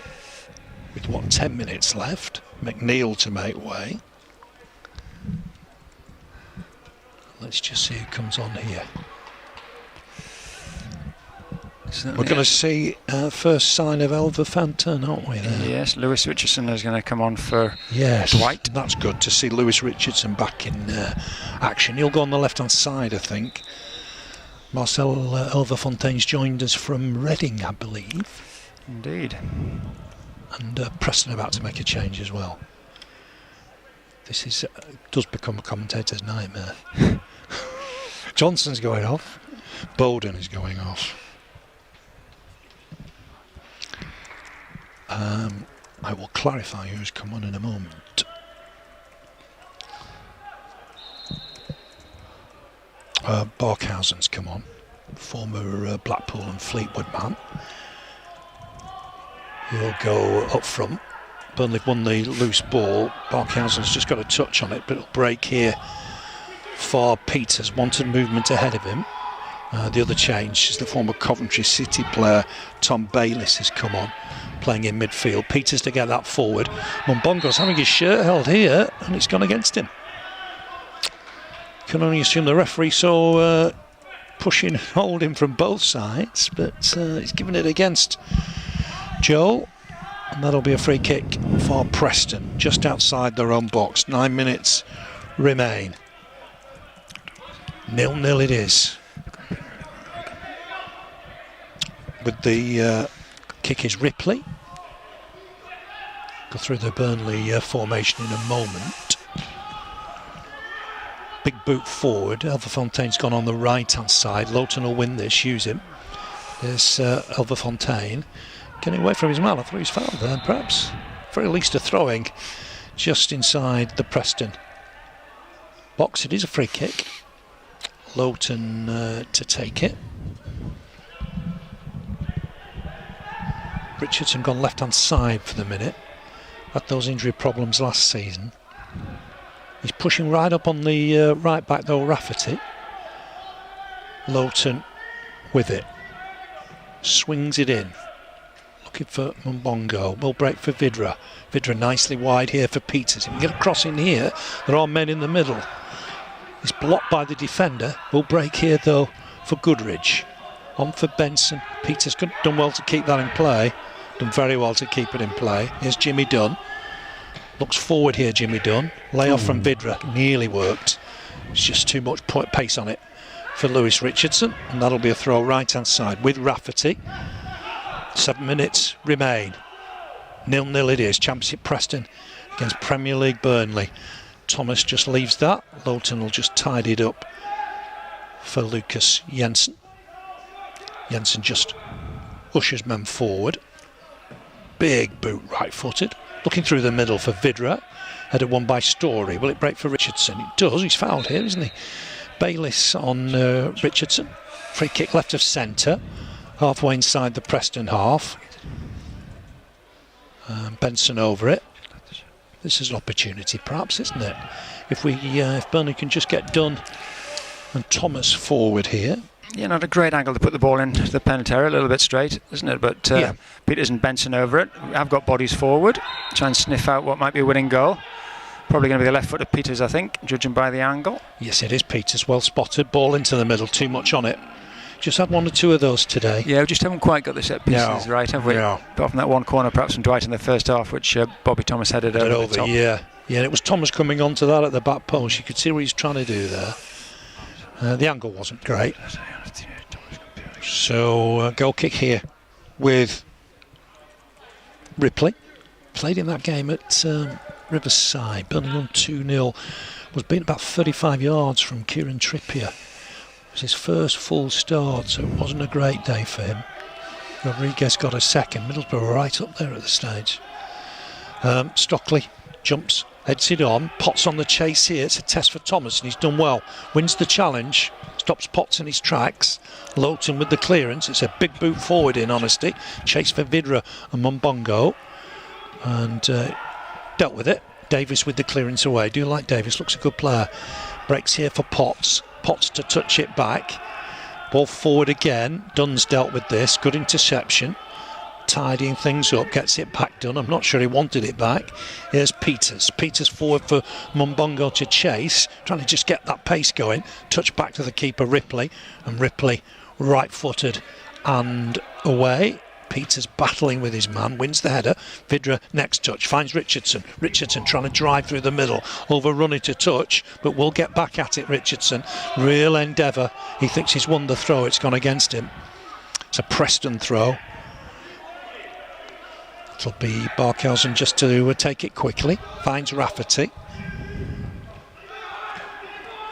With 10 minutes left. McNeil to make way. Let's just see who comes on here. We're going to see first sign of Elva Fanton, aren't we? There? Yes, Lewis Richardson is going to come on for Dwight. That's good to see Lewis Richardson back in action. He'll go on the left-hand side, I think. Marcel Elva Fontaine's joined us from Reading, I believe. Indeed. And Preston about to make a change as well. This is does become a commentator's nightmare. Johnson's going off. Bowden is going off. I will clarify who's come on in a moment. Barkhausen's come on, former Blackpool and Fleetwood man. He'll go up front. Burnley won the loose ball. Barkhausen's just got a touch on it, but it'll break here for Peters. Wanted movement ahead of him. The other change is the former Coventry City player Tom Bayliss has come on, playing in midfield. Peters to get that forward. Mumbongo's having his shirt held here, and it's gone against him. Can only assume the referee saw pushing and holding from both sides, but he's given it against Joel, and that'll be a free kick for Preston, just outside their own box. 9 minutes remain. 0-0 it is. With the kick is Ripley. Go through the Burnley formation in a moment. Big boot forward. Elverfontaine's gone on the right hand side. Lowton will win this, use him. There's Elverfontaine getting away from his man. I thought he was fouled there, perhaps. For at least a throwing just inside the Preston box. It is a free kick. Lowton to take it. Richardson gone left hand side for the minute. Had those injury problems last season. He's pushing right up on the right back though, Rafferty. Lowton with it. Swings it in. Looking for Mumbongo. Will break for Vidra. Vidra nicely wide here for Peters. If we can get a cross in here, there are men in the middle. He's blocked by the defender. Will break here though for Goodridge. On for Benson. Peters done well to keep that in play. Done very well to keep it in play. Here's Jimmy Dunn. Looks forward here, Jimmy Dunn. Layoff from Vidra. Nearly worked. It's just too much pace on it for Lewis Richardson. And that'll be a throw right hand side with Rafferty. 7 minutes remain. 0-0 it is. Championship Preston against Premier League Burnley. Thomas just leaves that. Lowton will just tidy it up for Lucas Jensen. Jensen just ushers men forward. Big boot right-footed. Looking through the middle for Vidra. Headed one by Story. Will it break for Richardson? It does. He's fouled here, isn't he? Bayliss on Richardson. Free kick left of centre. Halfway inside the Preston half. Benson over it. This is an opportunity, perhaps, isn't it? If Burnley can just get Dunn and Thomas forward here. Yeah, not a great angle to put the ball in the penalty area, a little bit straight, isn't it? But Peters and Benson over it. Have got bodies forward. Try and sniff out what might be a winning goal. Probably going to be the left foot of Peters, I think, judging by the angle. Yes, it is Peters. Well spotted. Ball into the middle. Too much on it. Just had 1 or 2 of those today. Yeah, we just haven't quite got the set pieces right, have we? No. Apart from that one corner, perhaps from Dwight in the first half, which Bobby Thomas headed over the top. Yeah, and it was Thomas coming onto that at the back post. You could see what he's trying to do there. The angle wasn't great. So, goal kick here with Ripley. Played in that game at Riverside. Burnley won 2-0. Was beaten about 35 yards from Kieran Trippier. It was his first full start, so it wasn't a great day for him. Rodriguez got a second. Middlesbrough were right up there at the stage. Stockley jumps, heads it on. Potts on the chase here. It's a test for Thomas, and he's done well. Wins the challenge. Stops Potts in his tracks. Lowton with the clearance. It's a big boot forward in honesty. Chase for Vidra and Mumbongo. And dealt with it. Davis with the clearance away. Do like Davis. Looks a good player. Breaks here for Potts. Potts to touch it back. Ball forward again. Dunn's dealt with this. Good interception. Tidying things up. Gets it back done. I'm not sure he wanted it back. Here's Peters. Peters forward for Mumbongo to chase. Trying to just get that pace going. Touch back to the keeper Ripley. And Ripley right-footed and away. Peters battling with his man, wins the header. Vidra next touch, finds Richardson. Richardson trying to drive through the middle, overrun it a touch, but will get back at it. Richardson, real endeavour. He thinks he's won the throw, it's gone against him. It's a Preston throw. It'll be Barkhausen just to take it quickly. Finds Rafferty.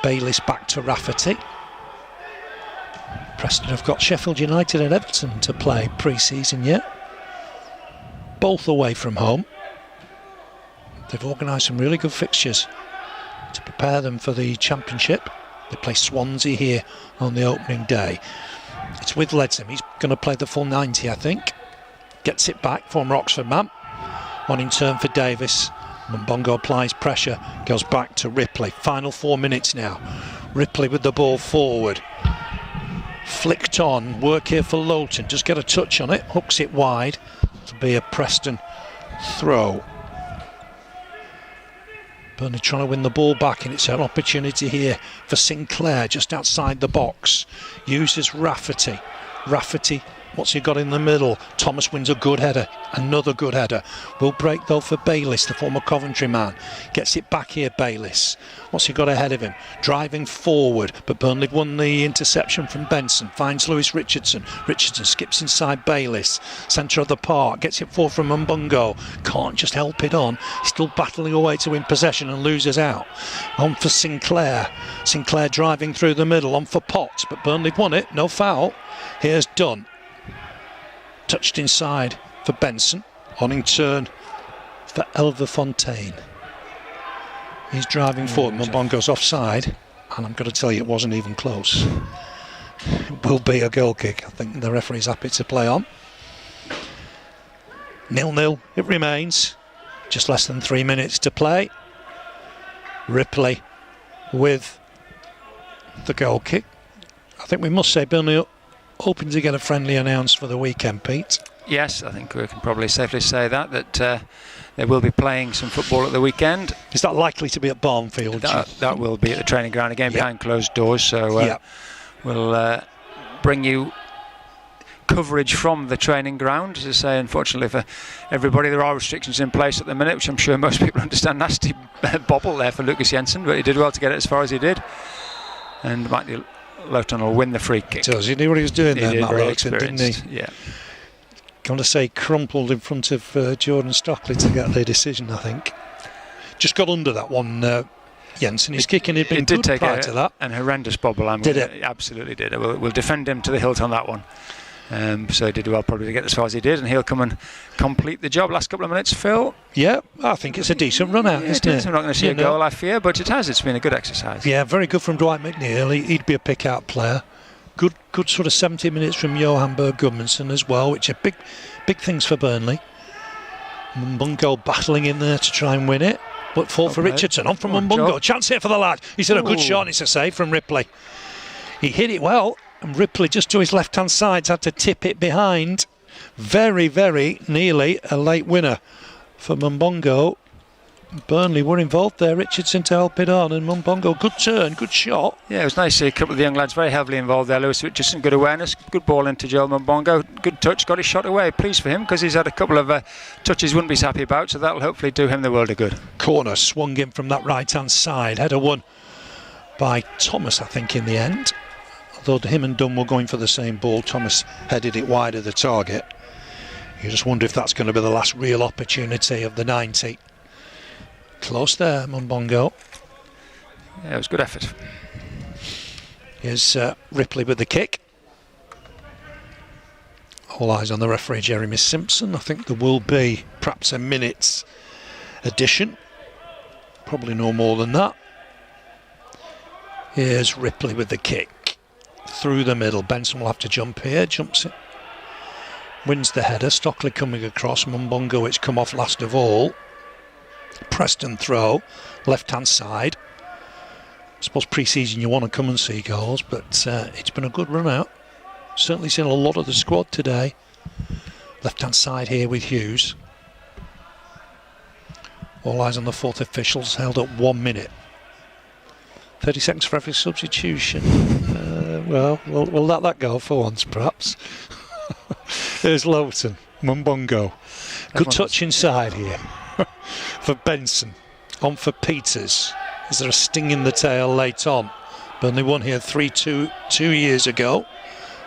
Bayliss back to Rafferty. Preston have got Sheffield United and Everton to play pre-season yet. Both away from home. They've organised some really good fixtures to prepare them for the Championship. They play Swansea here on the opening day. It's with Leadsom. He's going to play the full 90, I think. Gets it back, former Oxford man. On in turn for Davis. Mbongo applies pressure, goes back to Ripley. Final 4 minutes now. Ripley with the ball forward. Flicked on, work here for Lowton. Just get a touch on it, hooks it wide. To be a Preston throw. Burnley trying to win the ball back, and it's an opportunity here for Sinclair just outside the box. Uses Rafferty. Rafferty, what's he got in the middle? Thomas wins a good header, another good header. Will break though for Bayliss, the former Coventry man. Gets it back here, Bayliss. What's he got ahead of him? Driving forward, but Burnley won the interception from Benson. Finds Lewis Richardson. Richardson skips inside Bayliss. Centre of the park, gets it forward from Mbongo. Can't just help it on. Still battling away to win possession and loses out. On for Sinclair. Sinclair driving through the middle. On for Potts, but Burnley won it. No foul. Here's Dunn. Touched inside for Benson. On in turn for Elverfontaine. He's driving forward. Mbongo's offside, and I'm going to tell you it wasn't even close. It will be a goal kick. I think the referee's happy to play on. 0-0 it remains. Just less than 3 minutes to play. Ripley with the goal kick. I think we must say Burnley hoping to get a friendly announced for the weekend, Pete. Yes, I think we can probably safely say that they will be playing some football at the weekend. Is that likely to be at Barnfield? That will be at the training ground again, behind closed doors. So we'll bring you coverage from the training ground. As I say, unfortunately for everybody, there are restrictions in place at the minute, which I'm sure most people understand. Nasty bobble there for Lucas Jensen, but he did well to get it as far as he did. And Matthew Lowton will win the free kick. He knew what he was doing there, Matt Lowton, didn't he? Yeah. Going to say crumpled in front of Jordan Stockley to get the decision, I think. Just got under that one, Jensen. His kicking had been good prior to that. An horrendous bobble. Did it? Absolutely did. We'll defend him to the hilt on that one. So he did well probably to get as far as he did, and he'll come and complete the job. Last couple of minutes, Phil. Yeah, I think it's a decent run out, isn't it? I'm not going to see a goal, I fear, but it's been a good exercise. Yeah, very good from Dwight McNeil. He'd be a pick-out player. Good sort of 70 minutes from Johan Berg Gudmundsson as well, which are big things for Burnley. Mbongo battling in there to try and win it, but fall for Richardson. On from Mbongo. Chance here for the lad. He's had a good shot, and it's a save from Ripley. He hit it well, and Ripley just to his left-hand side had to tip it behind. Very, very nearly a late winner for Mbongo. Burnley were involved there. Richardson to help it on, and Mbongo, good turn, good shot. Yeah, it was nice to see a couple of the young lads very heavily involved there. Lewis Richardson, good awareness, good ball into Joel Mbongo, good touch, got his shot away. Pleased for him because he's had a couple of touches he wouldn't be so happy about, so that'll hopefully do him the world of good. Corner swung in from that right-hand side. Header won by Thomas, I think, in the end. Although him and Dunn were going for the same ball, Thomas headed it wide of the target. You just wonder if that's going to be the last real opportunity of the 90. Close there, Mbongo. Yeah, it was good effort. Here's Ripley with the kick. All eyes on the referee, Jeremy Simpson. I think there will be perhaps a minute's addition. Probably no more than that. Here's Ripley with the kick. Through the middle. Benson will have to jump here. Jumps it. Wins the header. Stockley coming across. Mbongo, it's come off last of all. Preston throw, left-hand side. I suppose pre-season you want to come and see goals, but it's been a good run out. Certainly seen a lot of the squad today. Left-hand side here with Hughes. All eyes on the fourth officials, held up 1 minute. 30 seconds for every substitution. Well, we'll let that go for once, perhaps. Here's Lowton, Mbongo. Good touch inside here. For Benson, on for Peters. Is there a sting in the tail late on? Burnley won here 3-2 2 years ago.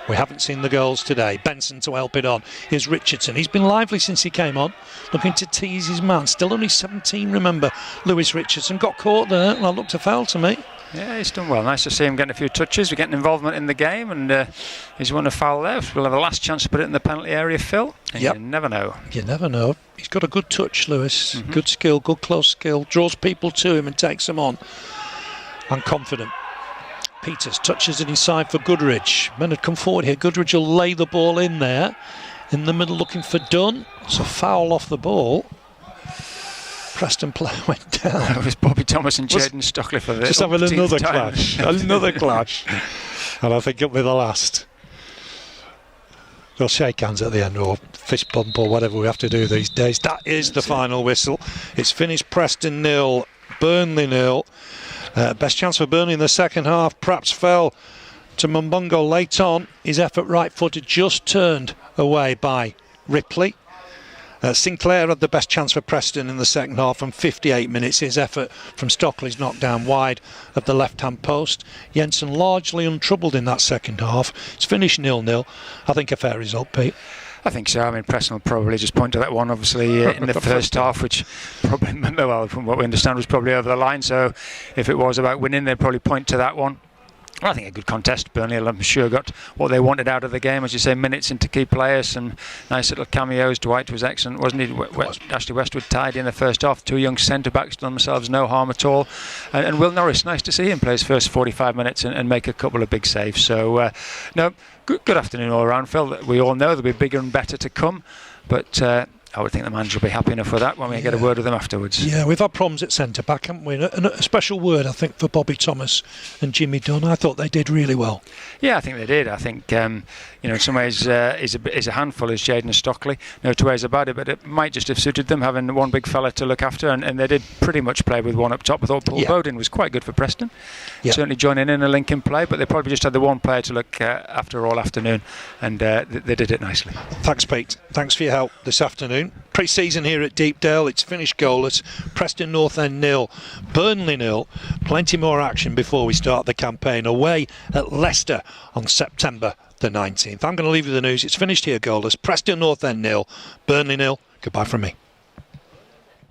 We haven't seen the goals today. Benson to help it on. Here's Richardson. He's been lively since he came on, looking to tease his man. Still only 17, remember. Lewis Richardson got caught there. That looked a foul to me. Yeah, he's done well. Nice to see him getting a few touches. We're getting involvement in the game, and he's won a foul there. We'll have a last chance to put it in the penalty area, Phil. And you never know. You never know. He's got a good touch, Lewis. Good skill, good close skill. Draws people to him and takes them on. And confident. Peters touches it inside for Goodrich. Men had come forward here. Goodrich will lay the ball in there. In the middle looking for Dunn. It's a foul off the ball. Preston player went down. It was Bobby Thomas and Jaden Stockley for this. Just having another clash. Another clash. And I think it'll be the last. They'll shake hands at the end, or fist bump, or whatever we have to do these days. That is the final whistle. It's finished. Preston 0, Burnley 0. Best chance for Burnley in the second half perhaps fell to Mumbungo late on. His effort right-footed, just turned away by Ripley. Sinclair had the best chance for Preston in the second half from 58 minutes. His effort from Stockley's knocked down wide of the left-hand post. Jensen largely untroubled in that second half. It's finished 0-0. I think a fair result, Pete. I think so. I mean, Preston will probably just point to that one, obviously, in the first half, which probably, well, from what we understand, was probably over the line. So if it was about winning, they'd probably point to that one. I think a good contest. Burnley, I'm sure, got what they wanted out of the game. As you say, minutes into key players, some nice little cameos. Dwight was excellent, wasn't he? Ashley Westwood tied in the first half. Two young centre-backs done themselves no harm at all. And Will Norris, nice to see him play his first 45 minutes and make a couple of big saves. So, no, good afternoon all around, Phil. We all know there'll be bigger and better to come. But I would think the manager will be happy enough with that when we get a word with them afterwards. Yeah, we've had problems at centre-back, haven't we? And a special word, I think, for Bobby Thomas and Jimmy Dunn. I thought they did really well. Yeah, I think they did. I think, in some ways, is a handful is Jaden Stockley. No two ways about it, but it might just have suited them having one big fella to look after, and they did pretty much play with one up top. I thought Paul Bowden was quite good for Preston. Certainly joining in a link-in play, but they probably just had the one player to look after all afternoon, and they did it nicely. Thanks, Pete. Thanks for your help this afternoon. Pre-season here at Deepdale, it's finished goalless. Preston North End 0, Burnley 0. Plenty more action before we start the campaign. Away at Leicester on September the 19th. I'm going to leave you the news. It's finished here goalless. Preston North End 0, Burnley 0. Goodbye from me.